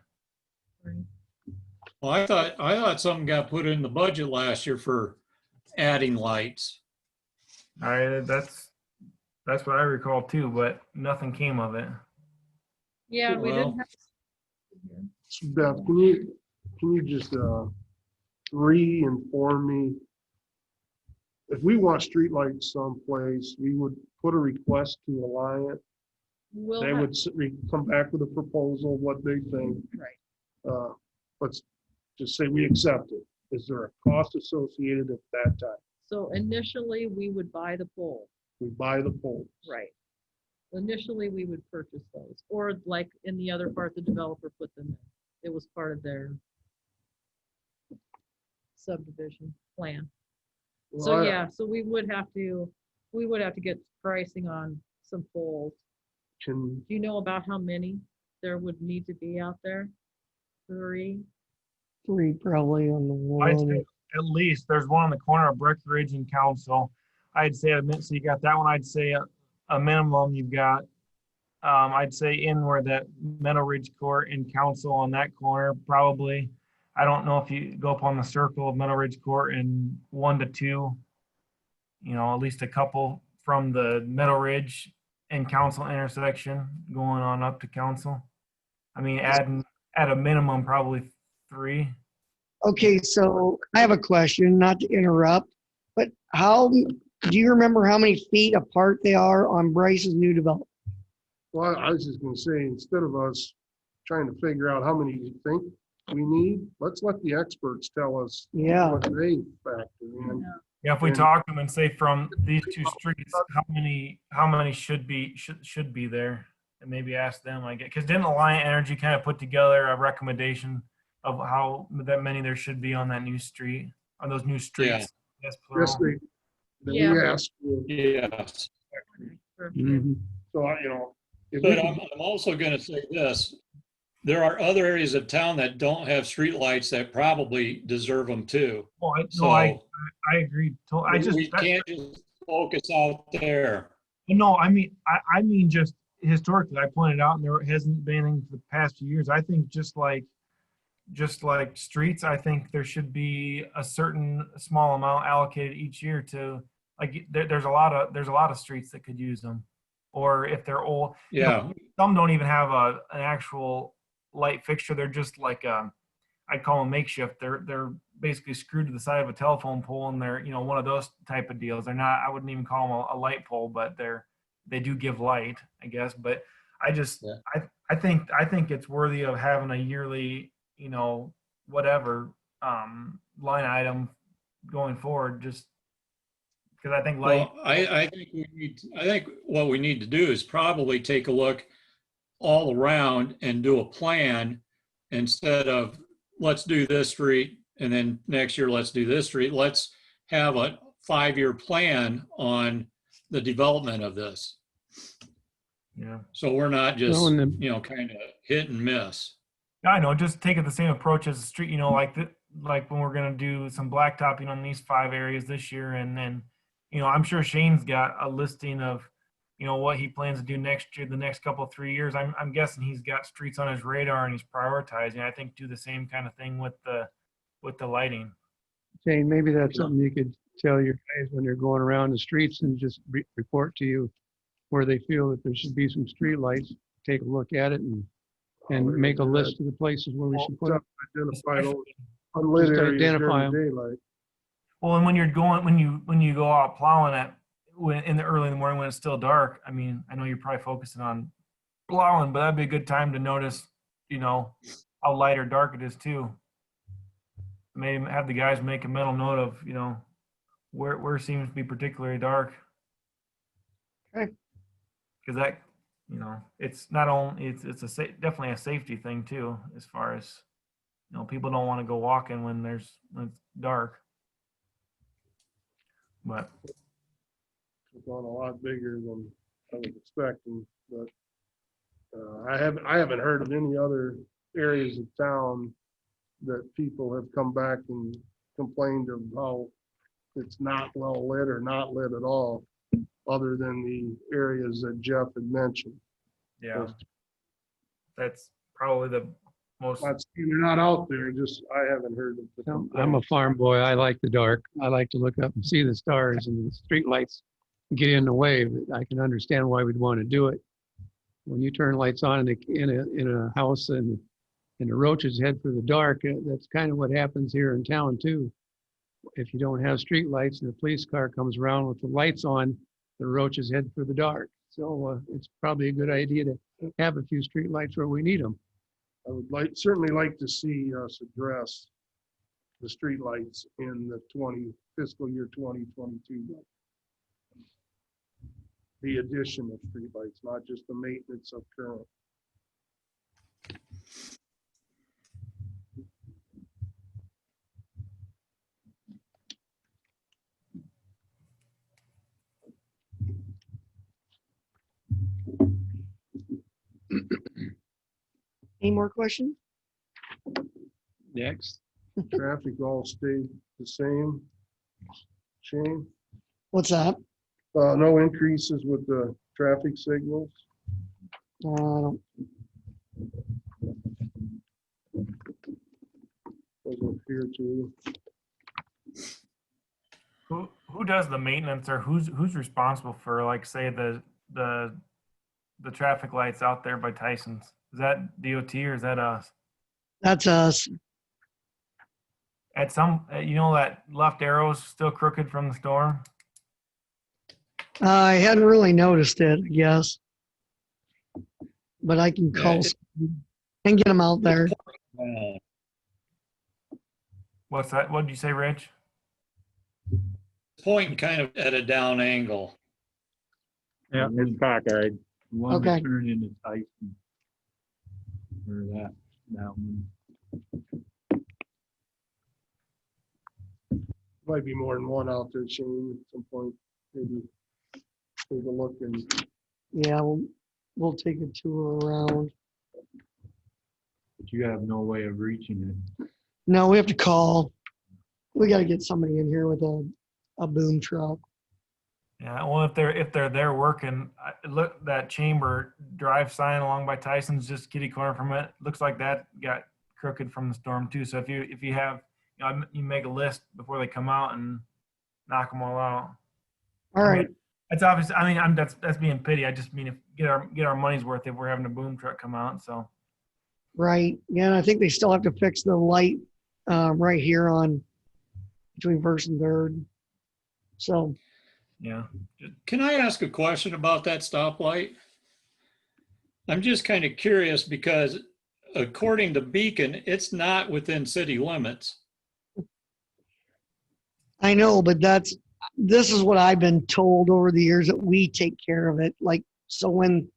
Well, I thought something got put in the budget last year for adding lights. All right, that's what I recall too, but nothing came of it. Yeah, we didn't have. Beth, can you just re-inform me? If we want streetlights someplace, we would put a request to Alliant. They would come back with a proposal, what they think. Right. Let's just say we accept it. Is there a cost associated at that time? So initially, we would buy the pole. We buy the poles. Right. Initially, we would purchase those, or like in the other part, the developer put them in. It was part of their subdivision plan. So Well, yeah, so we would have to get pricing on some poles. Do you know about how many there would need to be out there? 3? 3 probably on the I'd one. say at least there's one on the corner of Brecker Ridge and Council. I'd say so you got that one. I'd say a minimum you've got. I'd say in where that Meadow Ridge Court and Council on that corner probably. I don't know if you go up on the circle of Meadow Ridge Court and 1 to 2. At least a couple from the Meadow Ridge and Council intersection going on up to Council. I mean, at a minimum probably 3. Okay, so I have a question, not to interrupt, but do you remember how many feet apart they are on Bryce's new development? Well, I was just gonna say, instead of us trying to figure out how many you think we need, let's let the experts tell us what they factor in. Yeah, if we talk to them and say from these 2 streets, how many should be there, and maybe ask them, I guess, because didn't Alliant Energy kind of put together a recommendation of how that many there should be on that new street, on those new streets? Yeah. Yes, we asked. Yes. So, But I'm also going to say this. There are other areas of town that don't have streetlights that probably deserve them too. Oh, I agree. We can't just focus out there. No, I mean just historically, I pointed out, and there hasn't been in the past few years. I think just like streets, I think there should be a certain small amount allocated each year to, like, there's a lot of streets that could use them, or if they're old. Yeah. Some don't even have an actual light fixture. They're just like I'd call them makeshift. They're basically screwed to the side of a telephone pole, and they're one of those type of deals. They're not. I wouldn't even call them a light pole, but they do give light, I guess. But I think it's worthy of having a yearly whatever line item going forward. Just because I think light. Well, I think what we need to do is probably take a look all around and do a plan instead of let's do this street and then next year let's do this street. Let's have a 5-year plan on the development of this. Yeah. So we're not just kind of hit and miss. I know. Just take it the same approach as the street. Like when we're gonna do some blacktopping on these 5 areas this year, and then I'm sure Shane's got a listing of what he plans to do next year, the next couple 3 years. I'm guessing he's got streets on his radar and he's prioritizing. I think do the same kind of thing with the lighting. Shane, maybe that's something you could tell your guys when they're going around the streets and just report to you where they feel that there should be some street lights. Take a look at it and make a list of the places where we should put them. Identify those unlit Just areas identify during 'em. daylight. Well, and when you're going, when you go out plowing in the early in the morning when it's still dark, I mean, I know you're probably focusing on plowing, but that'd be a good time to notice, how light or dark it is too. Maybe have the guys make a mental note of, where it seems to be particularly dark. Okay. Because that, it's not only, it's definitely a safety thing too, as far as, people don't want to go walking when it's dark. But It's gone a lot bigger than I was expecting, but I haven't heard of any other areas of town that people have come back and complained of how it's not well lit or not lit at all, other than the areas that Jeff had mentioned. yeah, that's probably the most. You're not out there, just I haven't heard of the I'm a complaints. farm boy. I like the dark. I like to look up and see the stars, and the street lights get in the way. But I can understand why we'd want to do it. When you turn lights on in a house and the roaches head for the dark, that's kind of what happens here in town too. If you don't have street lights and a police car comes around with the lights on, the roaches head for the dark. So it's probably a good idea to have a few street lights where we need them. I would certainly like to see us address the streetlights in the fiscal year 2022. The addition of streetlights, not just the maintenance of current. Any more questions? Next. Traffic all stayed the same. Shane? What's that? No increases with the traffic signals. Don't Doesn't appear to. Who does the maintenance, or who's responsible for, like, say the traffic lights out there by Tyson's? Is that DOT or is that us? That's us. At some, that left arrow's still crooked from the storm. I hadn't really noticed it, I guess. But I can call and get them out there. What's that? What did you say, Rich? Pointing kind of at a down angle. Yeah, it's cockeyed. One Okay. to turn into Tyson. Or that one. Might be more than one out there, Shane, at some point. Maybe take a look and Yeah, we'll take a tour around. But you have no way of reaching it. No, we have to call. We got to get somebody in here with a boom truck. Yeah, well, if they're there working, look, that chamber drive sign along by Tyson's, just kitty corner from it. Looks like that got crooked from the storm too. So if you have, you make a list before they come out and knock them all out. All right. It's obvious. I mean, that's being pity. I just mean, if get our money's worth if we're having a boom truck come out. So. Right. Yeah, and I think they still have to fix the light right here on between First and Third. So. Yeah. Can I ask a question about that stoplight? I'm just kind of curious because according to Beacon, it's not within city limits. I know, but this is what I've been told over the years, that we take care of it. Like, so when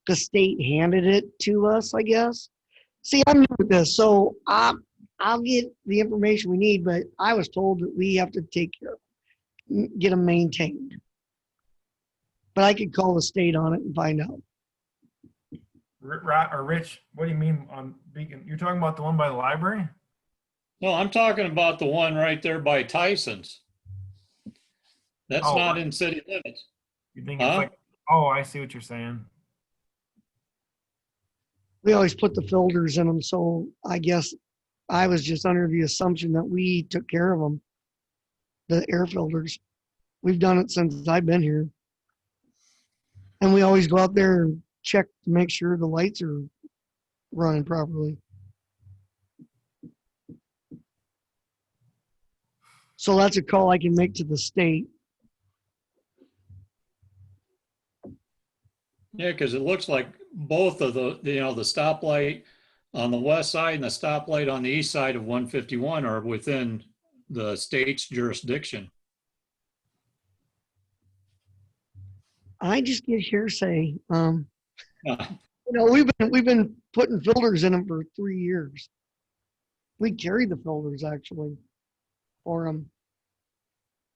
the state handed it to us, I guess. See, I'm new with this, so I'll get the information we need, but I was told that we have to take care of it, get them maintained. But I could call the state on it and find out. Rich, what do you mean on Beacon? You're talking about the one by the library? No, I'm talking about the one right there by Tyson's. That's not in city limits. You think it's like, I see what you're saying. We always put the filters in them, so I guess I was just under the assumption that we took care of them. the air filters. We've done it since I've been here. And we always go out there and check to make sure the lights are running properly. So that's a call I can make to the state. Yeah, because it looks like both of the stoplight on the west side and the stoplight on the east side of 151 are within the state's jurisdiction. I just get hearsay. We've been putting filters in them for 3 years. We carry the filters actually for them.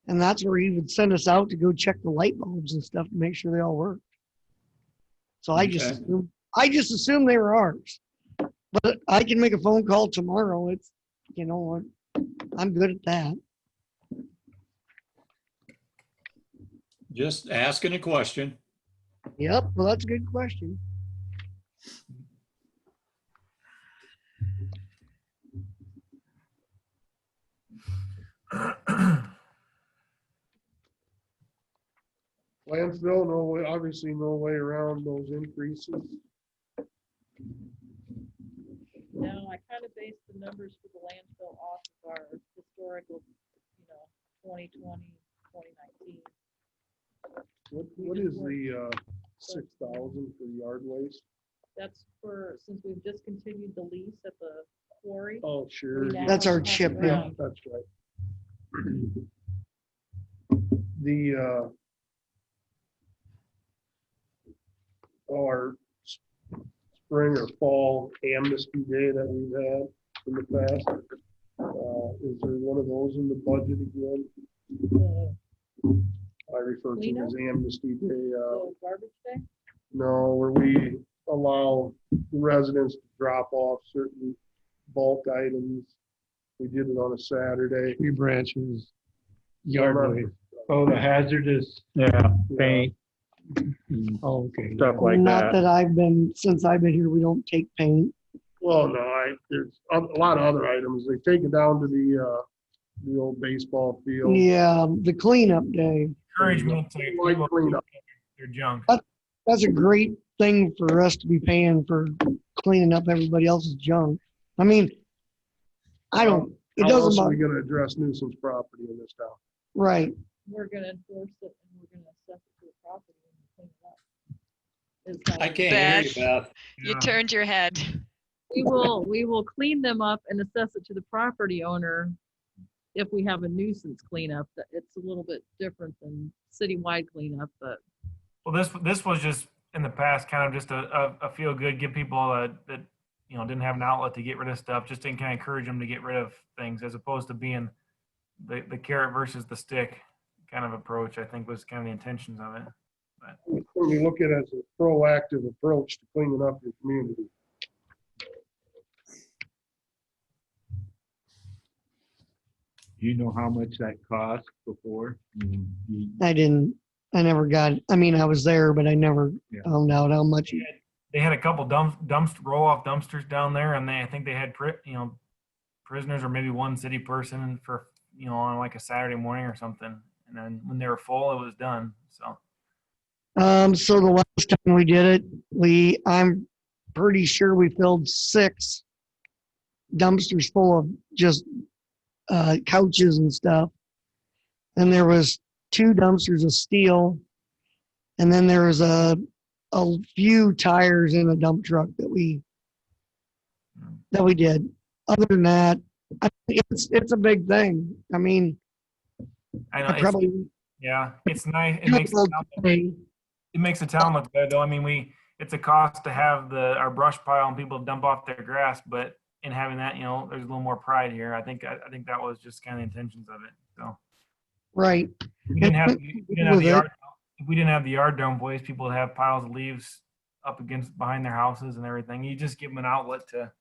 And that's where he would send us out to go check the light bulbs and stuff to make sure they all work. So I just assumed they were ours. But I can make a phone call tomorrow. It's, you know what, I'm good at that. Just asking a question. Yep, well, that's a good question. Landfill, no way, obviously no way around those increases. No, I kind of based the numbers for the landfill off of our historical, 2020, 2019. What is the 6,000 for yard waste? That's since we've discontinued the lease at the quarry. Oh, sure. That's our chip, yeah. That's right. The our spring or fall amnesty day that we've had in the past. Is there one of those in the budget again? I refer to it as amnesty day. Garbage day? No, where we allow residents to drop off certain bulk items. We did it on a Saturday. Tree branches, yard waste. Oh, the hazardous, paint. Oh, okay. Stuff like Not that. that since I've been here, we don't take paint. Well, no, there's a lot of other items. They take it down to the old baseball field. Yeah, the cleanup day. Encouragement to Like people cleanup. their junk. That's a great thing for us to be paying for cleaning up everybody else's junk. I mean, it How else doesn't are we matter. gonna address nuisance property in this town? Right. We're gonna enforce it and we're gonna assess it to the property and clean it up. I can't hear you, Beth. You turned your head. We will clean them up and assess it to the property owner if we have a nuisance cleanup. That it's a little bit different than citywide cleanup, but Well, this was just in the past kind of just a feel good, give people that didn't have an outlet to get rid of stuff, just to kind of encourage them to get rid of things, as opposed to being the carrot versus the stick kind of approach. I think was kind of the intentions of it. But When we look at it as a proactive approach to cleaning up your community. You know how much that cost before? I never got, I mean, I was there, but I never found out how much. they had a couple roll-off dumpsters down there, and I think they had prisoners or maybe one city person for on like a Saturday morning or something. And then when they were full, it was done. So So the last time we did it, I'm pretty sure we filled 6 dumpsters full of just couches and stuff. And there was 2 dumpsters of steel. And then there was a few tires in a dump truck that we did. Other than that, it's a big thing. I mean, I know it's nice. It makes the town look good, though. I mean, it's a cost to have our brush pile and people dump off their grass, but in having that, there's a little more pride here. I think that was just kind of the intentions of it. So right. We didn't have the yard. If we didn't have the yard dump waste, people would have piles of leaves up behind their houses and everything. You just give them an outlet to.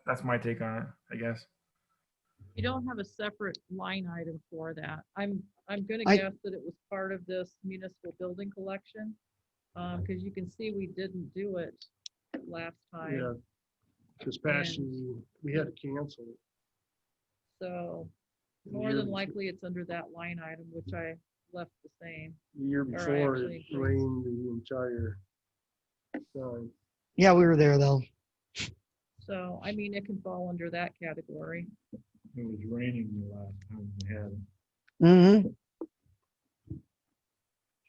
That's my take on it, I guess. you don't have a separate line item for that. I'm gonna guess that it was part of this municipal building collection. Because you can see we didn't do it last time. Yeah, this past year, we had to cancel it. So More than likely, it's under that line item, which I left the same. The year Or I before, actually it increased. rained the entire time. Yeah, we were there though. So, I mean, it can fall under that category. It was raining the last time we had it. Mm-hmm.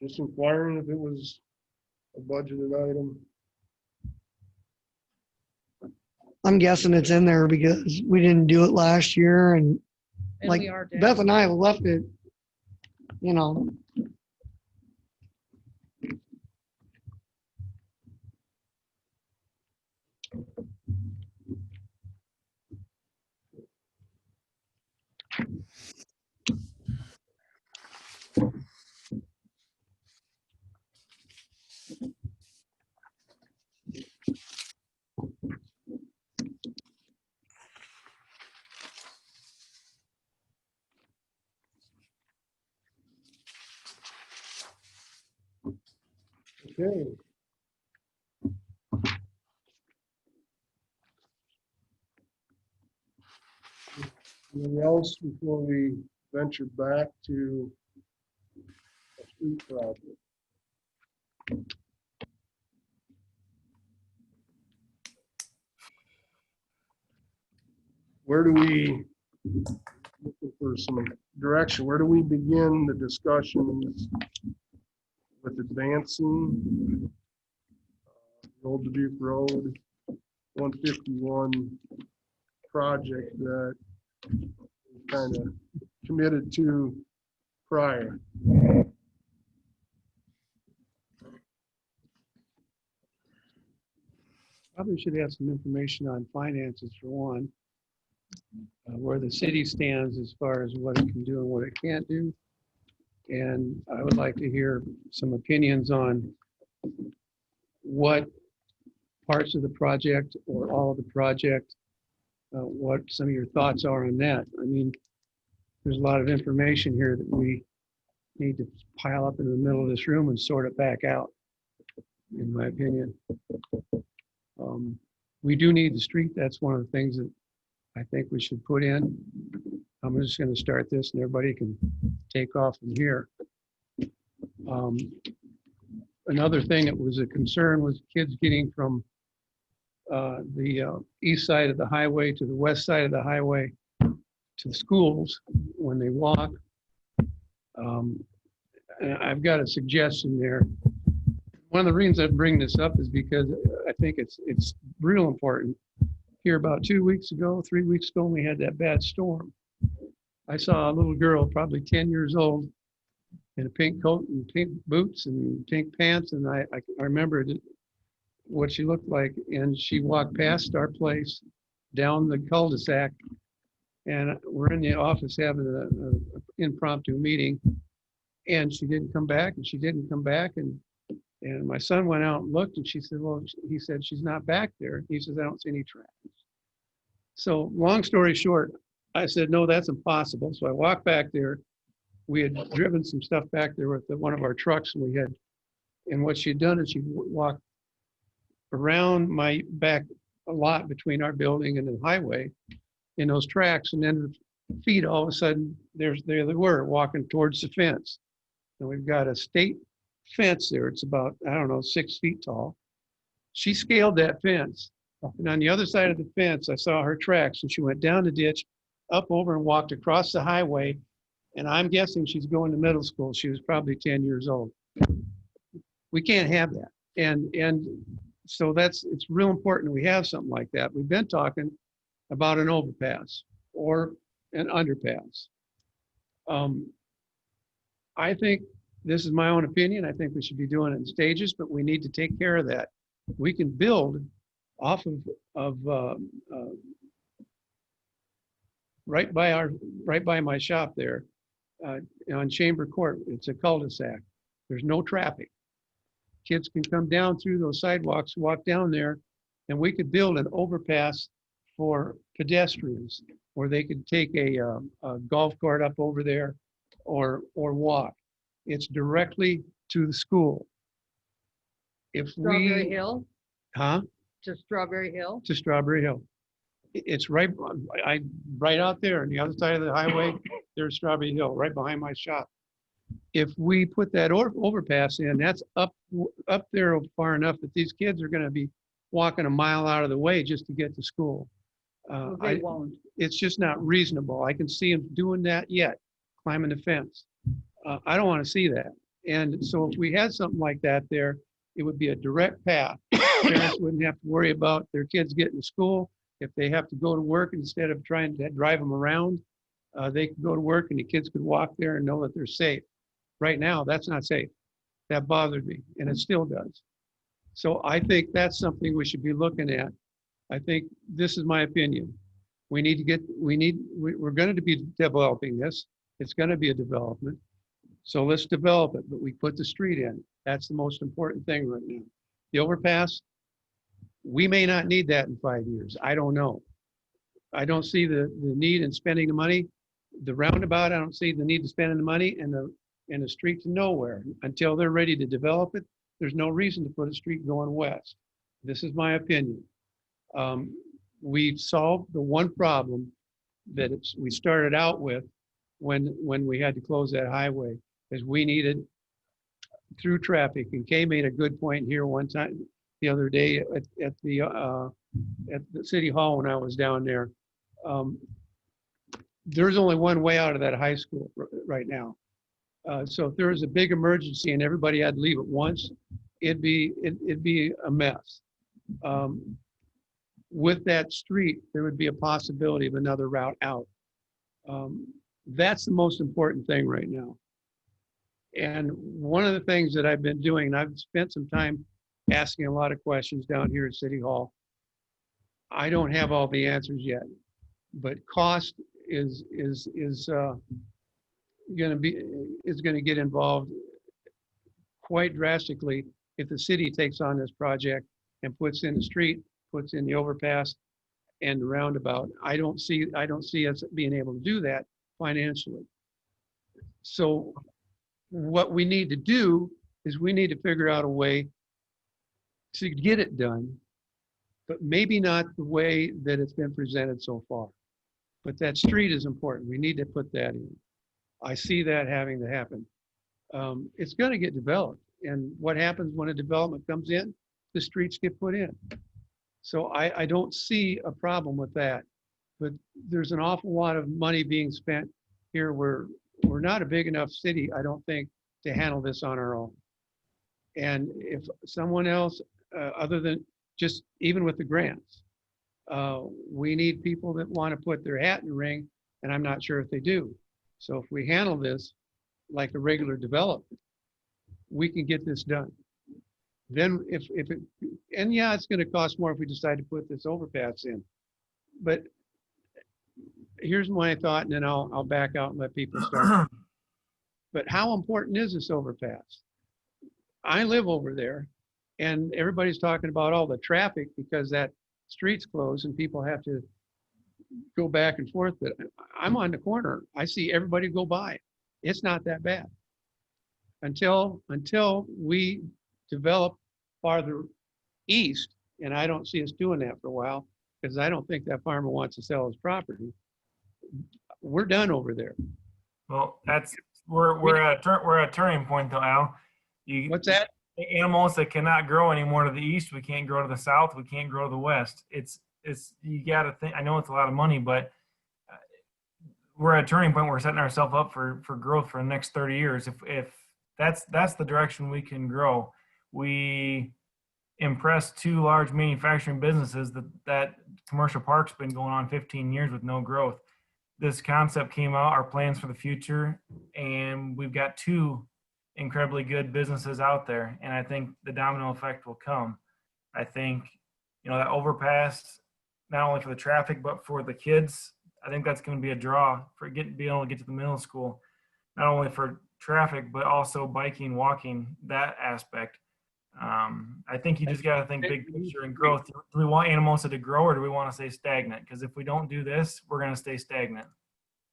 Just inquiring if it was a budgeted item. I'm guessing it's in there because we didn't do it last year, and And like we are down. Beth and I left it, you know. Okay. Anything else before we venture back to a street project? Where do we, looking for some direction, where do we begin the discussions with advancing Old Dubuque Road 151 project that we kind of committed to prior? Probably should have some information on finances for one, where the city stands as far as what it can do and what it can't do. And I would like to hear some opinions on what parts of the project or all of the project, what some of your thoughts are on that. I mean, there's a lot of information here that we need to pile up in the middle of this room and sort it back out, in my opinion. We do need the street. That's one of the things that I think we should put in. I'm just going to start this and everybody can take off from here. Another thing that was a concern was kids getting from the east side of the highway to the west side of the highway to the schools when they walk. And I've got a suggestion there. One of the reasons I bring this up is because I think it's real important. Here about 2 weeks ago, 3 weeks ago, we had that bad storm. I saw a little girl, probably 10 years old, in a pink coat and pink boots and pink pants, and I remember what she looked like, and she walked past our place down the cul-de-sac, and we're in the office having an impromptu meeting, and she didn't come back, and she didn't come back, and my son went out and looked, and she said, well, he said, she's not back there. He says, I don't see any tracks. So long story short, I said, no, that's impossible. So I walked back there. We had driven some stuff back there with one of our trucks, and what she'd done is she walked around my back a lot between our building and the highway in those tracks, and then her feet all of a sudden, there they were walking towards the fence. And we've got a state fence there. It's about, I don't know, 6 feet tall. She scaled that fence. And on the other side of the fence, I saw her tracks, and she went down the ditch, up over and walked across the highway. And I'm guessing she's going to middle school. She was probably 10 years old. We can't have that. And so it's real important we have something like that. We've been talking about an overpass or an underpass. I think, this is my own opinion, I think we should be doing it in stages, but we need to take care of that. We can build off of right by my shop there on Chamber Court. It's a cul-de-sac. There's no traffic. Kids can come down through those sidewalks, walk down there, and we could build an overpass for pedestrians, or they could take a golf cart up over there or walk. It's directly to the school. If Strawberry we, Hill huh? to Strawberry Hill. To Strawberry Hill. It's right, right out there on the other side of the highway, there's Strawberry Hill, right behind my shop. If we put that overpass in, that's up there far enough that these kids are gonna be walking a mile out of the way just to get to school. Well, they won't. It's just not reasonable. I can see them doing that yet, climbing the fence. I don't want to see that. And so if we had something like that there, it would be a direct path. Parents wouldn't have to worry about their kids getting to school. If they have to go to work, instead of trying to drive them around, they could go to work and the kids could walk there and know that they're safe. Right now, that's not safe. That bothered me, and it still does. So I think that's something we should be looking at. I think this is my opinion. We're going to be developing this. It's going to be a development. So let's develop it, but we put the street in. That's the most important thing right now. The overpass, we may not need that in 5 years. I don't know. I don't see the need in spending the money. The roundabout, I don't see the need to spend the money, and the street to nowhere. Until they're ready to develop it, there's no reason to put a street going west. This is my opinion. We've solved the one problem that we started out with when we had to close that highway, is we needed through traffic. And Kay made a good point here one time the other day at the city hall when I was down there. There's only one way out of that high school right now. So if there was a big emergency and everybody had to leave at once, it'd be a mess. With that street, there would be a possibility of another route out. That's the most important thing right now. And one of the things that I've been doing, and I've spent some time asking a lot of questions down here at City Hall. I don't have all the answers yet, but cost is going to get involved quite drastically if the city takes on this project and puts in the street, puts in the overpass and the roundabout. I don't see us being able to do that financially. So what we need to do is we need to figure out a way to get it done, but maybe not the way that it's been presented so far. But that street is important. We need to put that in. I see that having to happen. It's going to get developed. And what happens when a development comes in? The streets get put in. So I don't see a problem with that. But there's an awful lot of money being spent here. We're not a big enough city, I don't think, to handle this on our own. And if someone else, other than just even with the grants, we need people that want to put their hat in the ring, and I'm not sure if they do. So if we handle this like a regular development, we can get this done. Then and yeah, it's going to cost more if we decide to put this overpass in. But here's my thought, and then I'll back out and let people start. But how important is this overpass? I live over there, and everybody's talking about all the traffic because that street's closed and people have to go back and forth. But I'm on the corner. I see everybody go by. It's not that bad. Until we develop farther east, and I don't see us doing that for a while because I don't think that farmer wants to sell his property. We're done over there. Well, we're at a turning point though, Al. What's that? Anamosa cannot grow anymore to the east. We can't grow to the south. We can't grow to the west. It's you got to think. I know it's a lot of money, but we're at a turning point. We're setting ourselves up for growth for the next 30 years. If that's the direction we can grow. We impressed two large manufacturing businesses that commercial park's been going on 15 years with no growth. This concept came out, our plans for the future, and we've got two incredibly good businesses out there. And I think the domino effect will come. I think, that overpass, not only for the traffic, but for the kids, I think that's going to be a draw for being able to get to the middle school, not only for traffic, but also biking, walking, that aspect. I think you just got to think big picture and growth. Do we want Anamosa to grow, or do we want to stay stagnant? Because if we don't do this, we're going to stay stagnant.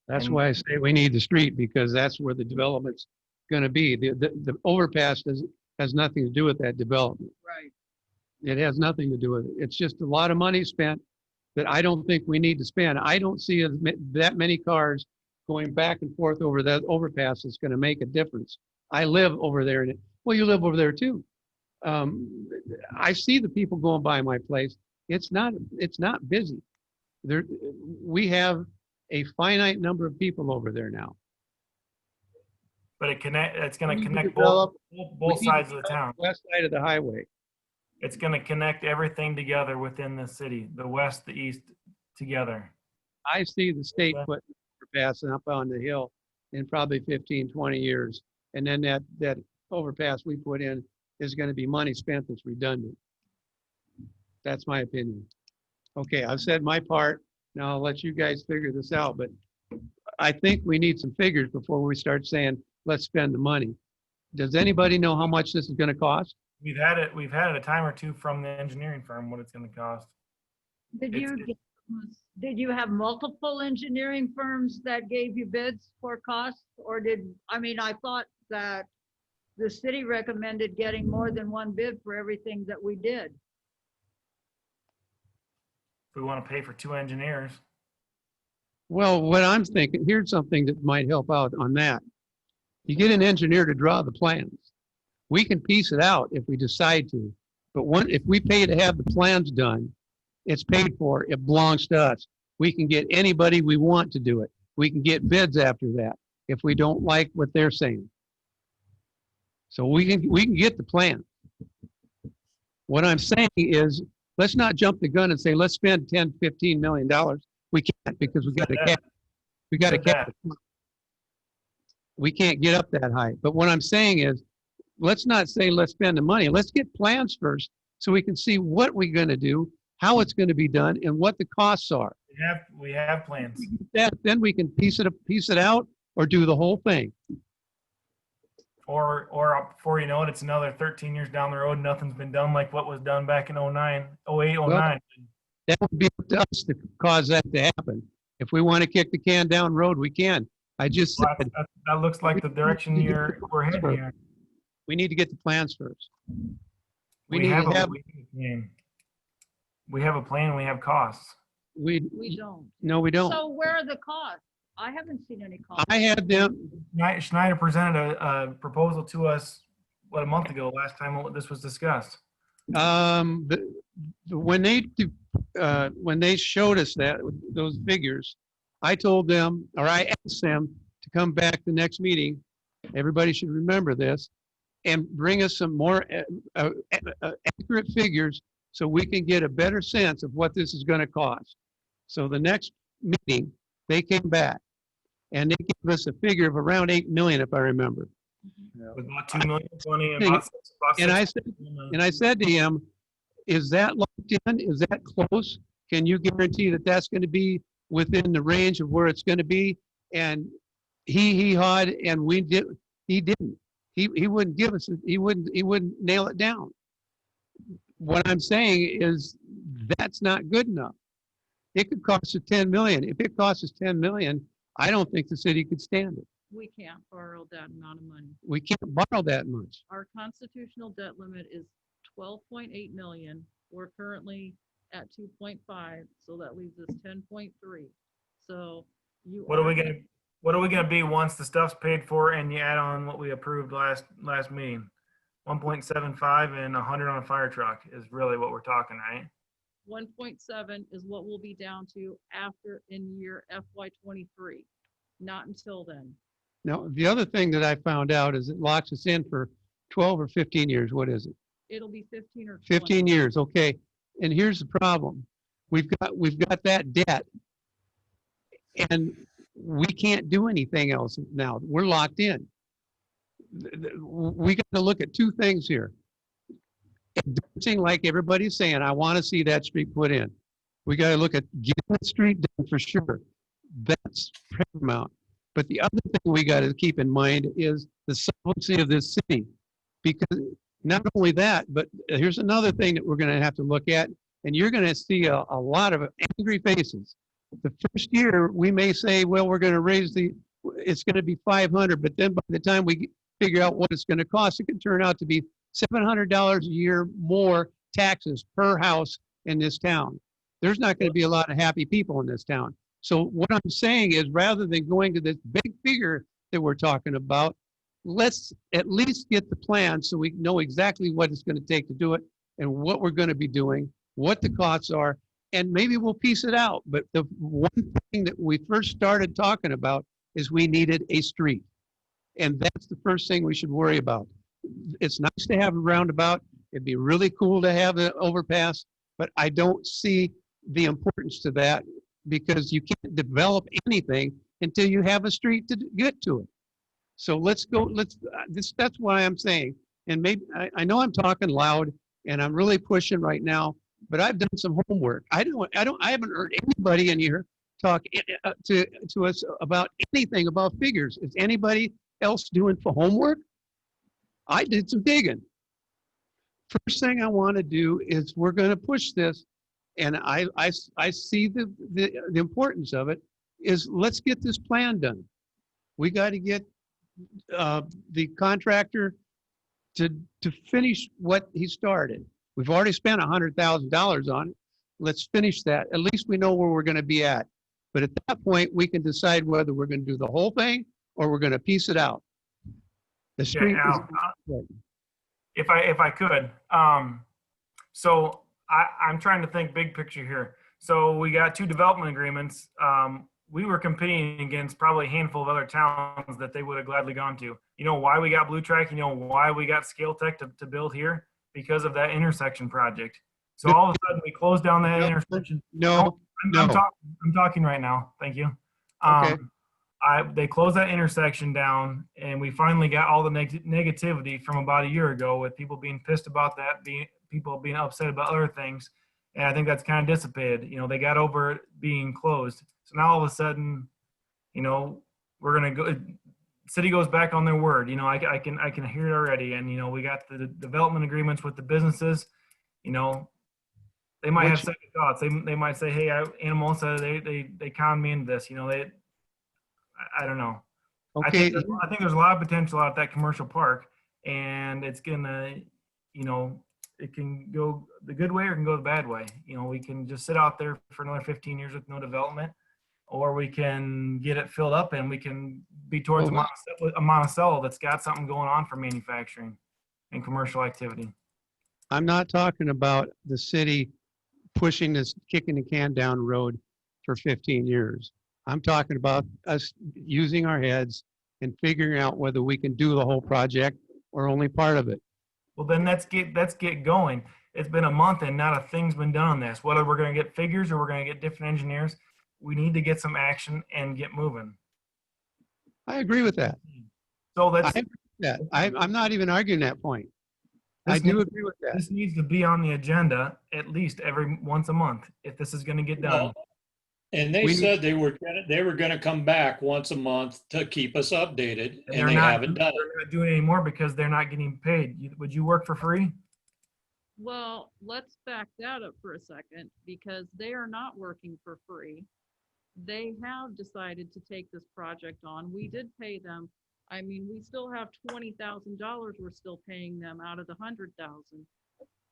That's why I say we need the street, because that's where the development's going to be. The overpass has nothing to do with that development. Right. It has nothing to do with it. It's just a lot of money spent that I don't think we need to spend. I don't see that many cars going back and forth over that overpass is going to make a difference. I live over there, and well, you live over there too. I see the people going by my place. It's not busy. There, we have a finite number of people over there now. But it's going We to need to connect develop- both we need to sides of the town. develop West side of the highway. It's going to connect everything together within the city, the west, the east together. I see the state putting overpassing up on the hill in probably 15, 20 years. And then that overpass we put in is going to be money spent that's redundant. That's my opinion. Okay, I've said my part. Now I'll let you guys figure this out, but I think we need some figures before we start saying, let's spend the money. Does anybody know how much this is going to cost? We've had it a time or two from the engineering firm, what it's going to cost. Did you have multiple engineering firms that gave you bids for costs? Or I thought that the city recommended getting more than one bid for everything that we did. If we want to pay for 2 engineers. Well, what I'm thinking, here's something that might help out on that. You get an engineer to draw the plans. We can piece it out if we decide to. But if we pay to have the plans done, it's paid for. It belongs to us. We can get anybody we want to do it. We can get bids after that if we don't like what they're saying. So we can get the plan. What I'm saying is, let's not jump the gun and say, let's spend 10, 15 million dollars. We can't, because we got a cap. We got a cap. We can't get up that high. But what I'm saying is, let's not say let's spend the money. Let's get plans first so we can see what we're going to do, how it's going to be done, and what the costs are. We have plans. Then we can piece it out or do the whole thing. Or before you know it, it's another 13 years down the road. Nothing's been done like what was done back in 08, 09. Well, that would be up to us to cause that to happen. If we want to kick the can down the road, we can. I just said that looks like the direction we're heading here. We need to get the plans first. We have a plan. We have a plan. We have costs. We don't. No, we don't. So where are the costs? I haven't seen any costs. I had them. Schneider presented a proposal to us, a month ago, last time this was discussed. When they showed us those figures, I told them, or I asked them to come back the next meeting. Everybody should remember this, and bring us some more accurate figures so we can get a better sense of what this is going to cost. So the next meeting, they came back and they gave us a figure of around 8 million, if I remember. About 2 million, 20, and I said to him, is that locked in? Is that close? Can you guarantee that that's going to be within the range of where it's going to be? And he hawed, and he didn't. He wouldn't give us, he wouldn't nail it down. What I'm saying is that's not good enough. It could cost us 10 million. If it costs us 10 million, I don't think the city could stand it. We can't borrow that amount of money. We can't borrow that much. Our constitutional debt limit is 12.8 million. We're currently at 2.5, so that leaves us 10.3. So what are we gonna be once the stuff's paid for and you add on what we approved last meeting? 1.75 and 100 on a fire truck is really what we're talking, right? 1.7 is what we'll be down to after in year FY23. Not until then. Now, the other thing that I found out is it locks us in for 12 or 15 years. What is it? It'll be 15 or 20. 15 years. Okay. And here's the problem. We've got that debt, and we can't do anything else now. We're locked in. We got to look at two things here. It doesn't seem like everybody's saying, I want to see that street put in. We got to look at getting the street done for sure. That's paramount. But the other thing we got to keep in mind is the solvency of this city. Because not only that, but here's another thing that we're going to have to look at, and you're going to see a lot of angry faces. The first year, we may say, well, we're going to raise it's going to be 500, but then by the time we figure out what it's going to cost, it can turn out to be $700 a year more taxes per house in this town. there's not going to be a lot of happy people in this town. So what I'm saying is, rather than going to this big figure that we're talking about, let's at least get the plan so we know exactly what it's going to take to do it and what we're going to be doing, what the costs are, and maybe we'll piece it out. But the one thing that we first started talking about is we needed a street. And that's the first thing we should worry about. It's nice to have a roundabout. It'd be really cool to have an overpass, but I don't see the importance to that because you can't develop anything until you have a street to get to it. So let's go, that's why I'm saying, and maybe, I know I'm talking loud and I'm really pushing right now, but I've done some homework. I haven't heard anybody in here talk to us about anything about figures. Is anybody else doing for homework? I did some digging. First thing I want to do is we're going to push this, and I see the importance of it, is let's get this plan done. We got to get the contractor to finish what he started. We've already spent $100,000 on it. Let's finish that. At least we know where we're going to be at. But at that point, we can decide whether we're going to do the whole thing or we're going to piece it out. The street Al, if I could, so I'm trying to think big picture here. So we got 2 development agreements. We were competing against probably a handful of other towns that they would have gladly gone to. You know why we got Blue Track? You know why we got Scale Tech to build here? Because of that intersection project. So all of a sudden we closed down that intersection. I'm talking right now. Thank you. Okay. They closed that intersection down, and we finally got all the negativity from about a year ago with people being pissed about that, people being upset about other things. And I think that's kind of dissipated. You know, they got over it being closed. So now all of a sudden, you know, we're going to go, city goes back on their word. You know, I can hear it already. And, you know, we got the development agreements with the businesses. You know, they might have second thoughts. They might say, hey, Anamosa, they conned me into this. You know, I don't know. Okay. I think there's a lot of potential out at that commercial park, and it's gonna, you know, it can go the good way or it can go the bad way. You know, we can just sit out there for another 15 years with no development, or we can get it filled up and we can be towards a Monticello that's got something going on for manufacturing and commercial activity. I'm not talking about the city pushing this, kicking the can down the road for 15 years. I'm talking about us using our heads and figuring out whether we can do the whole project or only part of it. Well, then let's get going. It's been a month and not a thing's been done on this. Whether we're going to get figures or we're going to get different engineers, we need to get some action and get moving. I agree with that. So let's. I'm not even arguing that point. I do agree with that. This needs to be on the agenda at least once a month if this is going to get done. Well, and they said they were going to come back once a month to keep us updated, and they haven't done it. They're not doing it anymore because they're not getting paid. Would you work for free? Well, let's back that up for a second because they are not working for free. They have decided to take this project on. We did pay them. I mean, we still have $20,000 we're still paying them out of the $100,000.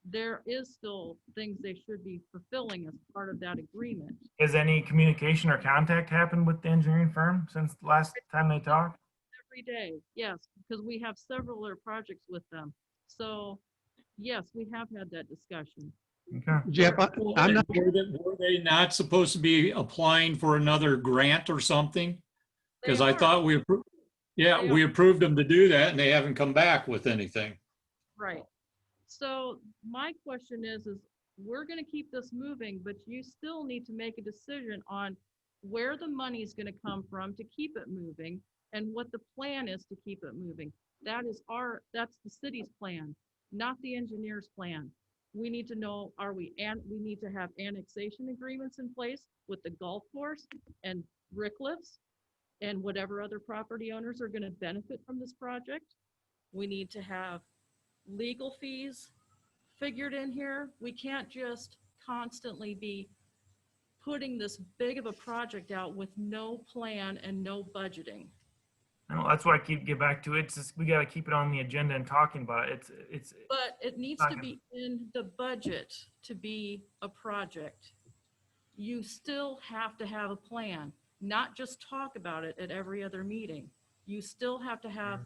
There is still things they should be fulfilling as part of that agreement. Has any communication or contact happened with the engineering firm since last time they talked? Every day, yes, because we have several other projects with them. So, yes, we have had that discussion. Okay. Jeff, I'm not. Were they not supposed to be applying for another grant or something? Because I thought we approved them to do that, and they haven't come back with anything. Right. So my question is we're going to keep this moving, but you still need to make a decision on where the money is going to come from to keep it moving and what the plan is to keep it moving. That's the city's plan, not the engineer's plan. We need to know, we need to have annexation agreements in place with the golf course and Rick lifts and whatever other property owners are going to benefit from this project. We need to have legal fees figured in here. We can't just constantly be putting this big of a project out with no plan and no budgeting. No, that's why I get back to it. It's just, we got to keep it on the agenda and talking about it. But it needs to be in the budget to be a project. you still have to have a plan, not just talk about it at every other meeting. You still have to have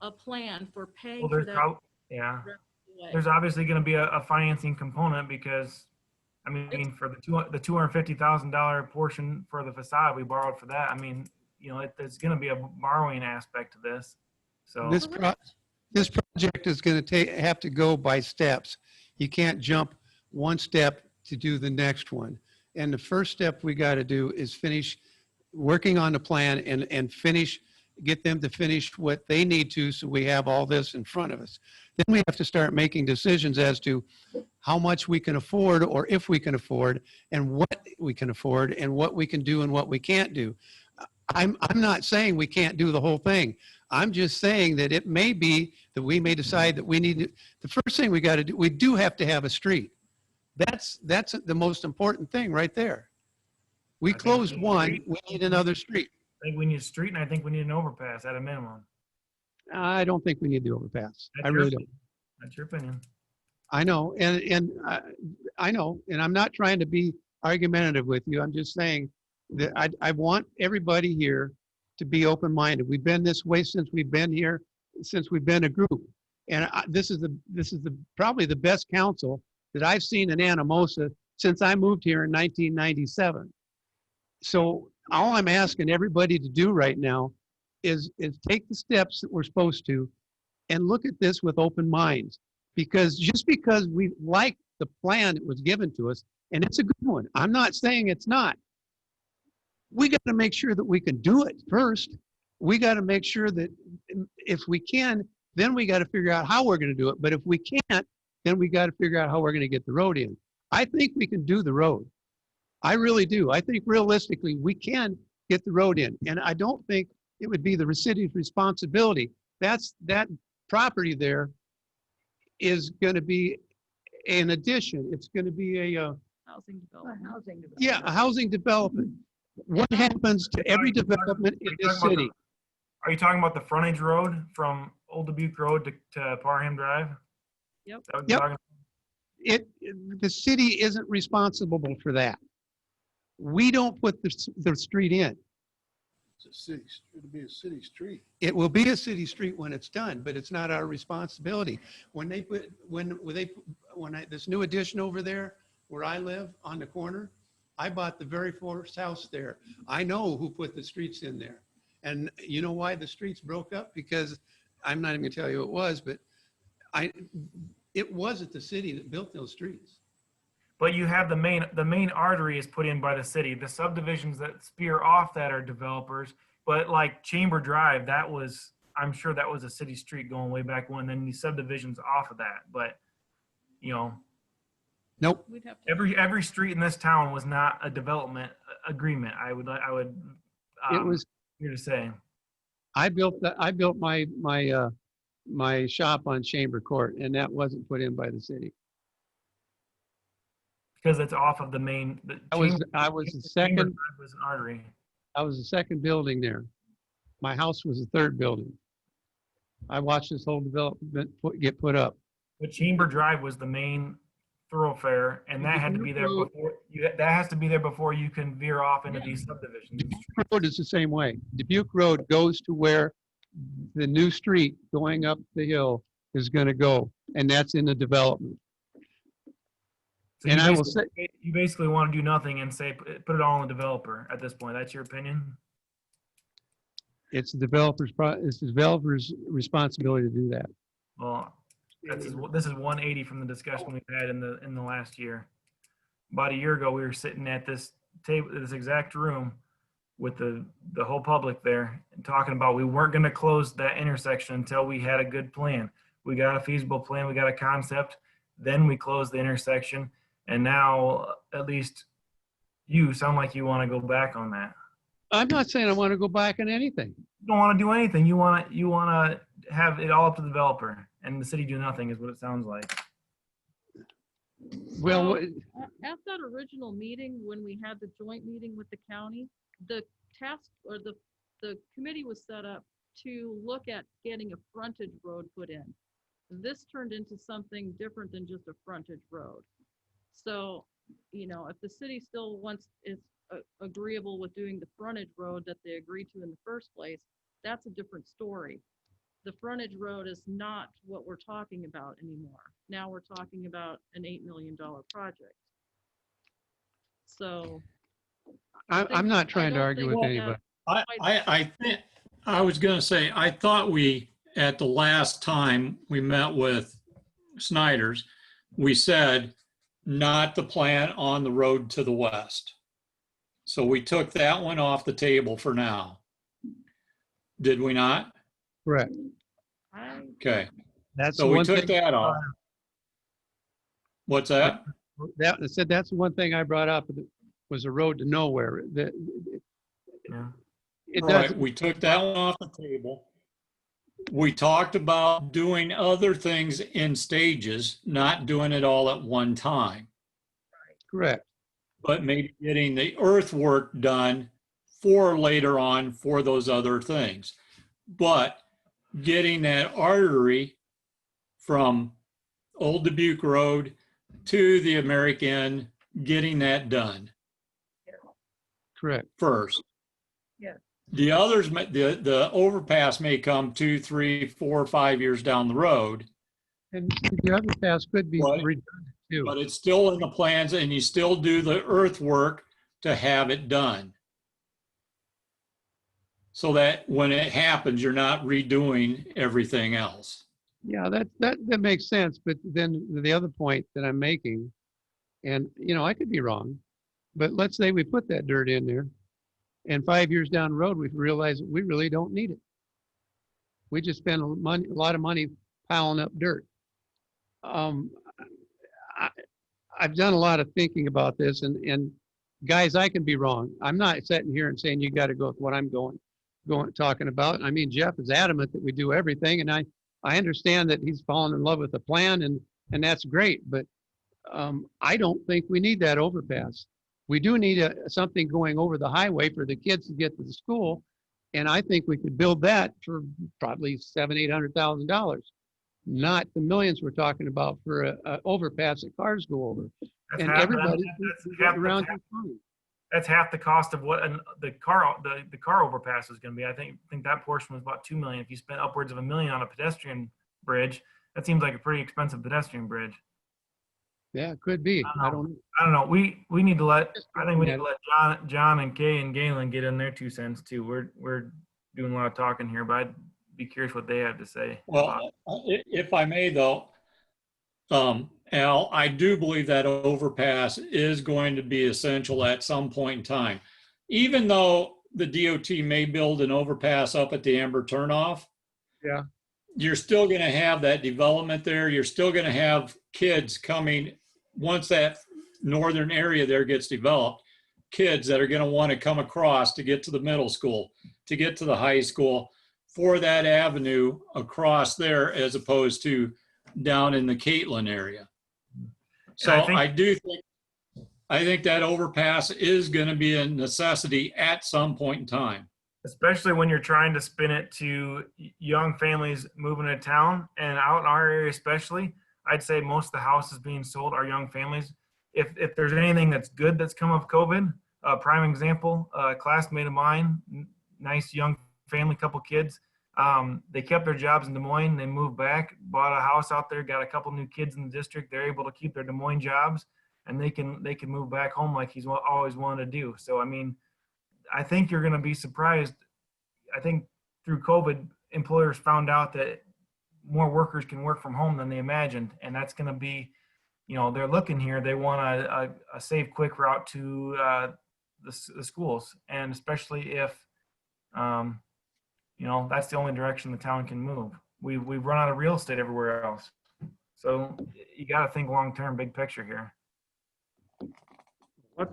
a plan for paying Well, for there's that. probably, yeah, rest of the way. there's obviously going to be a financing component because, I mean, for the $250,000 portion for the facade, we borrowed for that. I mean, you know, there's going to be a borrowing aspect to this. So This this project is going to have to go by steps. You can't jump one step to do the next one. And the first step we got to do is finish working on the plan and get them to finish what they need to so we have all this in front of us. Then we have to start making decisions as to how much we can afford or if we can afford and what we can afford and what we can do and what we can't do. I'm not saying we can't do the whole thing. I'm just saying that it may be that we may decide that we need to, the first thing we got to do, we do have to have a street. That's the most important thing right there. We closed one, we need another street. I think we need a street and I think we need an overpass at a minimum. I don't think we need the overpass. That's I your really opinion. don't. That's your opinion. I know, and I know, and I'm not trying to be argumentative with you. I'm just saying that I want everybody here to be open-minded. We've been this way since we've been here, since we've been a group, and this is probably the best council that I've seen in Anamosa since I moved here in 1997. So all I'm asking everybody to do right now is take the steps that we're supposed to and look at this with open minds. Because just because we like the plan that was given to us, and it's a good one, I'm not saying it's not. We got to make sure that we can do it first. We got to make sure that if we can, then we got to figure out how we're going to do it. But if we can't, then we got to figure out how we're going to get the road in. I think we can do the road. I really do. I think realistically we can get the road in. And I don't think it would be the city's responsibility. That property there is going to be an addition. It's going to be a Housing development. Housing development. yeah, a housing development. What happens to every development in this city? Are you talking about the frontage road from Old Dubuque Road to Parham Drive? Yep. Is that what you're talking The city isn't responsible for that. We don't put the street in. It's a city, it'll be a city street. It will be a city street when it's done, but it's not our responsibility. When this new addition over there where I live on the corner, I bought the very first house there. I know who put the streets in there. And you know why the streets broke up? Because I'm not even gonna tell you who it was, but it wasn't the city that built those streets. But you have the main artery is put in by the city. The subdivisions that spear off that are developers. But like Chamber Drive, I'm sure that was a city street going way back when. Then these subdivisions off of that. But you know, nope. Every street in this town was not a development agreement. I would. It was here to say. I built my shop on Chamber Court, and that wasn't put in by the city. Because it's off of the main. I was the second. Was an artery. I was the second building there. My house was the third building. I watched this whole development get put up. But Chamber Drive was the main thoroughfare, and that had to be there before. That has to be there before you can veer off into these subdivisions. Dubuque Road is the same way. Dubuque Road goes to where the new street going up the hill is going to go, and that's in the development. So and I will say, you basically want to do nothing and say put it all on the developer at this point. That's your opinion. It's the developer's responsibility to do that. Well, this is 180 from the discussion we've had in the last year. About a year ago, we were sitting at this table, this exact room, with the whole public there, and talking about we weren't going to close that intersection until we had a good plan. We got a feasible plan, we got a concept, then we closed the intersection, and now at least you sound like you want to go back on that. I'm not saying I want to go back on anything. You don't want to do anything. You want to have it all up to the developer, and the city do nothing is what it sounds like. Well, at that original meeting, when we had the joint meeting with the county, the task or the committee was set up to look at getting a frontage road put in. This turned into something different than just a frontage road. So you know, if the city still wants, is agreeable with doing the frontage road that they agreed to in the first place, that's a different story. The frontage road is not what we're talking about anymore. Now we're talking about an $8 million project. So. I'm not trying to don't argue think with we have- anybody. I think, I was gonna say, I thought we, at the last time we met with Snyder's, we said not the plan on the road to the west. So we took that one off the table for now. Did we not? Correct. Okay, That's so the we one took thing. that off. What's that? That I said that's the one thing I brought up was a road to nowhere. Yeah. It All does. right, we took that one off the table. We talked about doing other things in stages, not doing it all at one time, Correct. but maybe getting the earthwork done for later on for those other things. But getting that artery from Old Dubuque Road to the American, getting that done Correct. first. Yeah. The others, the overpass may come 2, 3, 4, 5 years down the road, And the other pass could be What? redundant too. but it's still in the plans and you still do the earthwork to have it done. So that when it happens, you're not redoing everything else. Yeah, that makes sense. But then the other point that I'm making, and I could be wrong, but let's say we put that dirt in there, and 5 years down the road, we realize we really don't need it. We just spent a lot of money piling up dirt. I've done a lot of thinking about this, and guys, I can be wrong. I'm not sitting here and saying you got to go with what I'm talking about. I mean, Jeff is adamant that we do everything, and I understand that he's fallen in love with the plan, and that's great. But I don't think we need that overpass. We do need something going over the highway for the kids to get to the school, and I think we could build that for probably $700,000-800,000, not the millions we're talking about for a overpass that cars go over. That's And half- everybody that's getting half- around that's just fine. That's half the cost of what the car overpass is going to be. I think that portion was about 2 million. If you spent upwards of $1 million on a pedestrian bridge, that seems like a pretty expensive pedestrian bridge. Yeah, it could be. I don't know. I don't know. We need to let John and Kay and Galen get in their 2 cents too. We're doing a lot of talking here, but I'd be curious what they have to say. Well, if I may though, Al, I do believe that overpass is going to be essential at some point in time. Even though the DOT may build an overpass up at the Amber turnoff, Yeah. you're still going to have that development there. You're still going to have kids coming once that northern area there gets developed, kids that are going to want to come across to get to the middle school, to get to the high school for that avenue across there as opposed to down in the Caitlin area. So I think that overpass is going to be a necessity at some point in time. Especially when you're trying to spin it to young families moving to town, and out in our area especially, I'd say most of the houses being sold are young families. If there's anything that's good that's come of COVID, prime example, a classmate of mine, nice young family, couple kids, they kept their jobs in Des Moines. They moved back, bought a house out there, got a couple new kids in the district. They're able to keep their Des Moines jobs, and they can move back home like he's always wanted to do. So, I mean, I think you're going to be surprised. I think through COVID, employers found out that more workers can work from home than they imagined. And that's going to be, they're looking here. They want a safe, quick route to the schools. And especially if, that's the only direction the town can move. We've run out of real estate everywhere else. So you got to think long-term, big picture here. We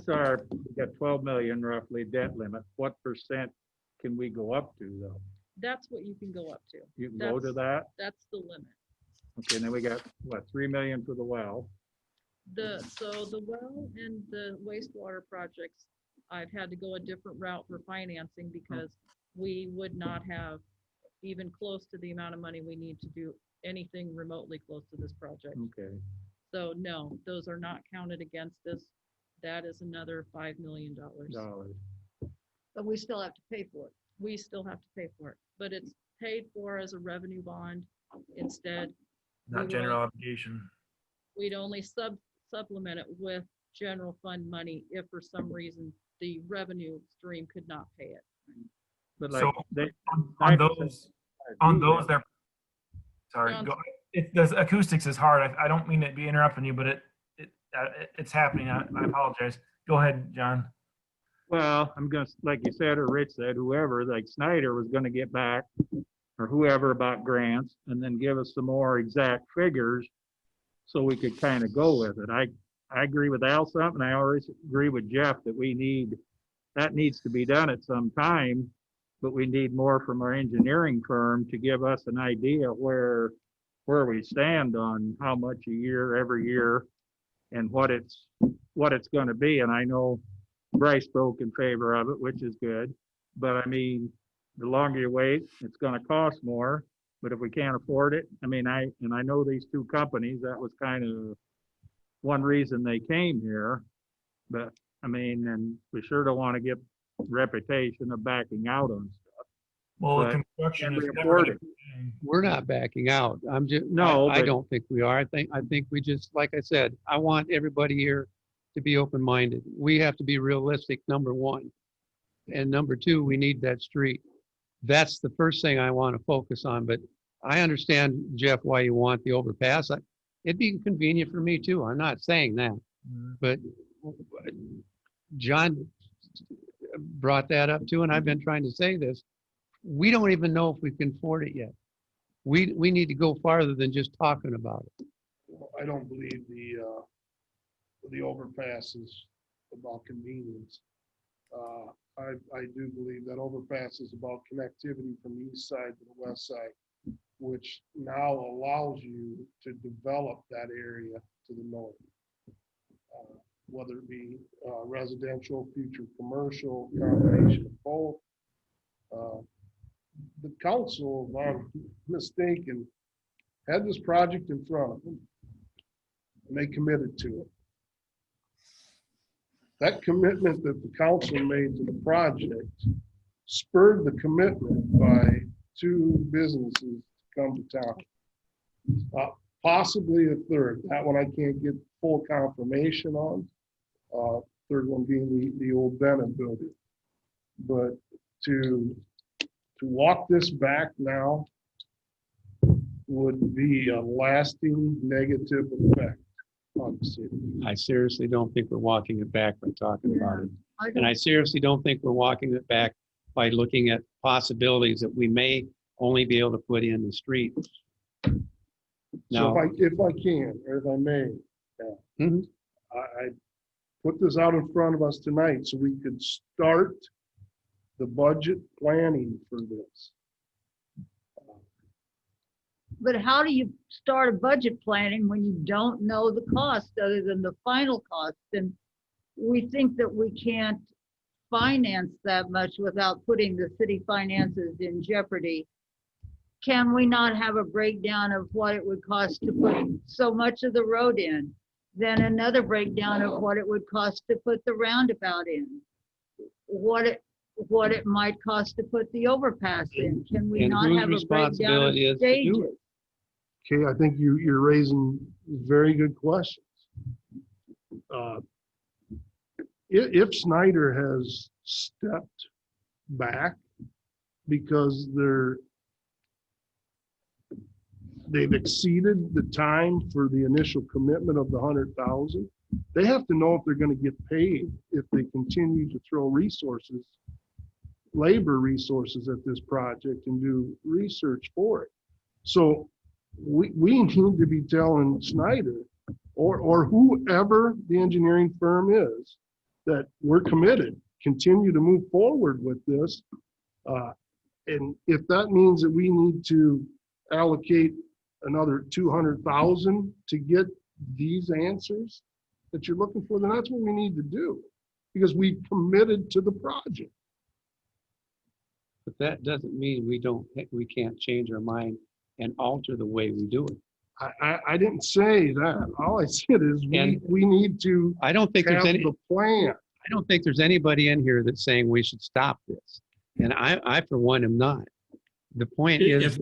got 12 million roughly debt limit. What percent can we go up to though? That's what you can go up to. You can go to that? That's the limit. Okay, and then we got, 3 million for the well? So the well and the wastewater projects, I've had to go a different route for financing because we would not have even close to the amount of money we need to do anything remotely close to this project. Okay. So no, those are not counted against this. that is another $5 million. But we still have to pay for it. We still have to pay for it, but it's paid for as a revenue bond instead. Not We general will- obligation. We'd only supplement it with general fund money if for some reason the revenue stream could not pay it. But So like, they, on those, they're, sorry, John's- go, the acoustics is hard. I don't mean to be interrupting you, but it's happening. I apologize. Go ahead, John. well, I'm gonna, like you said, or Rich said, whoever, like Snyder was gonna get back, or whoever, about grants, and then give us some more exact figures so we could kind of go with it. I agree with Al something. I always agree with Jeff that that needs to be done at some time, but we need more from our engineering firm to give us an idea where we stand on how much a year, every year, and what it's going to be. And I know Bryce spoke in favor of it, which is good. But I mean, the longer you wait, it's going to cost more. But if we can't afford it, I mean, I know these two companies, that was kind of one reason they came here. But I mean, and we sure don't want to get reputation of backing out on stuff. Well, But construction is can we never afford gonna- We're not backing out. I'm just, No, I but- don't think we are. I think we just, like I said, I want everybody here to be open-minded. We have to be realistic, number one. And number two, we need that street. That's the first thing I want to focus on, but I understand, Jeff, why you want the overpass. It'd be convenient for me too. I'm not saying that. But John brought that up too, and I've been trying to say this. We don't even know if we can afford it yet. We need to go farther than just talking about it. I don't believe the overpass is about convenience. I do believe that overpass is about connectivity from the east side to the west side, which now allows you to develop that area to the north. Whether it be residential, future commercial, combination of both. The council, if I'm mistaken, had this project in front of them, and they committed to it. That commitment that the council made to the project spurred the commitment by two businesses to come to town. Possibly a third. That one I can't get full confirmation on. Third one being the old Bennett building. But to walk this back now would be a lasting negative effect on the city. I seriously don't think we're walking it back by talking about it. And don't- I seriously don't think we're walking it back by looking at possibilities that we may only be able to put in the street. So Now, if I can, or if I may, Mhm. I put this out in front of us tonight so we could start the budget planning for this. But how do you start a budget planning when you don't know the cost other than the final cost? And we think that we can't finance that much without putting the city finances in jeopardy. Can we not have a breakdown of what it would cost to put so much of the road in? Then another breakdown of what it would cost to put the roundabout in? What it might cost to put the overpass in? Can we and not whose have a breakdown of responsibility is to do stages? it? Okay, I think you're raising very good questions. If Snyder has stepped back because they've exceeded the time for the initial commitment of the 100,000, they have to know if they're going to get paid if they continue to throw resources, labor resources at this project and do research for it. So we need to be telling Snyder or whoever the engineering firm is that we're committed, continue to move forward with this. And if that means that we need to allocate another 200,000 to get these answers that you're looking for, then that's what we need to do because we've committed to the project. But that doesn't mean we can't change our mind and alter the way we do it. I didn't say that. All I said is And- we need to I don't think there's have any, the plan. I don't think there's anybody in here that's saying we should stop this. And I for one, am not. The point is,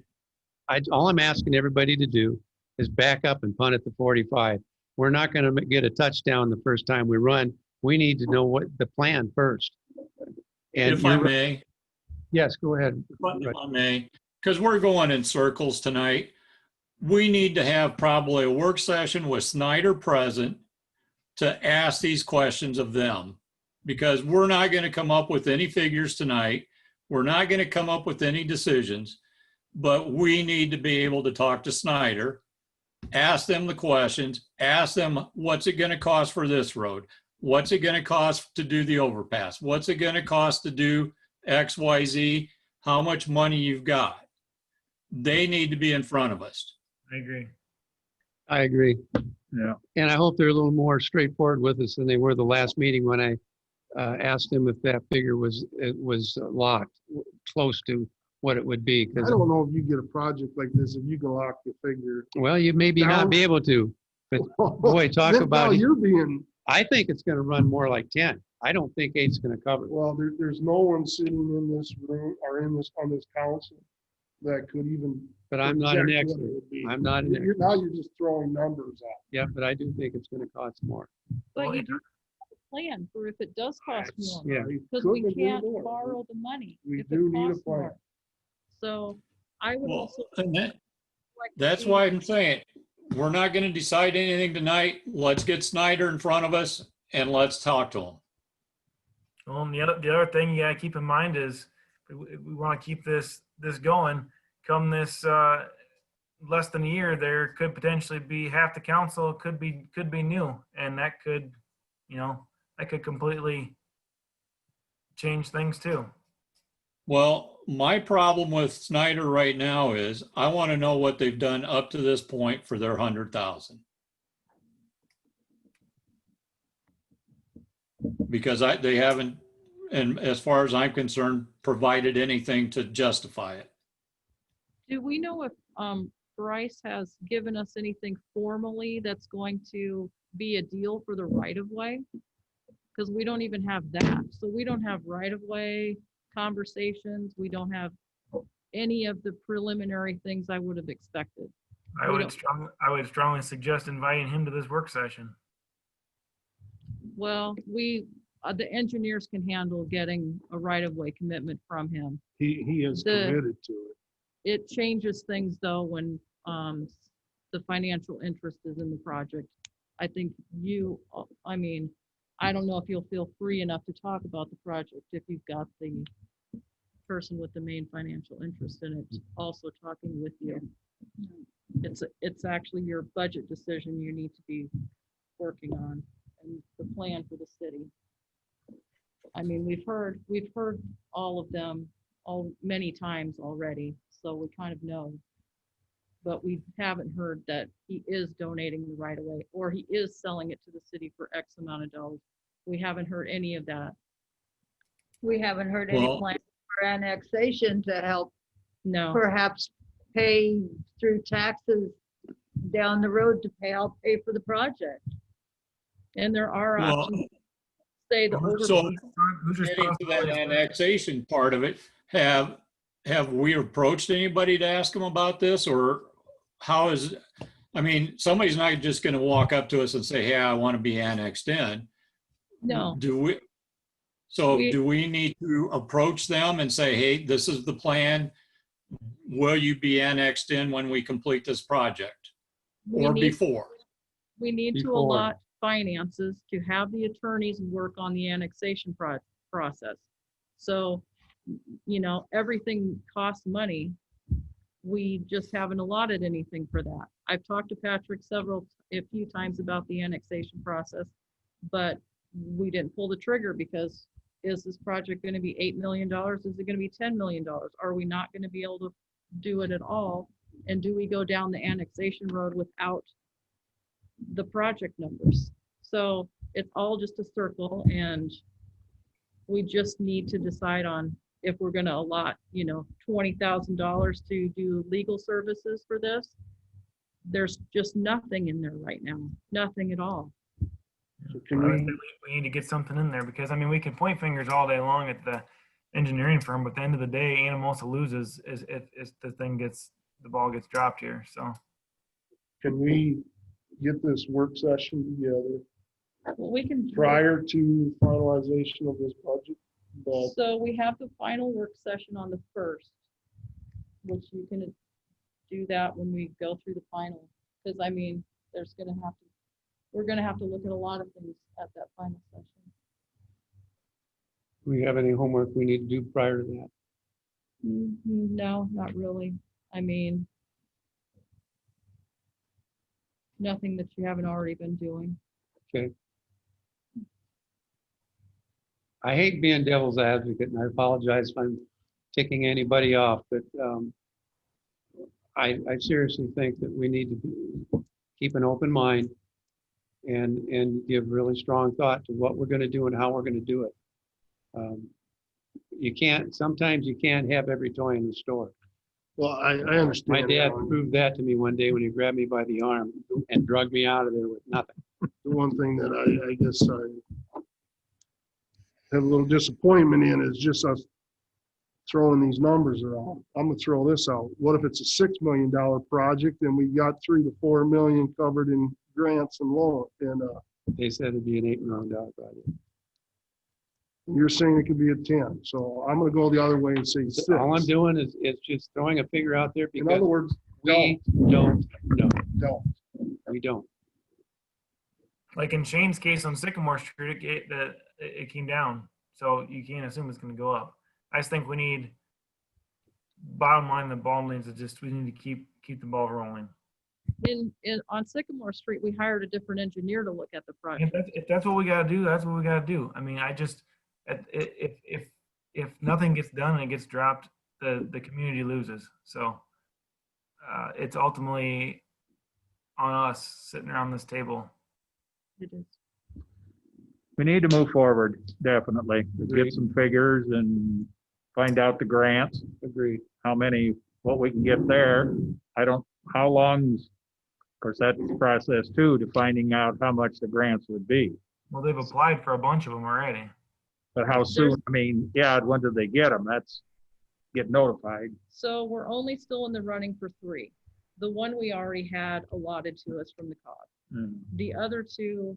all I'm asking everybody to do is back up and punt at the 45. We're not going to get a touchdown the first time we run. We need to know what the plan first. And If I may, yes, go ahead. if I may, because we're going in circles tonight, we need to have probably a work session with Snyder present to ask these questions of them. Because we're not going to come up with any figures tonight. We're not going to come up with any decisions, but we need to be able to talk to Snyder, ask them the questions, ask them, what's it going to cost for this road? What's it going to cost to do the overpass? What's it going to cost to do X, Y, Z? How much money you've got? They need to be in front of us. I agree. I agree. Yeah. And I hope they're a little more straightforward with us than they were the last meeting when I asked them if that figure was locked, close to what it would be. I Because, don't know if you get a project like this, if you can lock the figure. well, you maybe not be able to. But boy, talk Now about it. you're being, I think it's going to run more like 10. I don't think 8's going to cover it. well, there's no one sitting in this room or on this council that could even. But I'm not an project what expert. it would be. I'm not an expert. Now you're just throwing numbers out. Yeah, but I do think it's going to cost more. But you do have a plan for if it does cost more. Yeah. Because we can't borrow the money. We if it do need a costs plan. more. So I would Well, also. and like to that's see- why I'm saying, we're not going to decide anything tonight. Let's get Snyder in front of us and let's talk to him. Well, and the other thing you gotta keep in mind is we want to keep this going. Come this less than a year, there could potentially be half the council could be new, and that could, that could completely change things too. Well, my problem with Snyder right now is I want to know what they've done up to this point for their 100,000. Because they haven't, and as far as I'm concerned, provided anything to justify it. Do we know if Bryce has given us anything formally that's going to be a deal for the right of way? Because we don't even have that. So we don't have right of way conversations. We don't have any of the preliminary things I would have expected. I would strongly suggest inviting him to this work session. Well, the engineers can handle getting a right of way commitment from him. He is committed to it. It changes things though when the financial interest is in the project. I think I don't know if you'll feel free enough to talk about the project if you've got the person with the main financial interest in it also talking with you. It's actually your budget decision you need to be working on and the plan for the city. I mean, we've heard all of them many times already, so we kind of know. But we haven't heard that he is donating the right of way or he is selling it to the city for X amount of dollars. We haven't heard any of that. We haven't heard any Well- plan for annexation to help No. perhaps pay through taxes down the road to help pay for the project. And there are Well, options. Say the so Who's getting to responsible? that annexation part of it, have we approached anybody to ask them about this, or how is, I mean, somebody's not just going to walk up to us and say, hey, I want to be annexed in. No. Do we need to approach them and say, hey, this is the plan. Will you be annexed in when we complete this project or before? We need to Before. allot finances to have the attorneys work on the annexation process. So, everything costs money. We just haven't allotted anything for that. I've talked to Patrick a few times about the annexation process, but we didn't pull the trigger because is this project going to be $8 million? Is it going to be $10 million? Are we not going to be able to do it at all? And do we go down the annexation road without the project numbers? So it's all just a circle, and we just need to decide on if we're going to allot, $20,000 to do legal services for this, there's just nothing in there right now, nothing at all. So I can would say we, we need to get something in there because, I mean, we can point fingers all day long at the engineering firm, but at the end of the day, Anamosa loses is the ball gets dropped here. So can we get this work session together Well, we can. prior to finalization of this budget? But So we have the final work session on the 1st, which you can do that when we go through the final. Because I mean, we're gonna have to look at a lot of things at that final session. Do we have any homework we need to do prior to that? No, not really. I mean, nothing that you haven't already been doing. Okay. I hate being devil's advocate, and I apologize if I'm ticking anybody off, but I seriously think that we need to keep an open mind and give really strong thought to what we're going to do and how we're going to do it. Sometimes you can't have every toy in the store. well, I understand. My dad Alan. proved that to me one day when he grabbed me by the arm and dragged me out of there with nothing. The one thing that I guess I have a little disappointment in is just us throwing these numbers around. I'm gonna throw this out. What if it's a $6 million project and we got 3 to 4 million covered in grants and loan? And They said it'd be an $8 million project. you're saying it could be a 10. So I'm gonna go the other way and say 6. All I'm doing is just throwing a figure out there In other because words, we don't know. don't. We don't. like in Shane's case on Sycamore Street, it came down. So you can't assume it's going to go up. I just think we need, bottom line, the ball needs to just, we need to keep the ball rolling. On Sycamore Street, we hired a different engineer to look at the project. If that's what we got to do, that's what we got to do. I mean, if nothing gets done and it gets dropped, the community loses. So it's ultimately on us sitting around this table. It is. We need to move forward, definitely. Get some figures and find out the grants, Agreed. how many, what we can get there. How long, of course, that's the process too, to finding out how much the grants would be. Well, they've applied for a bunch of them already. But how soon, I mean, yeah, when do they get them? That's, get notified. So we're only still in the running for 3. The one we already had allotted to us from the COG. The other 2,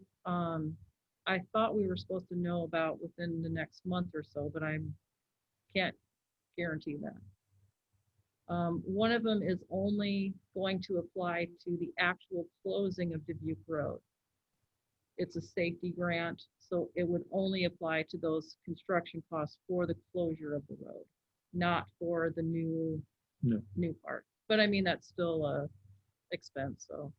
I thought we were supposed to know about within the next month or so, but I can't guarantee that. One of them is only going to apply to the actual closing of Dubuque Road. It's a safety grant, so it would only apply to those construction costs for the closure of the road, not for the new part. But I mean, that's still a expense, so.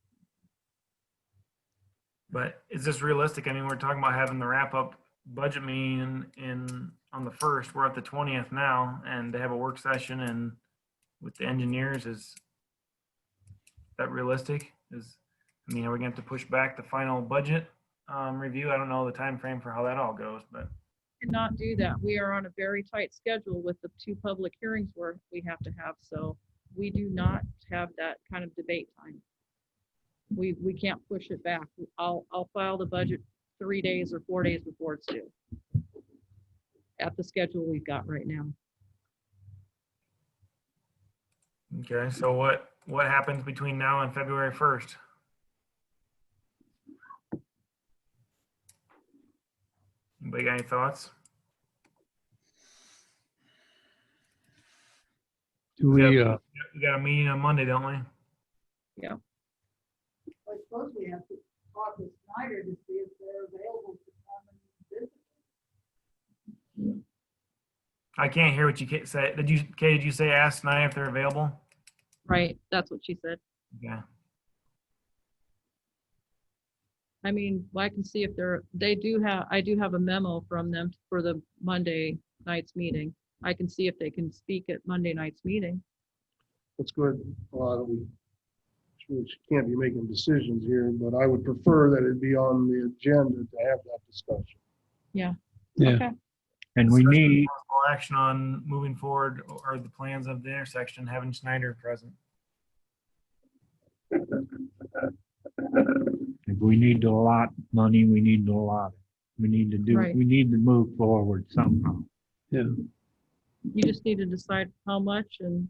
But is this realistic? I mean, we're talking about having the wrap up budget meeting on the 1st. We're at the 20th now, and they have a work session and with the engineers. Is that realistic? Are we going to have to push back the final budget review? I don't know the time frame for how that all goes, but Cannot do that. We are on a very tight schedule with the 2 public hearings we have to have, so we do not have that kind of debate time. We can't push it back. I'll file the budget 3 days or 4 days before it's due at the schedule we've got right now. okay. So what happens between now and February 1st? Anybody got any thoughts? Do we, We got a meeting on Monday, don't we? Yeah. I suppose we have to talk with Snyder to see if they're available to come and visit. I can't hear what you said. Did you say ask Snyder if they're available? Right, that's what she said. Okay. I mean, I can see if I do have a memo from them for the Monday night's meeting. I can see if they can speak at Monday night's meeting. That's good. We can't be making decisions here, but I would prefer that it be on the agenda to have that discussion. Yeah. Yeah. Okay. And we Discussion need, possible action on moving forward or the plans of the intersection, having Snyder present. If we need to allot money, we need to allot it. We need to do, Right. we need to move forward somehow. Yeah, You just need to decide how much and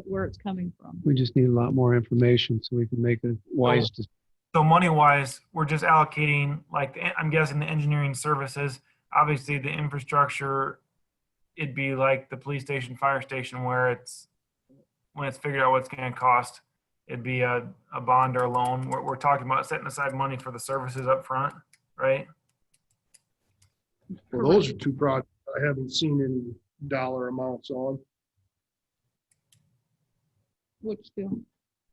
where it's coming from. we just need a lot more information so we can make a wise decision. So money wise, we're just allocating I'm guessing the engineering services, obviously the infrastructure, it'd be like the police station, fire station where when it's figured out what it's going to cost, it'd be a bond or a loan. We're talking about setting aside money for the services up front, right? Well, those are two projects I haven't seen any dollar amounts on, Which do?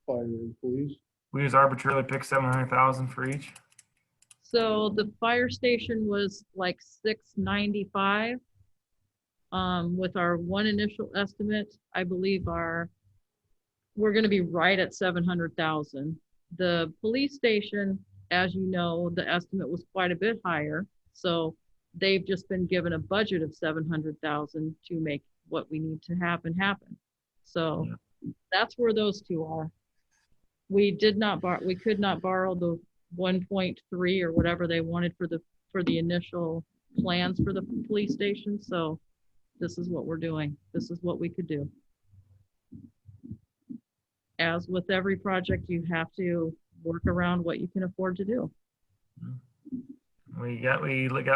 fire and police. We just arbitrarily pick 700,000 for each. So the fire station was like 695. With our one initial estimate, I believe we're gonna be right at 700,000. The police station, as you know, the estimate was quite a bit higher. So they've just been given a budget of 700,000 to make what we need to happen. So that's where those two are. We could not borrow the 1.3 or whatever they wanted for the initial plans for the police station. So this is what we're doing. This is what we could do. As with every project, you have to work around what you can afford to do. We got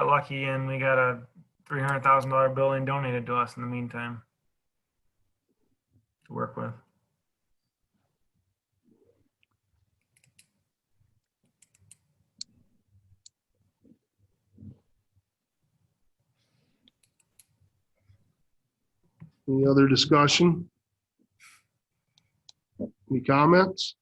lucky and we got a $300,000 building donated to us in the meantime to work with. Any other discussion? Any comments?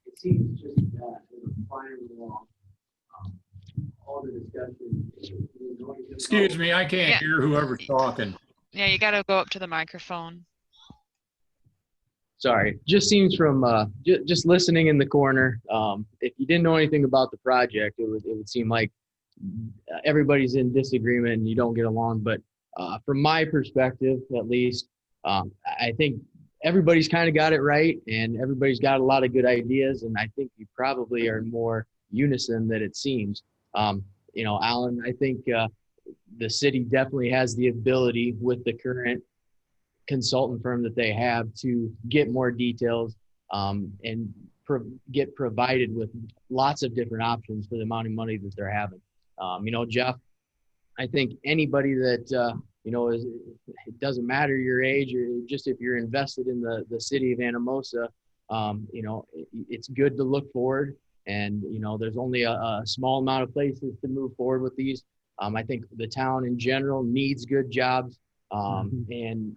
It seems just flying along. All the discussion. Excuse me, I can't Yeah. hear whoever's talking. Yeah, you gotta go up to the microphone. Sorry, just seems from just listening in the corner. If you didn't know anything about the project, it would seem like everybody's in disagreement and you don't get along. But from my perspective, at least, I think everybody's kind of got it right, and everybody's got a lot of good ideas. And I think you probably are more unison than it seems. Alan, I think the city definitely has the ability with the current consultant firm that they have to get more details and get provided with lots of different options for the amount of money that they're having. Jeff, I think anybody that, it doesn't matter your age or just if you're invested in the city of Anamosa, it's good to look forward. And, there's only a small amount of places to move forward with these. I think the town in general needs good jobs. And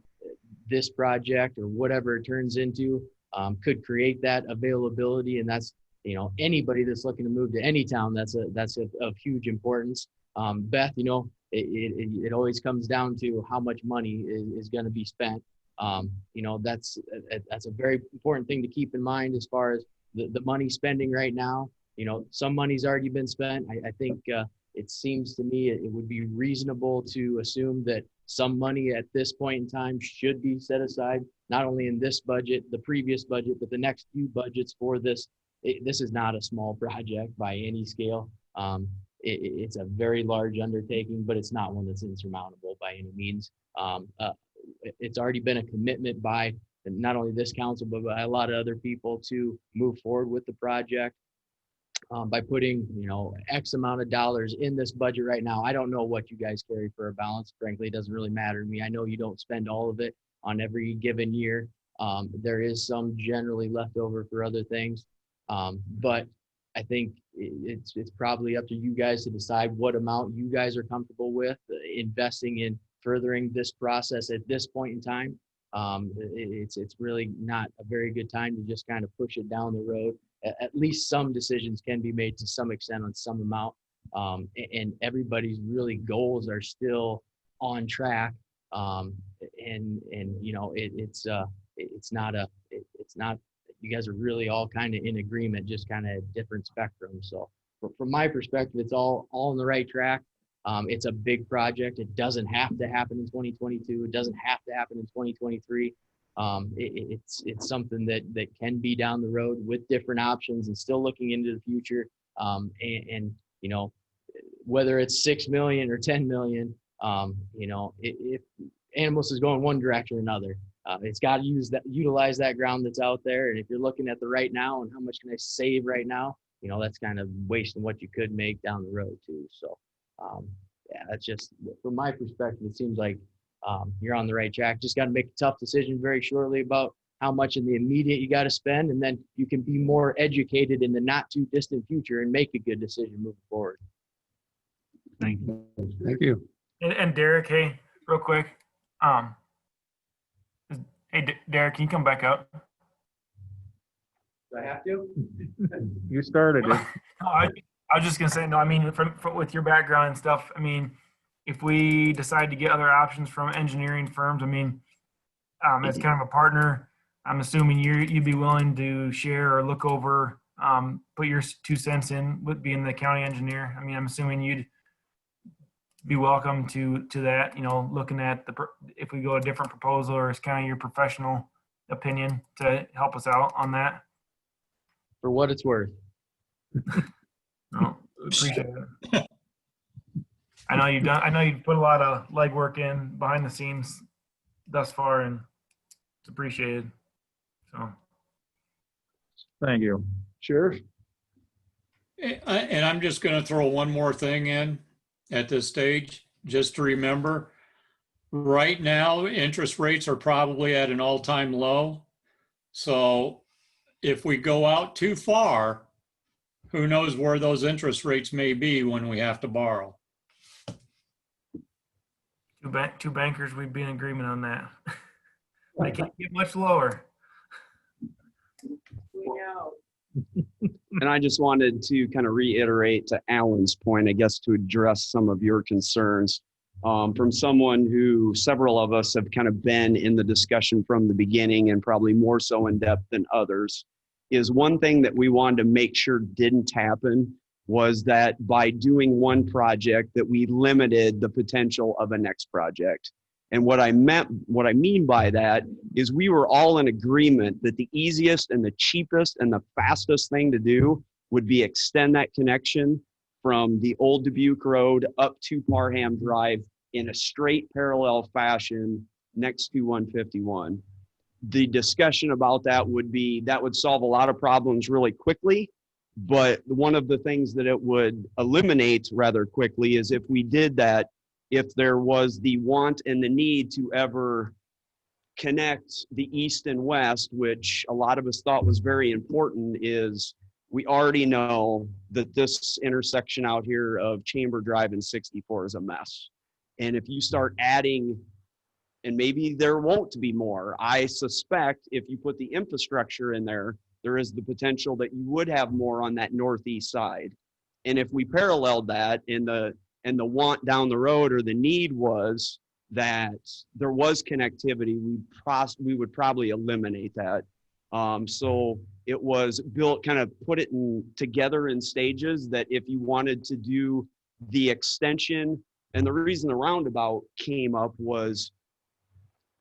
this project or whatever it turns into could create that availability. And that's, anybody that's looking to move to any town, that's of huge importance. Beth, it always comes down to how much money is going to be spent. That's a very important thing to keep in mind as far as the money spending right now. Some money's already been spent. I think it seems to me it would be reasonable to assume that some money at this point in time should be set aside, not only in this budget, the previous budget, but the next few budgets for this. This is not a small project by any scale. It's a very large undertaking, but it's not one that's insurmountable by any means. It's already been a commitment by not only this council, but by a lot of other people to move forward with the project. By putting, X amount of dollars in this budget right now. I don't know what you guys carry for a balance. Frankly, it doesn't really matter to me. I know you don't spend all of it on every given year. There is some generally left over for other things. But I think it's probably up to you guys to decide what amount you guys are comfortable with investing in furthering this process at this point in time. It's really not a very good time to just kind of push it down the road. At least some decisions can be made to some extent on some amount, and everybody's really goals are still on track. It's not you guys are really all kind of in agreement, just kind of different spectrums. So from my perspective, it's all on the right track. It's a big project. It doesn't have to happen in 2022. It doesn't have to happen in 2023. It's something that can be down the road with different options and still looking into the future. And you know, whether it's 6 million or 10 million, you know, if Anamosa is going one direction or another, it's got to utilize that ground that's out there. And if you're looking at the right now and how much can I save right now, you know, that's kind of wasting what you could make down the road too. So, yeah, that's just from my perspective. It seems like you're on the right track. Just got to make a tough decision very shortly about how much in the immediate you got to spend, and then you can be more educated in the not too distant future and make a good decision moving forward. Thank you. Thank you. And Derek, hey, real quick. Hey, Derek, can you come back up? Do I have to? You started it. No, I was just gonna say, no, I mean, from with your background and stuff, I mean, if we decide to get other options from engineering firms, I mean, as kind of a partner, I'm assuming you'd be willing to share or look over, put your 2 cents in with being the county engineer. I mean, I'm assuming you'd be welcome to that, you know, looking at if we go a different proposal, or is kind of your professional opinion to help us out on that. For what it's worth. No, appreciate it. I know you've put a lot of legwork in behind the scenes thus far, and it's appreciated. So, Thank you. Sure. And I'm just going to throw one more thing in at this stage, just to remember, right now, interest rates are probably at an all-time low. So if we go out too far, who knows where those interest rates may be when we have to borrow. two bankers, we'd be in agreement on that. They can't get much lower. And I just wanted to kind of reiterate to Alan's point, I guess, to address some of your concerns from someone who several of us have kind of been in the discussion from the beginning, and probably more so in depth than others, is one thing that we wanted to make sure didn't happen was that by doing one project that we limited the potential of a next project. And what I mean by that is we were all in agreement that the easiest and the cheapest and the fastest thing to do would be extend that connection from the old Dubuque Road up to Parham Drive in a straight parallel fashion next to 151. The discussion about that would solve a lot of problems really quickly. But one of the things that it would eliminate rather quickly is if we did that, if there was the want and the need to ever connect the east and west, which a lot of us thought was very important, is we already know that this intersection out here of Chamber Drive and 64 is a mess. And if you start adding, and maybe there won't be more, I suspect if you put the infrastructure in there, there is the potential that you would have more on that northeast side. And if we paralleled that and the want down the road, or the need was that there was connectivity, we would probably eliminate that. So it was built, kind of put it together in stages, that if you wanted to do the extension, and the reason the roundabout came up was,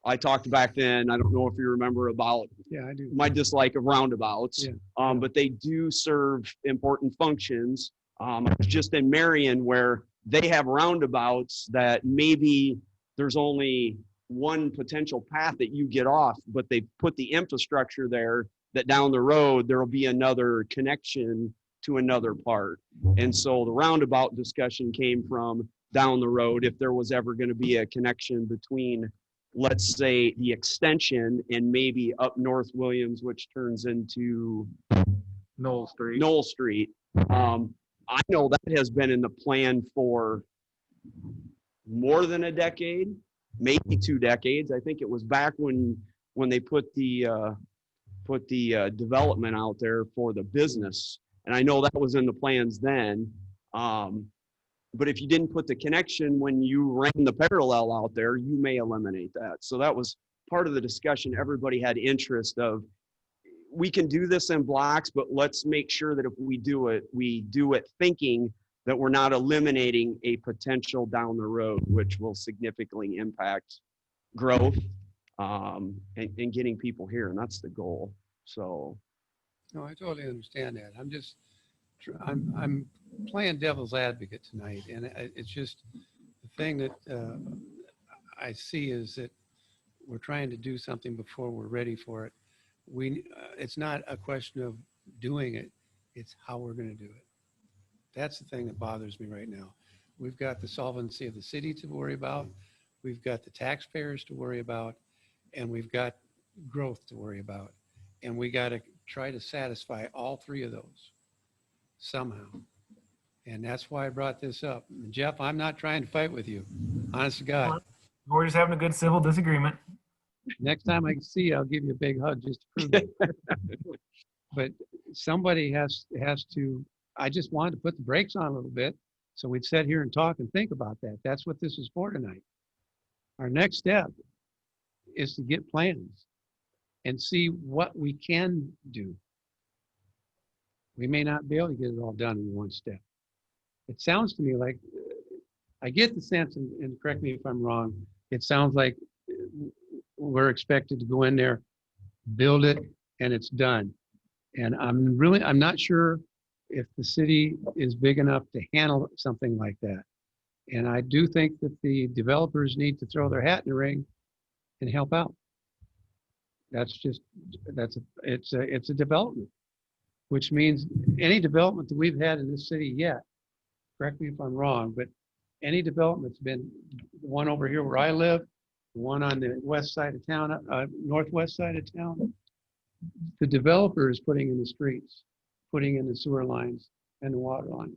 I talked back then, I don't know if you remember, about I do. my dislike of roundabouts, Yeah. but they do serve important functions. I was just in Marion, where they have roundabouts that maybe there's only one potential path that you get off, but they put the infrastructure there that down the road, there will be another connection to another part. And so the roundabout discussion came from down the road, if there was ever going to be a connection between, let's say, the extension and maybe up North Williams, which turns into Knoll Street. Knoll Street. I know that has been in the plan for more than a decade, maybe 2 decades. I think it was back when they put the development out there for the business, and I know that was in the plans then. But if you didn't put the connection when you ran the parallel out there, you may eliminate that. So that was part of the discussion. Everybody had interest of, we can do this in blocks, but let's make sure that if we do it thinking that we're not eliminating a potential down the road, which will significantly impact growth and getting people here. And that's the goal. So. No, I totally understand that. I'm just, I'm playing devil's advocate tonight. And it's just the thing that I see is that we're trying to do something before we're ready for it. It's not a question of doing it. It's how we're going to do it. That's the thing that bothers me right now. We've got the solvency of the city to worry about. We've got the taxpayers to worry about, and we've got growth to worry about. And we got to try to satisfy all three of those somehow. And that's why I brought this up. And Jeff, I'm not trying to fight with you. Honest to God. We're just having a good civil disagreement. Next time I see you, I'll give you a big hug just to prove it. But somebody has to, I just wanted to put the brakes on a little bit so we'd sit here and talk and think about that. That's what this is for tonight. Our next step is to get plans and see what we can do. We may not be able to get it all done in one step. It sounds to me like, I get the sense, and correct me if I'm wrong, it sounds like we're expected to go in there, build it, and it's done. And I'm not sure if the city is big enough to handle something like that. And I do think that the developers need to throw their hat in the ring and help out. It's a development, which means any development that we've had in this city yet, correct me if I'm wrong, but any development's been the one over here where I live, the one on the west side of town, northwest side of town, the developer is putting in the streets, putting in the sewer lines and the water lines.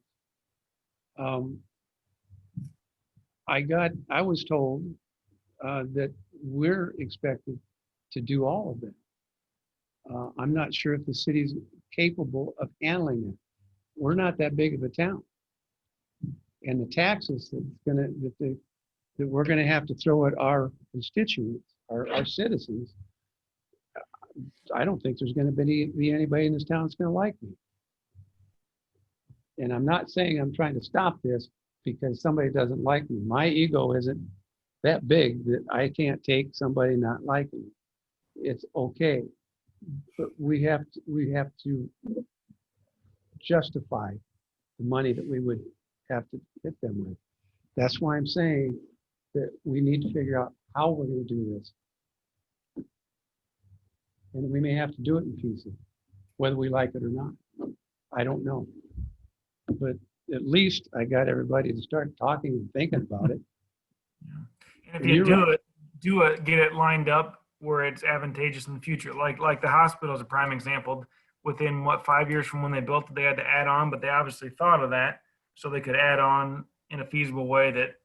I was told that we're expected to do all of it. I'm not sure if the city's capable of handling it. We're not that big of a town. And the taxes that we're gonna have to throw at our constituents, our citizens, I don't think there's gonna be anybody in this town that's gonna like me. And I'm not saying I'm trying to stop this because somebody doesn't like me. My ego isn't that big that I can't take somebody not liking me. It's okay, but we have to justify the money that we would have to hit them with. That's why I'm saying that we need to figure out how we're going to do this. And we may have to do it in pieces, whether we like it or not. I don't know. But at least I got everybody to start talking and thinking about it. And if you get it lined up where it's advantageous in the future. Like the hospital is a prime example. Within 5 years from when they built it, they had to add on, but they obviously thought of that so they could add on in a feasible way that,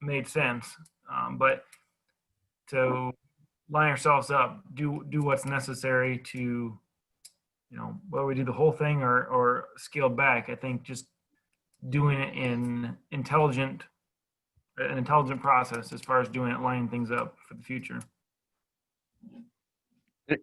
made sense. But to line ourselves up, do what's necessary to, whether we do the whole thing or scale back. I think just doing it in an intelligent process as far as doing it, lining things up for the future.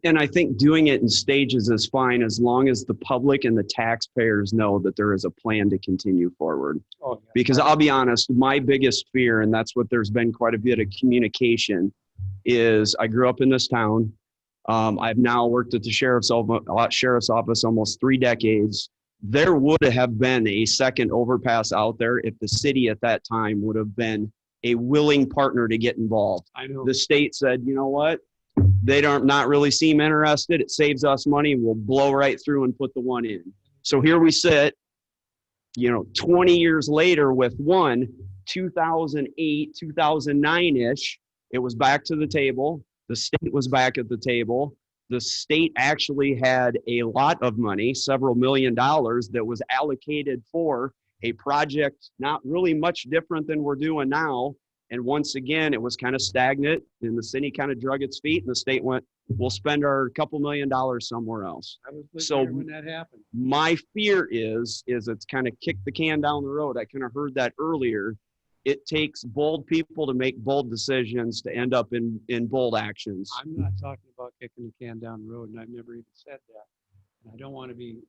And I think doing it in stages is fine as long as the public and the taxpayers know that there is a plan to continue forward. Oh, yeah. Because I'll be honest, my biggest fear, and that's what there's been quite a bit of communication, is I grew up in this town. I've now worked at the sheriff's office almost 3 decades. There would have been a second overpass out there if the city at that time would have been a willing partner to get involved. I know. The state said, you know what? They don't not really seem interested. It saves us money. We'll blow right through and put the one in. So here we sit, 20 years later with 2008, 2009-ish, it was back to the table. The state was back at the table. The state actually had a lot of money, several $1 million, that was allocated for a project not really much different than we're doing now. And once again, it was kind of stagnant, and the city kind of drug its feet, and the state went, we'll spend our couple $1 million somewhere else. I was So there when that happened. my fear is it's kind of kick the can down the road. I kind of heard that earlier. It takes bold people to make bold decisions to end up in bold actions. I'm not talking about kicking the can down the road, and I've never even said that. And I don't want to be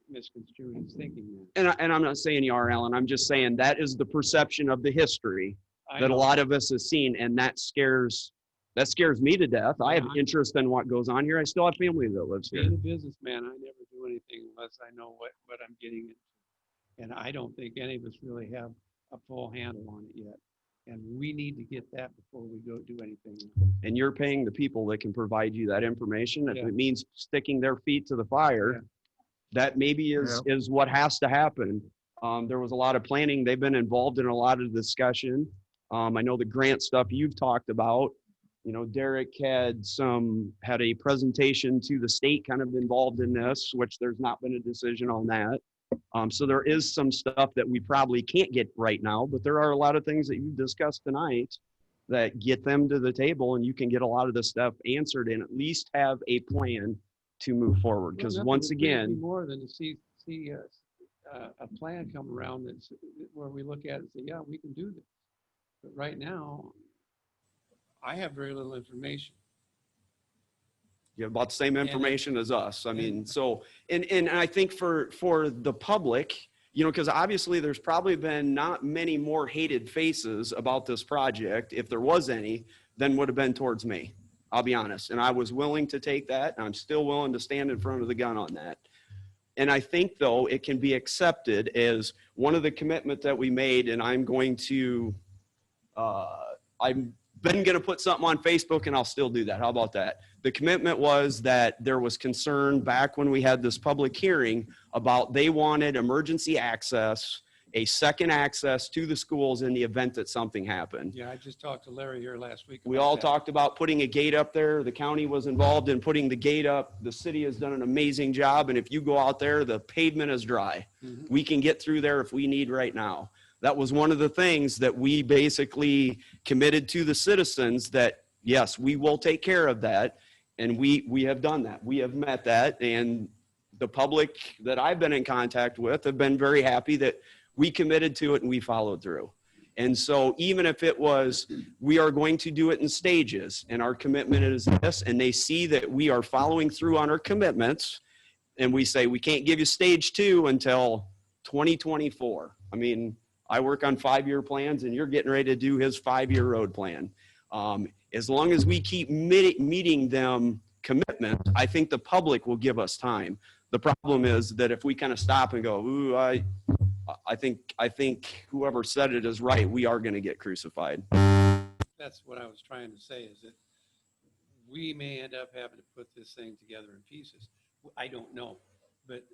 misconstrued as thinking that. And I'm not saying you are, Alan. I'm just saying that is the perception of the history I that a know. lot of us have seen, and that scares me to death. I have interest in what goes on here. I still have family that lives here. Being a businessman, I never do anything unless I know what I'm getting into. And I don't think any of us really have a full handle on it yet. And we need to get that before we go do anything. And you're paying the people that can provide you that information. If Yeah. it means sticking their feet to the fire, that maybe is what has to happen. There was a lot of planning. They've been involved in a lot of discussion. I know the grant stuff you've talked about. You know, Derek had a presentation to the state kind of involved in this, which there's not been a decision on that. So there is some stuff that we probably can't get right now, but there are a lot of things that you've discussed tonight that get them to the table, and you can get a lot of this stuff answered and at least have a plan to move forward. Because Well, once nothing would please me again, more than to see a plan come around that's where we look at it and say, yeah, we can do this. But right now, I have very little information. you have about the same information as us. I mean, so, and I think for the public, you know, because obviously there's probably been not many more hated faces about this project, if there was any, than would have been towards me. I'll be honest. And I was willing to take that. And I'm still willing to stand in front of the gun on that. And I think, though, it can be accepted as one of the commitment that we made, and I'm going to, I've been going to put something on Facebook, and I'll still do that. How about that? The commitment was that there was concern back when we had this public hearing about they wanted emergency access, a second access to the schools in the event that something happened. Yeah, I just talked to Larry here last week. We about all that. talked about putting a gate up there. The county was involved in putting the gate up. The city has done an amazing job. And if you go out there, the pavement is dry. Mhm. We can get through there if we need right now. That was one of the things that we basically committed to the citizens that, yes, we will take care of that. And we have done that. We have met that. And the public that I've been in contact with have been very happy that we committed to it and we followed through. And so even if it was, we are going to do it in stages and our commitment is this, and they see that we are following through on our commitments, and we say, we can't give you stage 2 until 2024. I mean, I work on 5-year plans and you're getting ready to do his 5-year road plan. As long as we keep meeting them commitments, I think the public will give us time. The problem is that if we kind of stop and go, ooh, I think whoever said it is right. We are going to get crucified. That's what I was trying to say, is that we may end up having to put this thing together in pieces. I don't know. But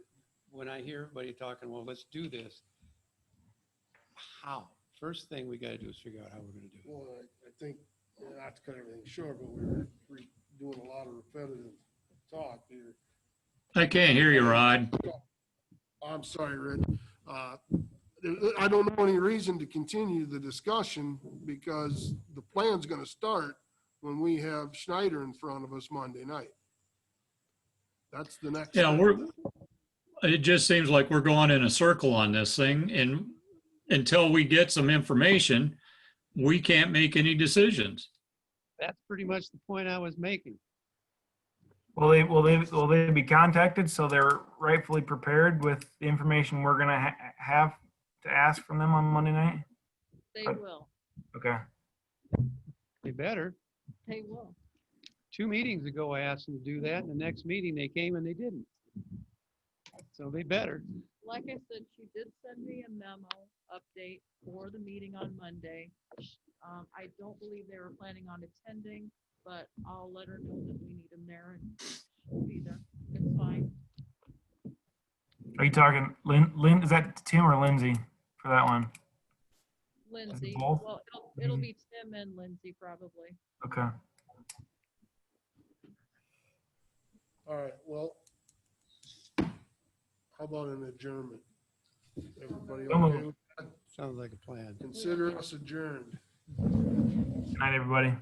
when I hear everybody talking, well, let's do this, how? First thing we got to do is figure out how we're going to do it. Well, I think, not to cut everything short, but we're doing a lot of repetitive talk here. I can't hear you, Rod. I'm sorry, Rick. I don't know any reason to continue the discussion because the plan's going to start when we have Schneider in front of us Monday night. That's the next. Yeah, it just seems like we're going in a circle on this thing, and until we get some information, we can't make any decisions. That's pretty much the point I was making. Will they be contacted so they're rightfully prepared with the information we're gonna have to ask from them on Monday night? They will. Okay. They better. They will. 2 meetings ago, I asked them to do that, and the next meeting they came and they didn't. So they better. Like I said, she did send me a memo update for the meeting on Monday. I don't believe they were planning on attending, but I'll let her know that we need them there and she'll be there. It's fine. Are you talking Lynn? Is that Tim or Lindsay for that one? Lindsay. Both? Well, it'll be Tim and Lindsay probably. Okay. All right, well, how about an adjournment? Everybody okay with that? Sounds like a plan. Consider us adjourned. Good night, everybody.